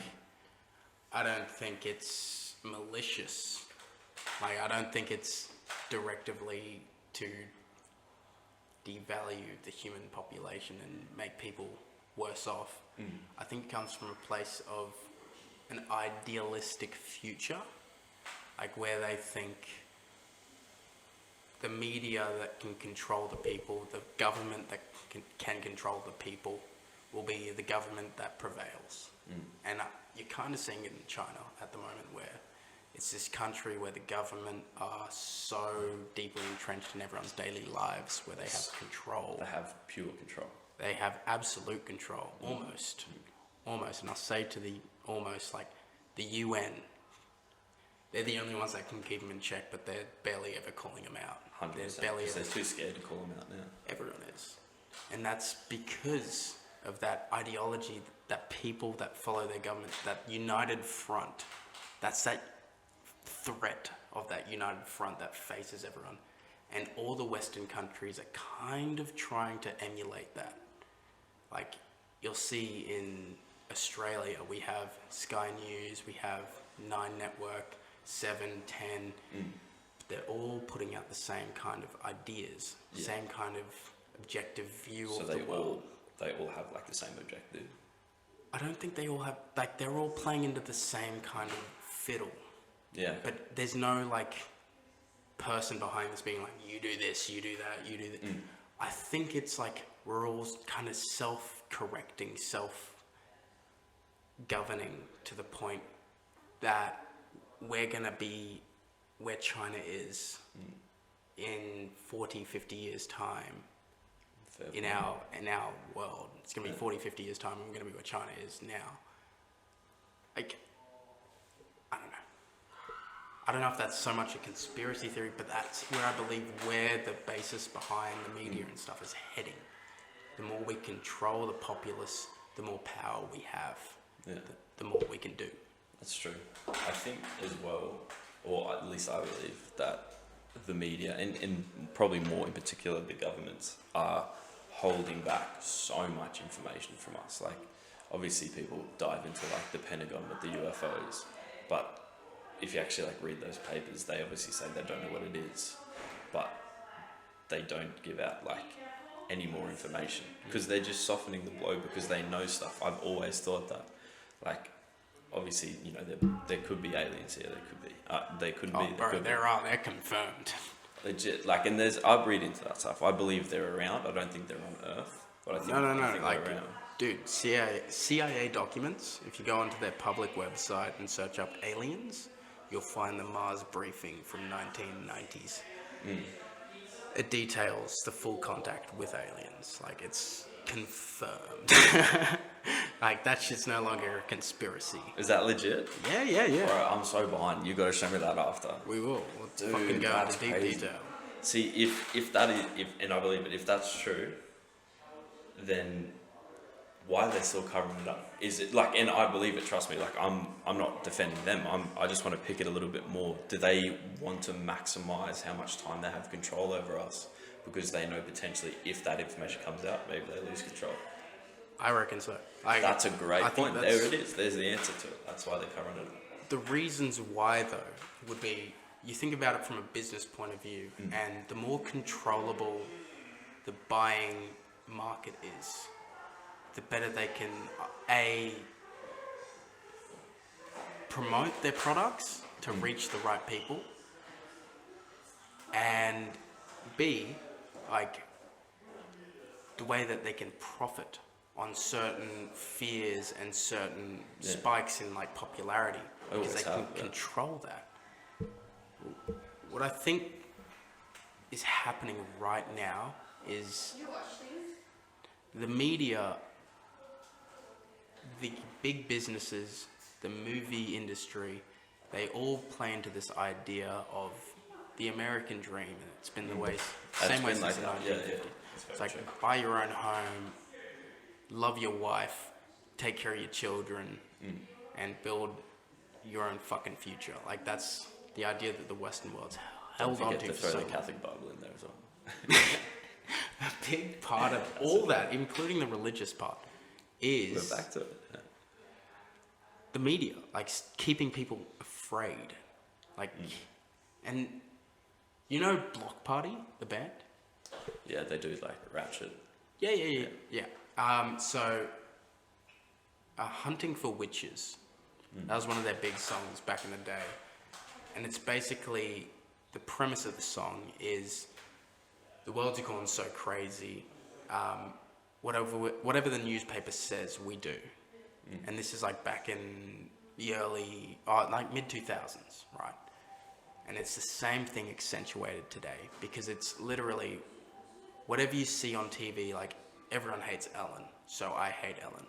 I don't think it's malicious. Like, I don't think it's directively to devalue the human population and make people worse off. I think it comes from a place of an idealistic future, like where they think the media that can control the people, the government that can control the people, will be the government that prevails. And you're kind of seeing it in China at the moment, where it's this country where the government are so deeply entrenched in everyone's daily lives, where they have control. They have pure control. They have absolute control, almost. And I'll say to the almost, like the UN, they're the only ones that can keep them in check, but they're barely ever calling them out. 100%. They're Because they're too scared to call them out now. Everyone is. And that's because of that ideology, that people that follow their government, that united front, that's that threat of that united front that faces everyone. And all the Western countries are kind of trying to emulate that. Like, you'll see in Australia, we have Sky News, we have 9 Network, 7, 10. They're all putting out the same kind of ideas, same kind of objective view of the world. They all have like the same objective. I don't think they all have, like, they're all playing into the same kind of fiddle. Yeah. But there's no, like, person behind this being like, you do this, you do that, you do that. I think it's like we're all kind of self-correcting, self-governing to the point that we're going to be where China is in 40, 50 years' time. In our world. It's going to be 40, 50 years' time, and we're going to be where China is now. Like, I don't know. I don't know if that's so much a conspiracy theory, but that's where I believe where the basis behind the media and stuff is heading. The more we control the populace, the more power we have, the more we can do. That's true. I think as well, or at least I believe, that the media, and probably more in particular the governments, are holding back so much information from us. Like, obviously people dive into like the Pentagon with the UFOs, but if you actually like read those papers, they obviously say they don't know what it is, but they don't give out like any more information because they're just softening the blow because they know stuff. I've always thought that, like, obviously, you know, there could be aliens here. There could be. They couldn't be. Bro, they're confirmed. Legit. Like, and I read into that stuff. I believe they're around. I don't think they're on Earth, but I think No. they're Like, around. dude, CIA documents. If you go onto their public website and search up aliens, you'll find the Mars briefing from 1990s. It details the full contact with aliens. Like, it's confirmed. Like, that shit's no longer a conspiracy. Is that legit? Yeah. Bro, I'm so behind. You got to show me that after. We will. We'll Dude, fucking go that's into deep crazy. detail. See, if that is, and I believe it, if that's true, then why are they still covering it up? Is it like, and I believe it, trust me, like I'm not defending them. I just want to pick it a little bit more. Do they want to maximize how much time they have control over us? Because they know potentially if that information comes out, maybe they lose control. I reckon so. That's a great point. That's- There it is. There's the answer to it. That's why they're covering it up. The reasons why, though, would be, you think about it from a business point of view, and the more controllable the buying market is, the better they can, A, promote their products to reach the right people, and B, like, the way that they can profit on certain fears and certain spikes in like popularity, because they can control that. What I think is happening right now is the media, the big businesses, the movie industry, they all play into this idea of the American dream, and it's been the way, same way since the 1950s. It's like, buy your own home, love your wife, take care of your children and build your own fucking future. Like that's the idea that the Western world's Don't held on forget to to for throw so the long. Catholic Bible in there as well. A big part of all that, including the religious part, is We're back to it. Yeah. the media, like keeping people afraid. Like, and you know Block Party, the band? Yeah, they do like ratchet. Yeah. So, Hunting for Witches, that was one of their big songs back in the day. And it's basically, the premise of the song is, the world's gone so crazy, whatever the newspaper says, we do. And this is like back in the early, like mid-2000s, right? And it's the same thing accentuated today, because it's literally, whatever you see on TV, like, everyone hates Ellen, so I hate Ellen.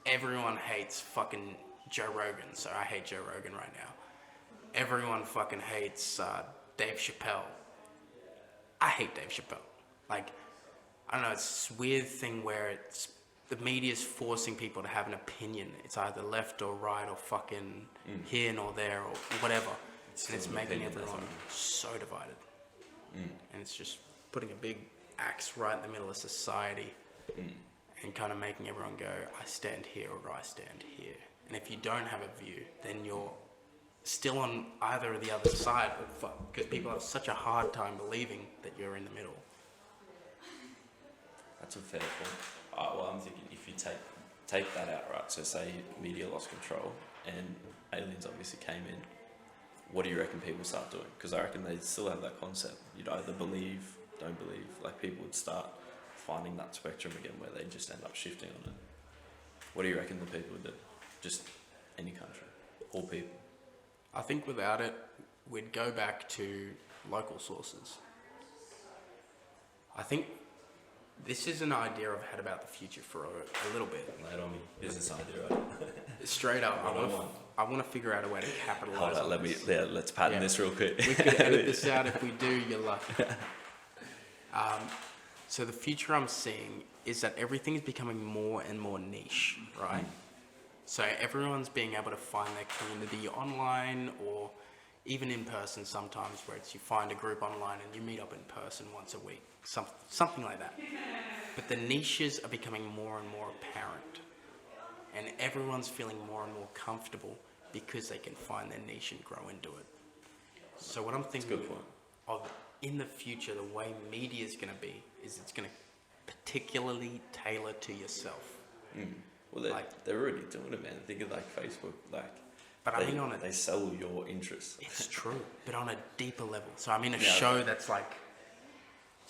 Everyone hates fucking Joe Rogan, so I hate Joe Rogan right now. Everyone fucking hates Dave Chappelle. I hate Dave Chappelle. Like, I don't know, it's this weird thing where it's, the media's forcing people to have an opinion. It's either left or right or fucking here nor there or whatever. And it's an making opinion, everyone so divided. And it's just putting a big axe right in the middle of society and kind of making everyone go, I stand here or I stand here. And if you don't have a view, then you're still on either or the other side, because people have such a hard time believing that you're in the middle. That's a fair point. Well, I'm thinking if you take that out, right? So say media lost control and aliens obviously came in. What do you reckon people start doing? Because I reckon they still have that concept. You'd either believe, don't believe. Like people would start finding that spectrum again where they just end up shifting on it. What do you reckon the people would do? Just any country, all people. I think without it, we'd go back to local sources. I think this is an idea I've had about the future for a little bit. Lay it on me. Business idea, right? Straight up, One-on-one. I want to figure out a way to capitalize Hold on on, this. let's pattern this real quick. We could edit this out. If we do, you're lucky. So the future I'm seeing is that everything's becoming more and more niche, right? So everyone's being able to find their community online or even in person sometimes, where it's you find a group online and you meet up in person once a week, something like that. But the niches are becoming more and more apparent, and everyone's feeling more and more comfortable because they can find their niche and grow into it. So what I'm thinking Good point. of in the future, the way media is going to be, is it's going to particularly tailor to yourself. Well, they're already doing it, man. Think of like Facebook, like. But I mean on they sell your interests. It's true, but on a deeper level. So I mean a Yeah. show that's like,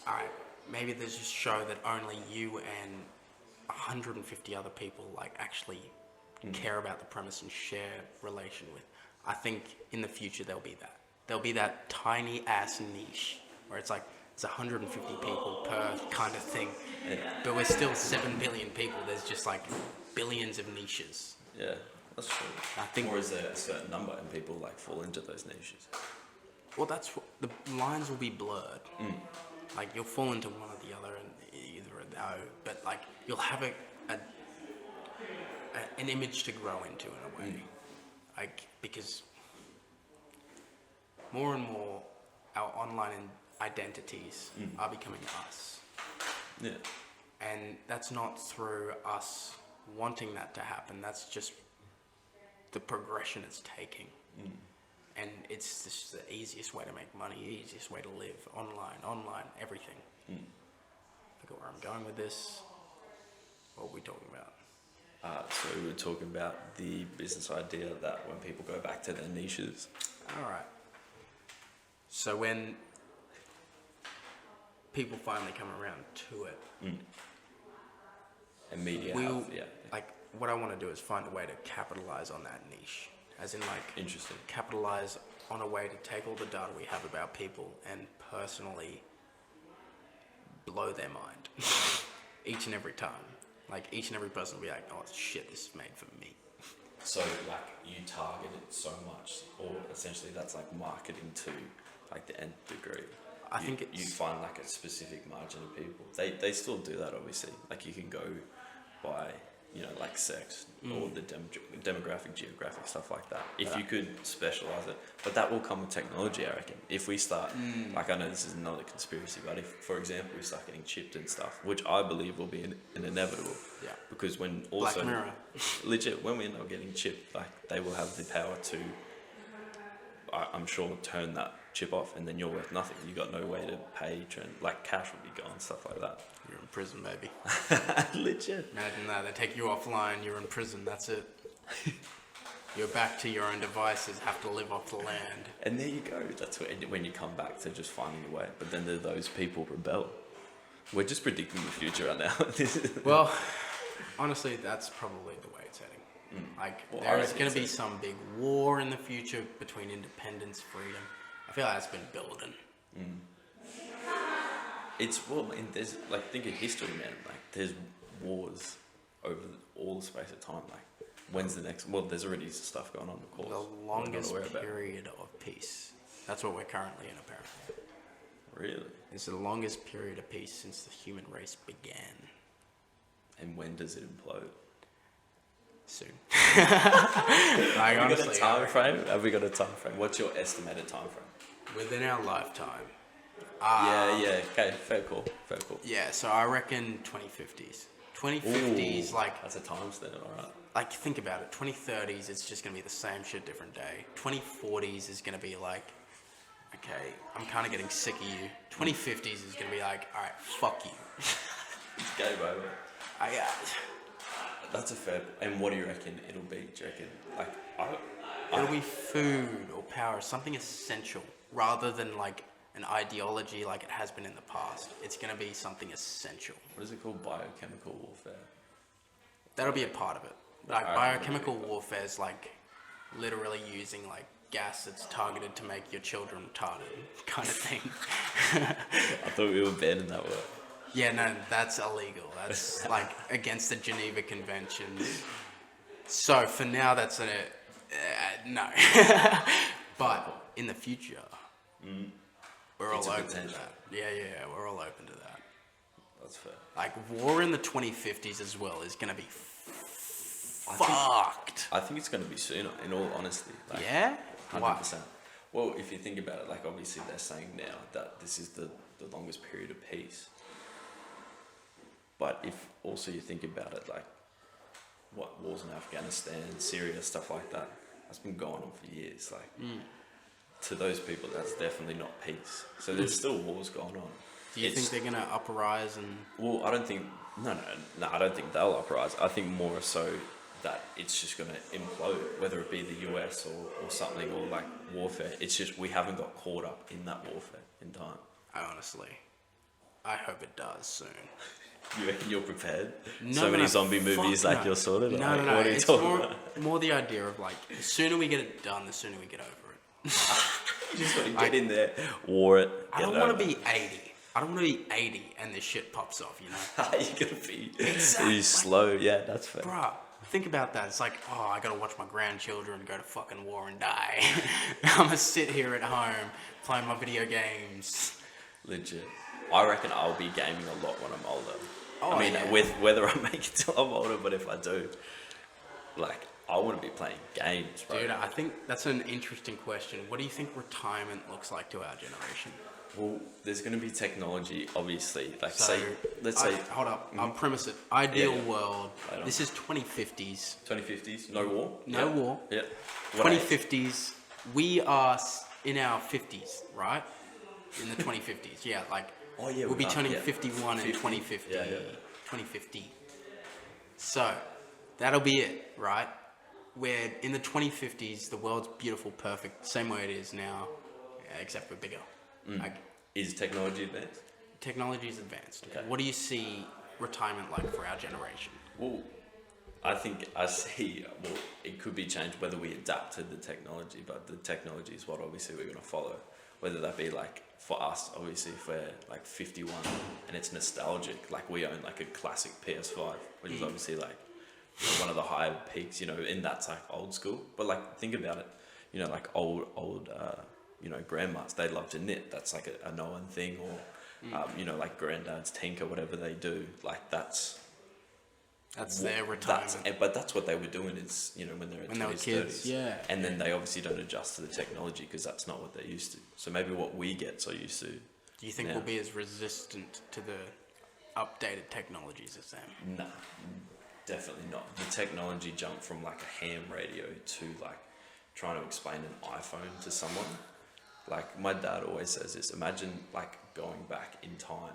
alright, maybe there's a show that only you and 150 other people like actually care about the premise and share relation with. I think in the future there'll be that. There'll be that tiny ass niche where it's like it's 150 people per kind of thing. Yeah. But we're still 7 billion people. There's just like billions of niches. Yeah, that's true. I think- or is there a certain number and people like fall into those niches? Well, that's what the lines will be blurred. Like you'll fall into one or the other, and either a no. But like you'll have an image to grow into in a way, like because more and more our online identities are becoming us, Yeah. and that's not through us wanting that to happen. That's just the progression it's taking. And it's just the easiest way to make money, easiest way to live, online, everything. Look at where I'm going with this. What are we talking about? So we were talking about the business idea that when people go back to their niches. All right. So when people finally come around to it, And media we'll, have, yeah. like, what I want to do is find a way to capitalize on that niche. As in, like, Interesting. capitalize on a way to take all the data we have about people and personally blow their mind each and every time. Like, each and every person will be like, oh, shit, this is made for me. So like you target it so much, or essentially that's like marketing to like the nth degree. I think you find like a specific margin of people. They still do that obviously. Like you can go buy like sex or the demographic, geographic stuff like that. If you could specialize it, but that will come with technology, I reckon. If we start, like, I know this is another conspiracy, but if, for example, we start getting chipped and stuff, which I believe will be an inevitable. Yeah. Because when also Black Mirror. legit, when we end up getting chipped, like, they will have the power to, I'm sure, turn that chip off, and then you're worth nothing. You got no way to pay, like, cash will be gone, stuff like that. You're in prison, baby. Legit. Imagine that. They take you offline, you're in prison, that's it. You're back to your own devices, have to live off the land. And there you go. That's when you come back to just finding a way. But then those people rebel. We're just predicting the future right now. Well, honestly, that's probably the way it's heading. Like, Well, there I is reckon going to be so. some big war in the future between independence, freedom. I feel like that's been building. There's, like, think of history, man. Like, there's wars over all the space of time. Like, when's the next? Well, there's already stuff going on, of course. The we're not longest aware about. period of peace. That's what we're currently in, apparently. Really? It's the longest period of peace since the human race began. And when does it implode? Soon. Have we got honestly, a time frame? Have we got a time frame? What's your estimated time frame? within our lifetime. Yeah. Okay, fair call. Yeah, so I reckon 2050s. 2050s, Ooh, like, that's a time stamp, alright. like, think about it. 2030s, it's just gonna be the same shit, different day. 2040s is gonna be like, okay, I'm kind of getting sick of you. 2050s is gonna be like, all right, fuck you. It's game over. I, That's a fair. And what do you reckon it'll be? Do you reckon? Like, it'll be food or power, something essential, rather than like an ideology like it has been in the past. It's gonna be something essential. what is it called? Biochemical warfare. That'll be a part of it. Like, I reckon biochemical it'll be warfare is like literally using like gas that's targeted to make your children retarded, kind of thing. I thought we were banning that word. Yeah, no, that's illegal. That's like against the Geneva Conventions. So for now, that's no. But in the future, we're It's all a open to potential. that. Yeah, we're all open to that. That's fair. Like, war in the 2050s as well is gonna be I think- fucked. I think it's going to be sooner. In all honesty. Like, Yeah? 100%. Well, if you think about it, like, obviously they're saying now that this is the longest period of peace. But if also you think about it, like, what wars in Afghanistan, Syria, stuff like that, that's been going on for years. Like, to those people, that's definitely not peace. So there's still wars going on. Do you think they're gonna uprise and... Well, I don't think. No, I don't think they'll uprise. I think more so that it's just going to implode, whether it be the US or something, or like warfare. It's just we haven't got caught up in that warfare in time. I hope it does soon. You reckon you're prepared? No, So many no, zombie fuck movies, like no. you're sorted. No, like, no. What are you It's talking about? more the idea of like, the sooner we get it done, the sooner we get over it. You just got to get in there, war it. I don't want to be 80. I don't want to be 80 and this shit pops off, you know? You're gonna be Exactly. slow. Yeah, that's fair. Bruh, think about that. It's like, oh, I gotta watch my grandchildren go to fucking war and die. I'm gonna sit here at home playing my video games. Legit. I reckon I'll be gaming a lot when I'm older. Oh, I mean, yeah. with whether I make it till I'm older, but if I do, like, I want to be playing games, bro. Dude, I think that's an interesting question. What do you think retirement looks like to our generation? Well, there's going to be technology, obviously. Like, So, let's say hold up. I'll premise it. Ideal Yeah. world. Right on. This is 2050s. 2050s, no war. No Yeah. war. Yeah. What age? 2050s. We are in our 50s, right? In the 2050s. Yeah, like, Oh, yeah, we'll be we are, turning yeah. 51 in 50. 2050. Yeah. 2050. So, that'll be it, right? Where in the 2050s, the world's beautiful, perfect, same way it is now, except we're bigger. Like, Is technology advanced? technology is advanced. Okay. What do you see retirement like for our generation? Well, I think I see, well, it could be changed whether we adapt to the technology, but the technology is what obviously we're going to follow. Whether that be like, for us, obviously, if we're like 51 and it's nostalgic, like we own like a classic PS5, which is obviously like, you know, one of the higher peaks, you know, and that's like old school. But like, think about it, you know, like old, you know, grandmas, they love to knit. That's like a known thing, or, you know, like granddads tinker, whatever they do. Like, that's That's their retirement. But that's what they were doing is, when they're in When they were 20s, kids, 30s. yeah. And then they obviously don't adjust to the technology because that's not what they're used to. So maybe what we get so used to. Do you think now- we'll be as resistant to the updated technologies as them? No, definitely not. The technology jumped from like a ham radio to like trying to explain an iPhone to someone. Like my dad always says this, imagine like going back in time,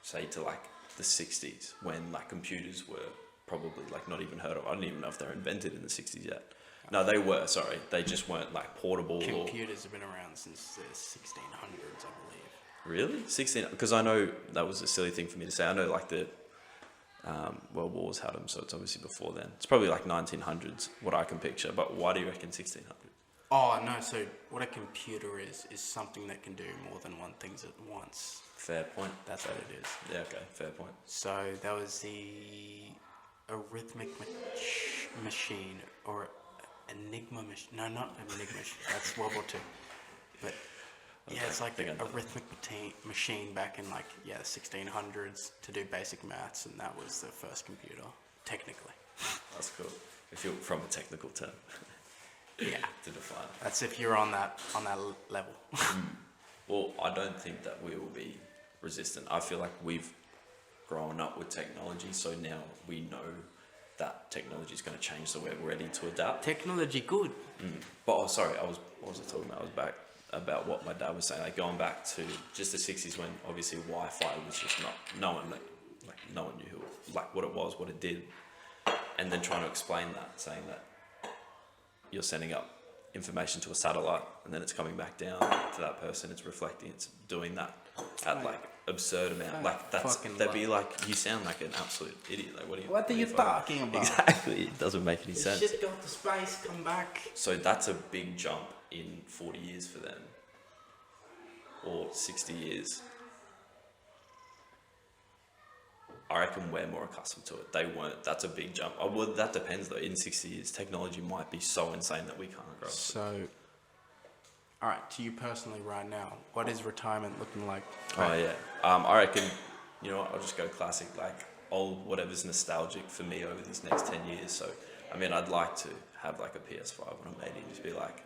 say to like the 60s when like computers were probably like not even heard of. I don't even know if they're invented in the 60s yet. No, they were, sorry. They just weren't like portable Computers have been around since the 1600s, I believe. Really? 16? Because I know that was a silly thing for me to say. I know like the World Wars had them, so it's obviously before then. It's probably like 1900s, what I can picture. But why do you reckon 1600s? Oh, no, so what a computer is something that can do more than one thing at once. Fair point. That's what it is. Yeah, okay, fair point. So that was the arithmetic machine, or Enigma machine. No, not Enigma machine. That's World War II. But yeah, it's like the arithmetic machine back in like, the 1600s to do basic maths, and that was the first computer, technically. That's cool. If you're from a technical term. Yeah. To define. That's if you're on that level. Well, I don't think that we will be resistant. I feel like we've grown up with technology, so now we know that technology is going to change, so we're ready to adapt. Technology good. But what was I talking about? I was back about what my dad was saying, like going back to just the 60s when obviously Wi-Fi was just no one knew what it was, what it did, and then trying to explain that, saying that you're sending up information to a satellite and then it's coming back down to that person, it's reflecting, it's doing that at like absurd amount. Like they'd be like, you sound like an absolute idiot. Like What are you talking about? Exactly, it doesn't make any sense. Shit got to space, come back. So that's a big jump in 40 years for them, or 60 years. I reckon we're more accustomed to it. They weren't. That's a big jump. Oh, well, that depends though. In 60 years, technology might be so insane that we can't grow up. So, all right, to you personally right now, what is retirement looking like? Oh yeah. I reckon, you know what, I'll just go classic, like old whatever's nostalgic for me over these next 10 years. So, I mean, I'd like to have like a PS5 when I'm 80 and just be like,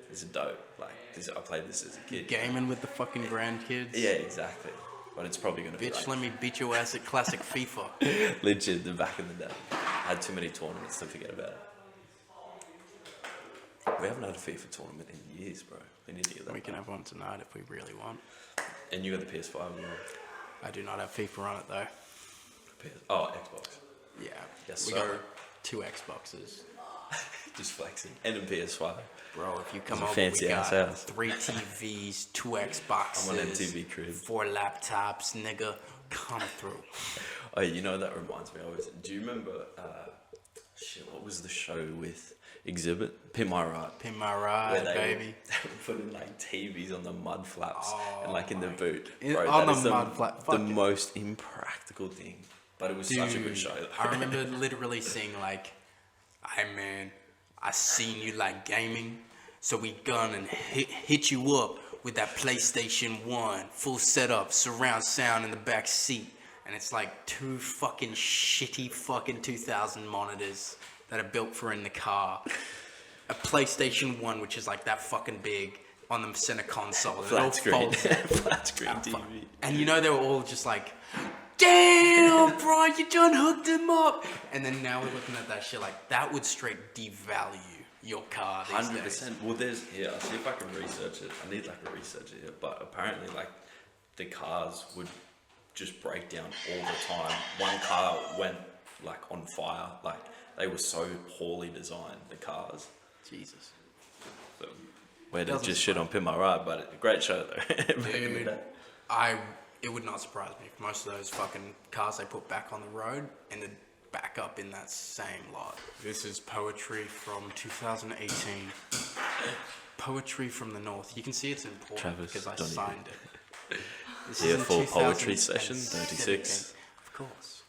this is dope. Like, I played this as a kid. Gaming with the fucking grandkids? Yeah, exactly. But it's probably going to be Bitch, like, let me beat your ass at classic FIFA. legit, the back in the day. I had too many tournaments to forget about it. We haven't had a FIFA tournament in years, bro. We need to get that. We can have one tonight if we really want. And you got the PS5 as well. I do not have FIFA on it though. Xbox. Yeah. Yes, we sir. got 2 Xboxes. Just flexing. And a PS5. Bro, if you come It's a over, fancy we got ass house. 3 TVs, 2 Xboxes. I'm on MTV crib. 4 laptops, nigga. Come through. Oh, you know, that reminds me of it. Do you remember, what was the show with Exhibit? Pin My Ride. Pin my ride, Where baby. They were putting like TVs on the mud flaps Oh and like in the boot. In- Bro, on that the is mud flap, the fuck it. most impractical thing. But it was such a good show. I remember literally seeing like, hey man, I seen you like gaming, so we gone and hit you up with that PlayStation 1, full setup, surround sound in the back seat, and it's like 2 fucking shitty fucking 2000 monitors that are built for in the car. A PlayStation 1, which is like that fucking big, on the center console. It all Flat screen. folds out. Flat screen Ah, fuck. TV. And you know, they were all just like, damn, bro, you done hooked him up. And then now we're looking at that shit like, that would straight devalue your car these 100%. days. Well, I'll see if I can research it. I need like a research here. But apparently, like, the cars would just break down all the time. One car went like on fire. Like, they were so poorly designed, the cars. Jesus. So, where to Doesn't just shit on Pin My Ride, but a great show though. Back in the Dude, day. it would not surprise me if most of those fucking cars they put back on the road ended back up in that same lot. This is poetry from 2018. Poetry from the North. You can see it's important Travis because I Donoghue. signed it. This Here is in for poetry session 2017. 36. Of course.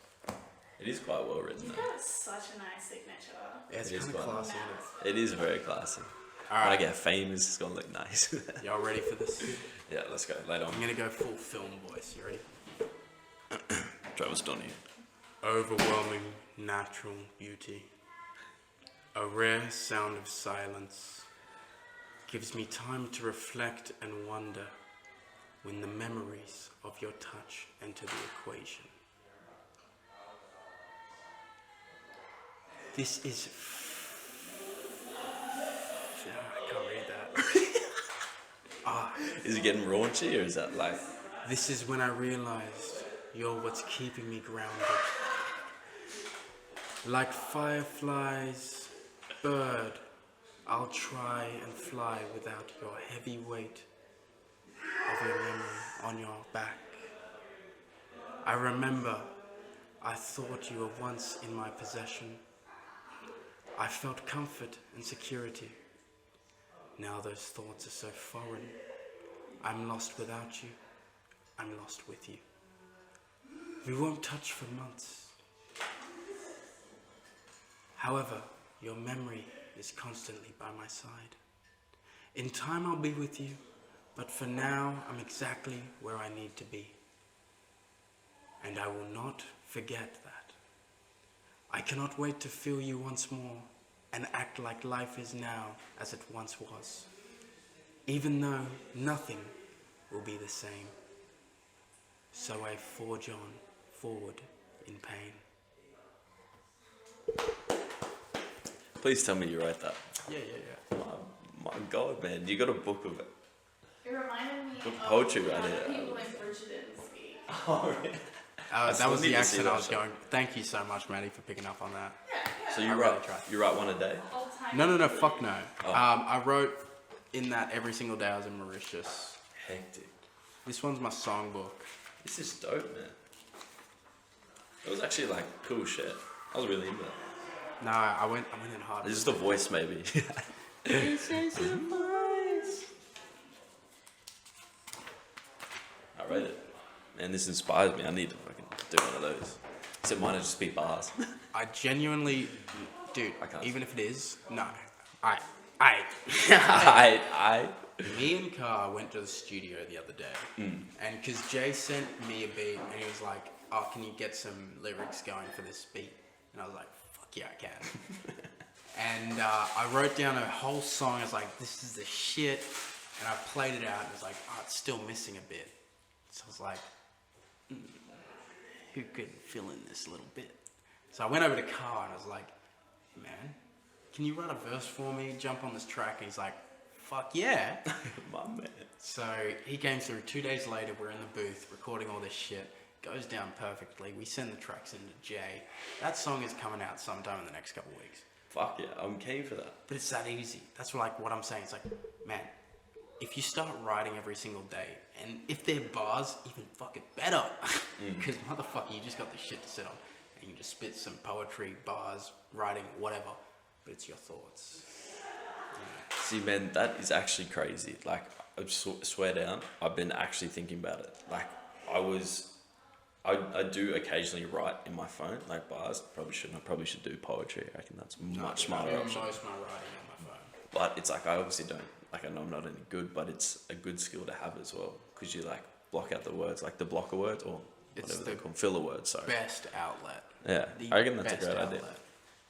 It is quite well written though. That was such a nice signature. Yeah, it's It is kind of quite classy. It is very classy. All When I right, get famous, it's gonna look nice. y'all ready for this? Yeah, let's go. Later on. I'm gonna go full film voice. You ready? Travis Donoghue. overwhelming natural beauty, a rare sound of silence, gives me time to reflect and wonder when the memories of your touch enter the equation. This is... I can't read that. Is it getting raunchy or is that like... This is when I realized you're what's keeping me grounded. Like fireflies, bird, I'll try and fly without your heavy weight of your memory on your back. I remember I thought you were once in my possession. I felt comfort and security. Now those thoughts are so foreign. I'm lost without you. I'm lost with you. We won't touch for months. However, your memory is constantly by my side. In time I'll be with you, but for now I'm exactly where I need to be. And I will not forget that. I cannot wait to feel you once more and act like life is now as it once was, even though nothing will be the same. So I forge on forward in pain. Please tell me you wrote that. Yeah. My God, man, you got a book of it. It reminded me Book of poetry one right of here. the people in Bridgerton speak. Oh, really? That still was need the to see accent that I was show. going. Thank you so much, Maddie, for picking up on that. So I you really write, tried. you write one a day? Old-time No, speak. fuck no. Oh. I wrote in that every single day I was in Mauritius. Hectic. This one's my songbook. This is dope, man. It was actually like cool shit. I was really into it. No, I went in hard. It's just a voice, maybe. I read it. Man, this inspires me. I need to fucking do one of those. Except mine would just be bars. I genuinely, dude. I can't Even if it is, no. I. I. Me and Carr went to the studio the other day, and because Jay sent me a beat, and he was like, "Oh, can you get some lyrics going for this beat?" And I was like, "Fuck yeah, I can." And I wrote down a whole song. I was like, "This is the shit," and I played it out, and it was like, "Oh, it's still missing a bit." So I was like, "Who could fill in this little bit?" So I went over to Carr, and I was like, "Man, can you write a verse for me? Jump on this track?" And he's like, "Fuck yeah." My man. So he came through 2 days later. We're in the booth recording all this shit. Goes down perfectly. We send the tracks into Jay. That song is coming out sometime in the next couple of weeks. Fuck yeah, I'm keen for that. But it's that easy. That's what I'm saying. It's like, man, if you start writing every single day, and if they're bars, even fucking better. Because motherfucker, you just got the shit to sit on. And you just spit some poetry, bars, writing, whatever. But it's your thoughts. See, man, that is actually crazy. Like, I swear down, I've been actually thinking about it. Like, I do occasionally write in my phone, like bars. Probably shouldn't. I probably should do poetry. I reckon that's much smarter I do option. most of my writing on my phone. But it's like, I obviously don't, like, I know I'm not any good, but it's a good skill to have as well. Because you, like, block out the words, like the blocker words, or It's whatever the they call them, filler words, sorry. Best outlet. Yeah, The I reckon that's a best great idea. outlet.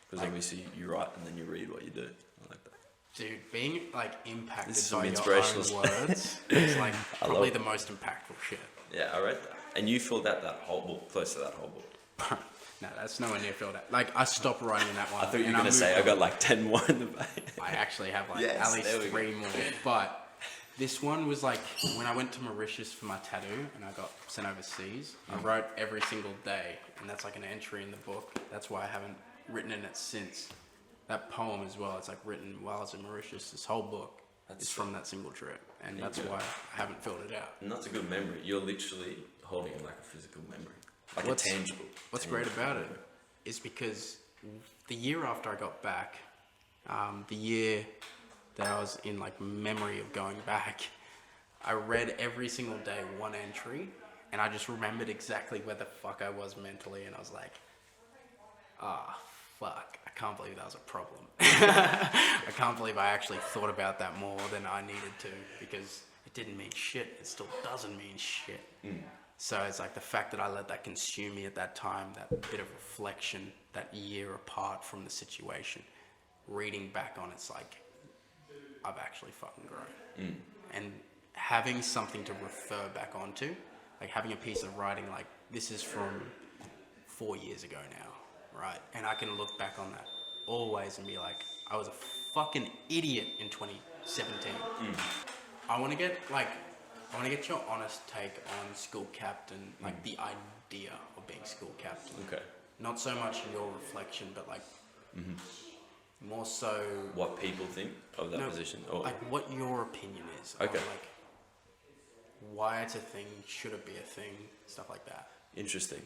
Because obviously you write and then you read what you do. I like that. Dude, being like impacted This is by some your inspirational own stuff. words is like I probably love the most impactful shit. Yeah, I read that. And you filled out that whole book, close to that whole book. No, that's nowhere near filled out. Like I stopped writing in that one. I thought you were and going to moved say I on. got like 10 more in the bank. I actually have like Yes, at least there we go. 3 more. But this one was like when I went to Mauritius for my tattoo and I got sent overseas. I wrote every single day, and that's like an entry in the book. That's why I haven't written in it since. That poem as well. It's like written while I was in Mauritius. This whole book That's is from that single trip, and There you that's go. why I haven't filled it out. And that's a good memory. You're literally holding like a physical memory. Like What's- a tangible. What's great tangible about it memory. is because the year after I got back, the year that I was in like memory of going back, I read every single day one entry, and I just remembered exactly where the fuck I was mentally, and I was like, fuck, I can't believe that was a problem. I can't believe I actually thought about that more than I needed to, because it didn't mean shit. It still doesn't mean shit. So it's like the fact that I let that consume me at that time, that bit of reflection, that year apart from the situation, reading back on it's like, I've actually fucking grown. And having something to refer back onto, like having a piece of writing like, this is from 4 years ago now, right? And I can look back on that always and be like, I was a fucking idiot in 2017. I want to get your honest take on school captain, like the idea of being school captain. Okay. Not so much your reflection, but like more so What people think of that position, or like what your opinion is. Okay. On, like why it's a thing, should it be a thing, stuff like that. interesting.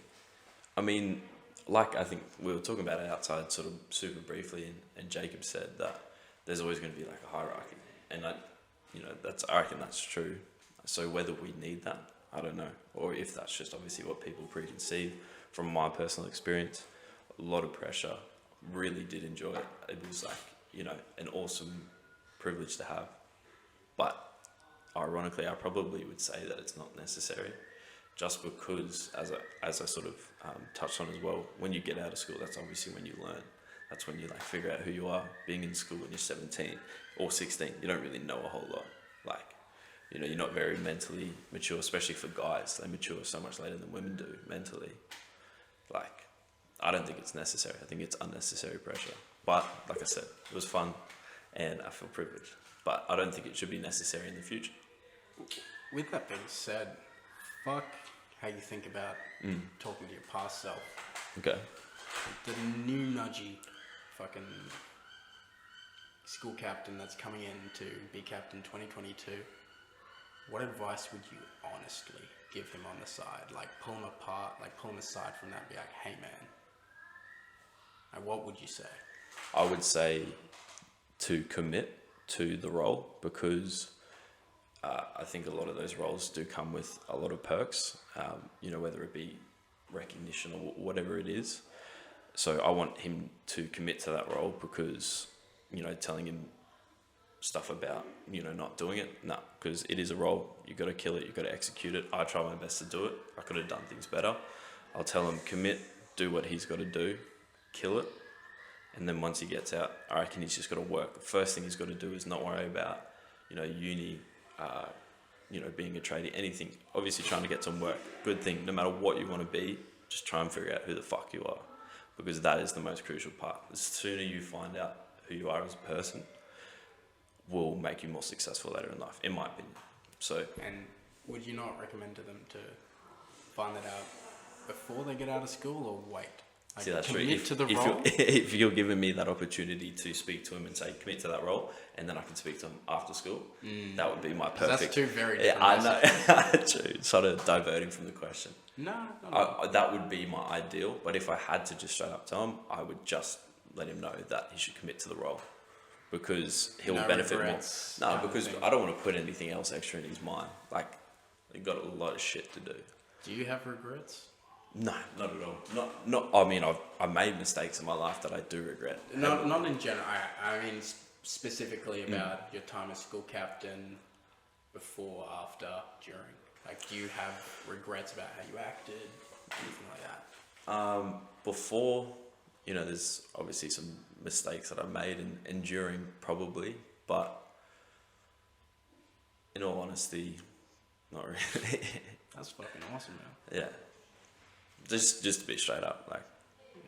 I mean, like I think we were talking about it outside, sort of super briefly, and Jacob said that there's always going to be like a hierarchy, and I reckon that's true. So whether we need that, I don't know, or if that's just obviously what people preconceive. From my personal experience, a lot of pressure. Really did enjoy it. It was like, an awesome privilege to have. But ironically, I probably would say that it's not necessary, just because, as I sort of touched on as well, when you get out of school, that's obviously when you learn. That's when you like figure out who you are. Being in school when you're 17 or 16, you don't really know a whole lot. You're not very mentally mature, especially for guys. They mature so much later than women do mentally. I don't think it's necessary. I think it's unnecessary pressure. But like I said, it was fun and I feel privileged. But I don't think it should be necessary in the future. With that being said, fuck how you think about talking to your past self. Okay. The new nudgy fucking school captain that's coming in to be captain 2022. What advice would you honestly give him on the side? Like pull him apart, like pull him aside from that and be like, hey man. Like what would you say? I would say to commit to the role, because I think a lot of those roles do come with a lot of perks, whether it be recognition or whatever it is. So I want him to commit to that role, because, telling him stuff about, not doing it, because it is a role. You got to kill it. You got to execute it. I try my best to do it. I could have done things better. I'll tell him commit, do what he's got to do, kill it. And then once he gets out, I reckon he's just got to work. The first thing he's got to do is not worry about, uni, being a tradie, anything. Obviously trying to get some work, good thing. No matter what you want to be, just try and figure out who the fuck you are, because that is the most crucial part. The sooner you find out who you are as a person, will make you more successful later in life, in my opinion. So, and would you not recommend to them to find that out before they get out of school or wait? Like, see, that's true. commit to the role. If you're giving me that opportunity to speak to him and say commit to that role, and then I can speak to him after school, that would be my perfect. That's two very different. Yeah, I know. True. Sort of diverting from the question. No. That would be my ideal. But if I had to just straight up tell him, I would just let him know that he should commit to the role, because he'll benefit regrets, more. No, because I don't want to put anything else extra in his mind. Like, he got a lot of shit to do. Do you have regrets? No, not at all. Not. I mean, I've made mistakes in my life that I do regret. Not in general. I mean specifically about your time as school captain, before, after, during. Like, do you have regrets about how you acted, anything like that? Before, there's obviously some mistakes that I made, and during probably, but in all honesty, not really. That's fucking awesome, man. Yeah. Just to be straight up, like.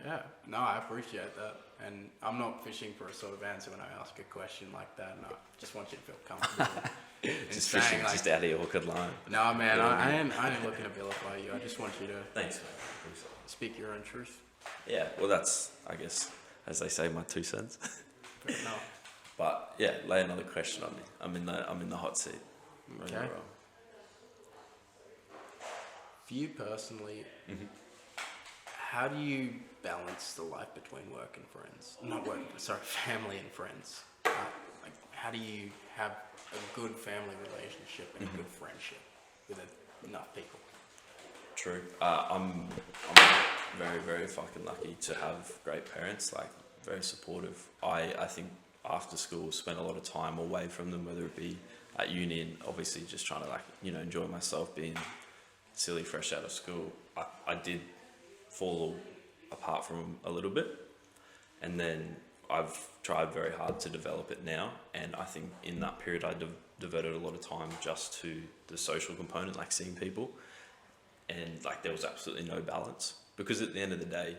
Yeah, no, I appreciate that, and I'm not fishing for a sort of answer when I ask a question like that. No, I just want you to feel comfortable. Just fishing, like, just out of your awkward line. No, man, I ain't looking to vilify you. I just want you to Thanks, man. speak your own truth. Yeah, well, that's, I guess, as they say, my 2 cents. Fair enough. But yeah, lay another question on me. I'm in the hot seat. Ready to Okay. roll. For you personally, how do you balance the life between work and friends? Not work, sorry, family and friends. Like, how do you have a good family relationship and a good friendship with enough people? True. I'm very, very fucking lucky to have great parents, like very supportive. I think after school spent a lot of time away from them, whether it be at uni and obviously just trying to enjoy myself, being silly fresh out of school, I did fall apart from 'em a little bit, and then I've tried very hard to develop it now, and I think in that period I devoted a lot of time just to the social component, like seeing people, and like there was absolutely no balance, because at the end of the day,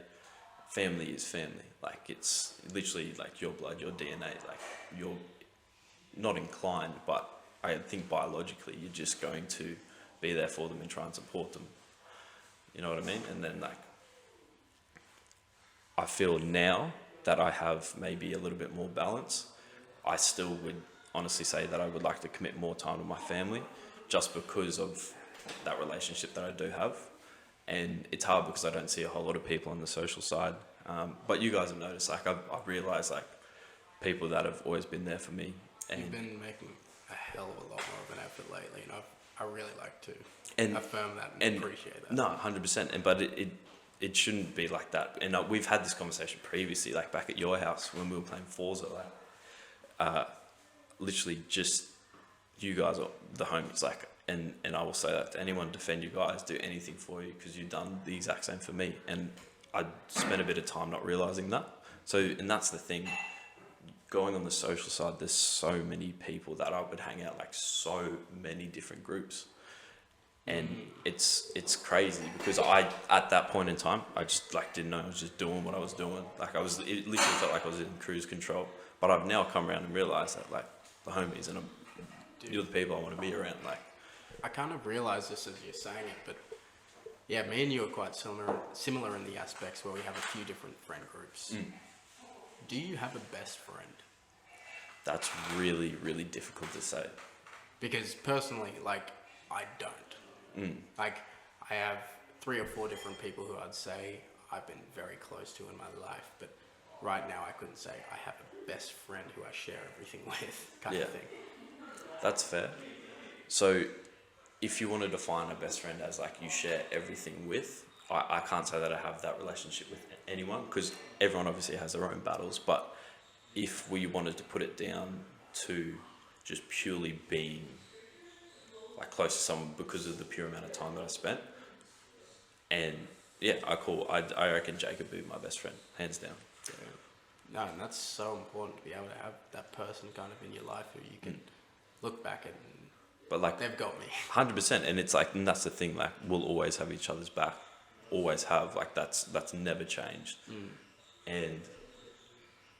family is family. Like it's literally like your blood, your DNA. Like you're not inclined, but I think biologically you're just going to be there for them and try and support them. You know what I mean? And then like I feel now that I have maybe a little bit more balance, I still would honestly say that I would like to commit more time to my family, just because of that relationship that I do have. And it's hard because I don't see a whole lot of people on the social side. But you guys have noticed, like I've realized like people that have always been there for me. And You've been making a hell of a lot more of an effort lately, and I really like to And- affirm that and appreciate that. no, 100%. And but it shouldn't be like that. And we've had this conversation previously, like back at your house when we were playing Forza. Like, literally just you guys are the homies. Like, and I will say that to anyone, defend you guys, do anything for you, because you've done the exact same for me. And I spent a bit of time not realizing that. So, and that's the thing. Going on the social side, there's so many people that I would hang out, like so many different groups. And it's crazy because I, at that point in time, I just like didn't know, I was just doing what I was doing. Like it literally felt like I was in cruise control. But I've now come around and realized that like the homies and you're the people I want to be around. Like I kind of realize this as you're saying it, but yeah, me and you are quite similar in the aspects where we have a few different friend groups. Do you have a best friend? that's really, really difficult to say. Because personally, like, I don't. Like, I have 3 or 4 different people who I'd say I've been very close to in my life, but right now I couldn't say I have a best friend who I share everything with, kind of thing. That's fair. So if you want to define a best friend as like you share everything with, I can't say that I have that relationship with anyone, because everyone obviously has their own battles. But if we wanted to put it down to just purely being like close to someone because of the pure amount of time that I spent, and I reckon Jacob would be my best friend, hands down. No, and that's so important to be able to have that person kind of in your life who you can look back at and But like they've got me. 100%, and it's like, and that's the thing. Like we'll always have each other's back, always have. Like that's never changed. And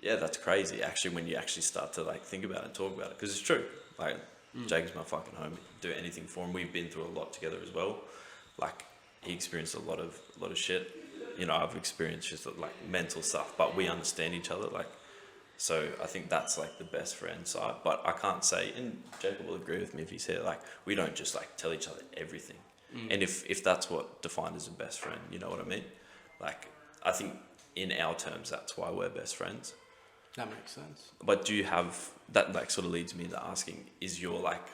yeah, that's crazy. Actually, when you actually start to like think about it and talk about it, because it's true. Like Jacob's my fucking homie. Do anything for him. We've been through a lot together as well. Like he experienced a lot of shit. You know, I've experienced just like mental stuff, but we understand each other. Like, so I think that's like the best friend side. But I can't say, and Jacob will agree with me if he's here, like we don't just like tell each other everything. And if that's what defined as a best friend, you know what I mean? Like I think in our terms, that's why we're best friends. That makes sense. But do you have, that like sort of leads me to asking, is your like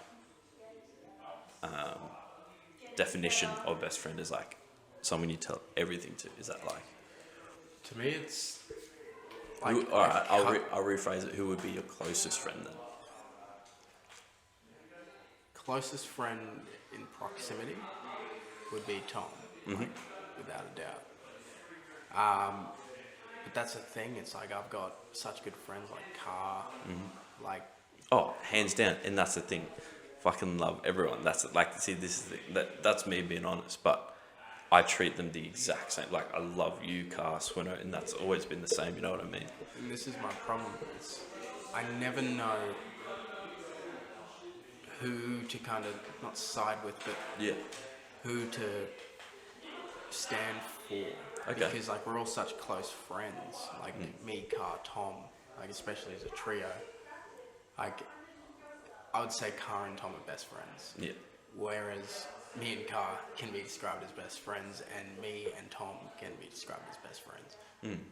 definition of best friend is like someone you tell everything to? Is that like? To me, it's like All right, I'll rephrase it. Who would be your closest friend then? closest friend in proximity would be Tom, like, without a doubt. But that's the thing. It's like I've got such good friends like Car, like Oh, hands down, and that's the thing. Fucking love everyone. That's like, see, this is that's me being honest, but I treat them the exact same. Like I love you, Car, Swinner, and that's always been the same. You know what I mean? And this is my problem. Is I never know who to kind of not side with, but Yeah. who to stand for. Okay. Because like we're all such close friends. Like me, Car, Tom, like especially as a trio. Like I would say Car and Tom are best friends. Yeah. Whereas me and Car can be described as best friends, and me and Tom can be described as best friends.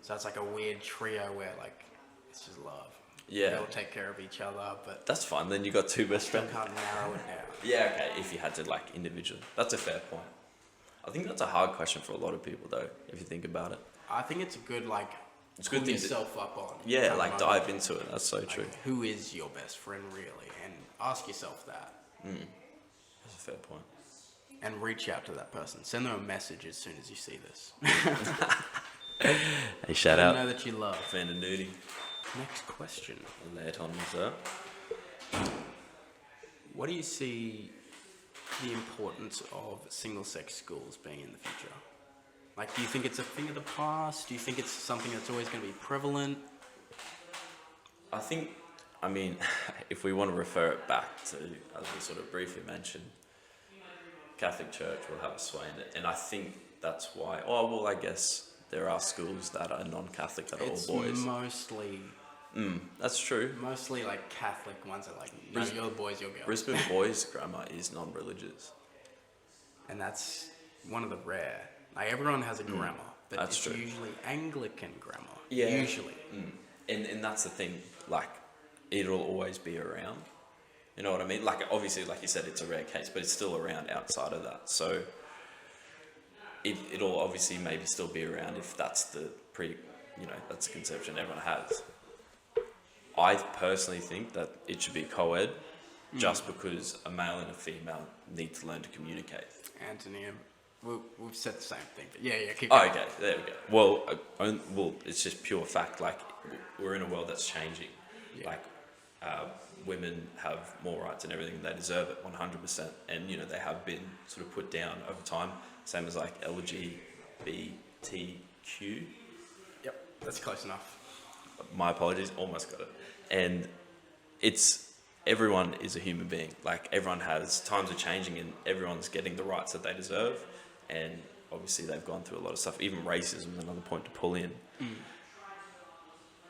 So it's like a weird trio where like it's just love. Yeah. We all take care of each other, but That's fine. Then you got 2 best still friends. can't narrow it down. Yeah. Okay. If you had to like individually, that's a fair point. I think that's a hard question for a lot of people though, if you think about it. I think it's a good like It's a good pull thing to- yourself up on. Yeah, kind of like moment. dive into it. That's so Like, true. who is your best friend really? And ask yourself that. That's a fair point. and reach out to that person. Send them a message as soon as you see this. Hey, shout Let them out. know that you love. Fan and Nudie. Next question. Lay it on me, sir. What do you see the importance of single-sex schools being in the future? Like, do you think it's a thing of the past? Do you think it's something that's always going to be prevalent? I think, I mean, if we want to refer it back to, as we sort of briefly mentioned, Catholic Church will have a sway in it. And I think that's why, I guess there are schools that are non-Catholic that are It's all boys. mostly That's true. like Catholic ones that are like, no, Bris- you're the boys, you're girls. Brisbane Boys Grammar is non-religious. And that's one of the rare. Like, everyone has a grammar, but That's it's true. usually Anglican grammar. Yeah. Usually. And that's the thing, like, it'll always be around. You know what I mean? Like, obviously, like you said, it's a rare case, but it's still around outside of that. So it'll obviously maybe still be around if that's the that's the conception everyone has. I personally think that it should be co-ed just because a male and a female need to learn to communicate. Anthony, we've said the same thing, but yeah, keep Oh, going. okay, there we go. Well, it's just pure fact. Like, we're in a world that's changing. Yeah. Like, women have more rights and everything. They deserve it 100%. And, they have been sort of put down over time. Same as like LGBTQ. Yep, that's close enough. My apologies, almost got it. And everyone is a human being. Like, everyone times are changing and everyone's getting the rights that they deserve. And obviously they've gone through a lot of stuff. Even racism is another point to pull in.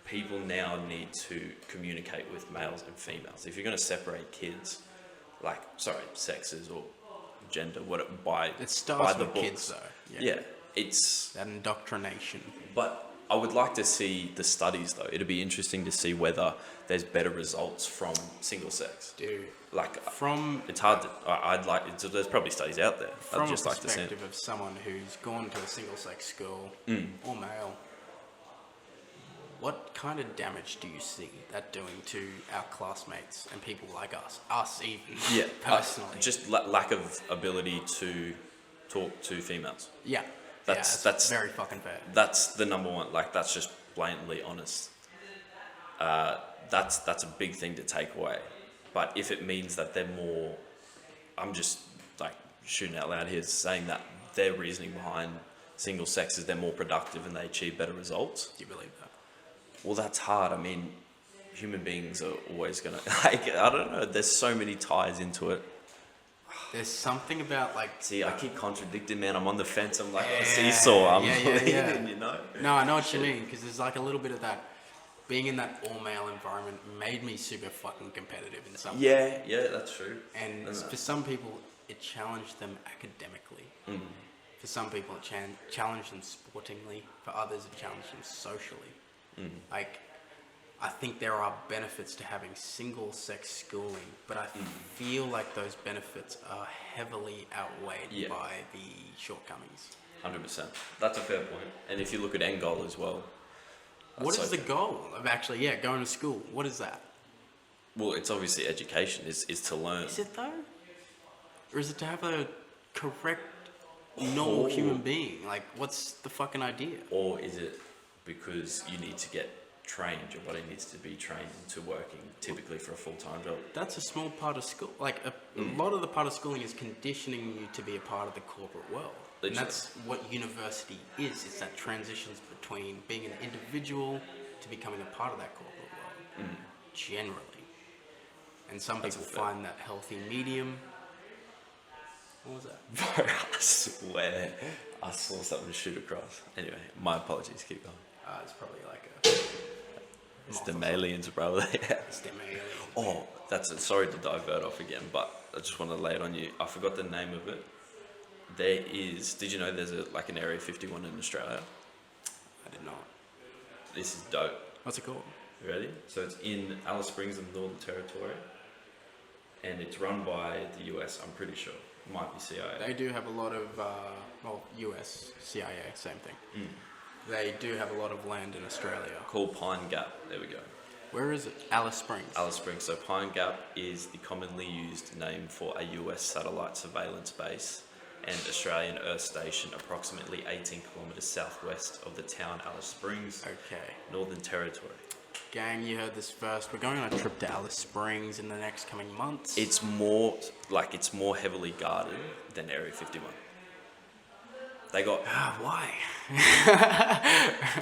People now need to communicate with males and females. If you're going to separate kids, sexes or gender, It starts by the with books. kids, though. Yeah, it's. That indoctrination. But I would like to see the studies, though. It'd be interesting to see whether there's better results from single sex. Dude, Like, from it's hard to. There's probably studies out there. from I'd just a like to see it. perspective of someone who's gone to a single-sex school or male, what kind of damage do you see that doing to our classmates and people like us even, Yeah, personally? just lack of ability to talk to females. Yeah, That's very fucking fair. That's the number one. Like, that's just blatantly honest. That's a big thing to take away. But if it means that they're more, I'm just like shooting out loud here, saying that their reasoning behind single sex is they're more productive and they achieve better results. Do you believe that? Well, that's hard. I mean, human beings are always gonna. Like, I don't know. There's so many ties into it. There's something about like. See, I keep contradicting, man. I'm on the fence. I'm like a Yeah, seesaw. I'm yeah, leaning, yeah. No, I know what you mean, because there's like a little bit of that. Being in that all-male environment made me super fucking competitive in some way. Yeah, that's true. And for some people, it challenged them academically. For some people, it challenged them sportingly. For others, it challenged them socially. Like, I think there are benefits to having single-sex schooling, but I feel like those benefits are heavily outweighed by the shortcomings. 100%. That's a fair point. And if you look at end goal as well. What is the goal of actually, going to school? What is that? Well, it's obviously education, is to learn. Is it though? Or is it to have a correct, normal human being? Like, what's the fucking idea? Or is it because you need to get trained, your body needs to be trained to working typically for a full-time job? That's a small part of school. Like, a lot of the part of schooling is conditioning you to be a part of the corporate world. And that's what university is. It's that transitions between being an individual to becoming a part of that corporate world, generally. And some people find that healthy medium. What was that? Bro, I swear I saw something shoot across. Anyway, my apologies, keep going. It's probably like a... It's the aliens, bro. It's them aliens. Oh, sorry to divert off again, but I just want to lay it on you. I forgot the name of it. Did you know there's an Area 51 in Australia? I did not. This is dope. What's it called? You ready? So it's in Alice Springs in the Northern Territory, and it's run by the US, I'm pretty sure. It might be CIA. They do have a lot of, US, CIA, same thing. They do have a lot of land in Australia. Called Pine Gap. There we go. Where is it? Alice Springs. Alice Springs. So Pine Gap is the commonly used name for a US satellite surveillance base and Australian Earth Station, approximately 18 kilometres southwest of the town Alice Springs, Okay. Northern Territory. Gang, you heard this first. We're going on a trip to Alice Springs in the next coming months. It's more heavily guarded than Area 51. They got, Why?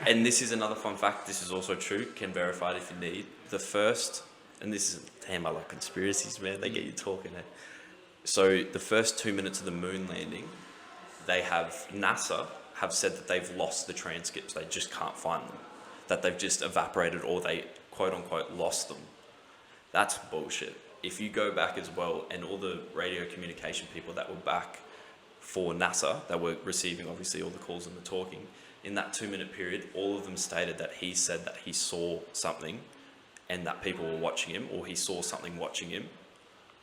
and this is another fun fact, this is also true, can verify it if you need. The first, and this is, damn, I like conspiracies, man, they get you talking, eh? So the first 2 minutes of the moon landing, NASA have said that they've lost the transcripts, they just can't find them. That they've just evaporated or they quote unquote lost them. That's bullshit. If you go back as well, and all the radio communication people that were back for NASA, that were receiving obviously all the calls and the talking, in that 2 minute period, all of them stated that he said that he saw something and that people were watching him, or he saw something watching him.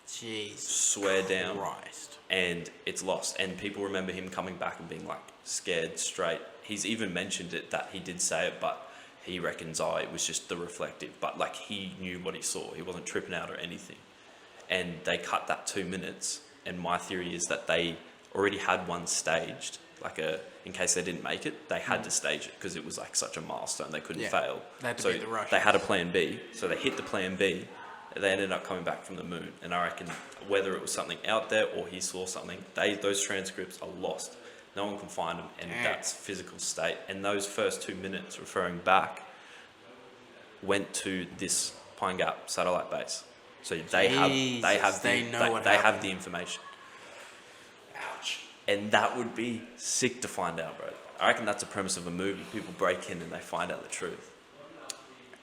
Jeez. Swear down. Christ. And it's lost. And people remember him coming back and being like scared straight. He's even mentioned it that he did say it, but he reckons, it was just the reflective. But like he knew what he saw. He wasn't tripping out or anything. And they cut that 2 minutes. And my theory is that they already had one staged, in case they didn't make it, they had to stage it because it was like such a milestone, they couldn't fail. They had to So beat the Russians. they had a plan B, so they hit the plan B, they ended up coming back from the moon. And I reckon whether it was something out there or he saw something, those transcripts are lost. No one can find them, and that's physical state. And those first 2 minutes referring back went to this Pine Gap satellite base. So they have the information. Ouch. And that would be sick to find out, bro. I reckon that's the premise of a movie. People break in and they find out the truth.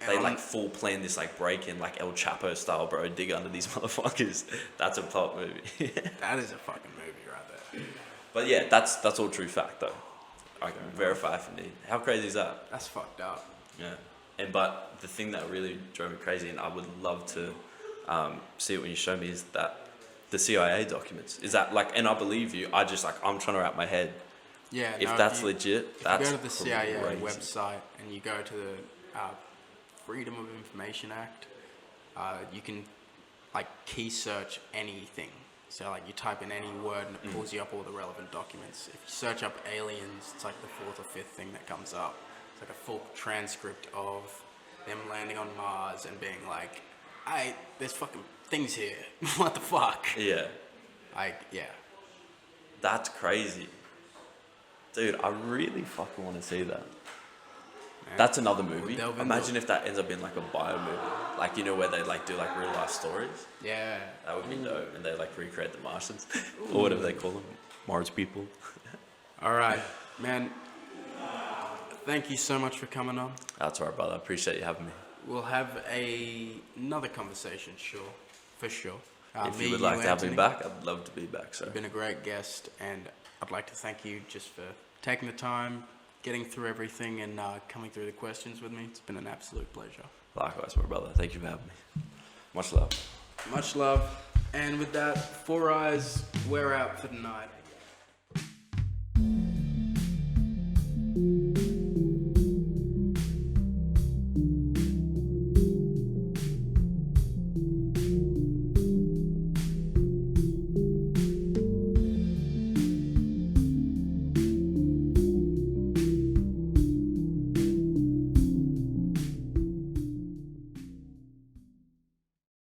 They full plan this break in El Chapo style, bro. Dig under these motherfuckers. That's a plot movie. That is a fucking movie right there. But yeah, that's all true fact though. I can verify if you need. How crazy is that? That's fucked up. Yeah. But the thing that really drove me crazy, and I would love to see it when you show me, is that the CIA documents. Is that and I believe you. I just I'm trying to wrap my head. Yeah. If that's legit, that's if you go to the CIA crazy. website and you go to the Freedom of Information Act, you can key search anything. So you type in any word and it pulls you up all the relevant documents. If you search up aliens, it's the fourth or fifth thing that comes up. It's a full transcript of them landing on Mars and being hey, there's fucking things here. What the fuck? Yeah. Yeah. That's crazy. Dude, I really fucking want to see that. Man. That's another movie. We'll delve Imagine if that ends up being a bio movie. Where they do real life stories. Yeah. That would be dope. And they recreate the Martians. Or whatever they call them. Mars people. All right, man. Thank you so much for coming on. That's all right, brother. I appreciate you having me. We'll have another conversation, for sure. If you would like to have me back, I'd love to be back, sir. You've been a great guest, and I'd like to thank you just for taking the time, getting through everything, and coming through the questions with me. It's been an absolute pleasure. Likewise, my brother. Thank you for having me. Much love. Much love. And with that, 4 Eyes, we're out for the night.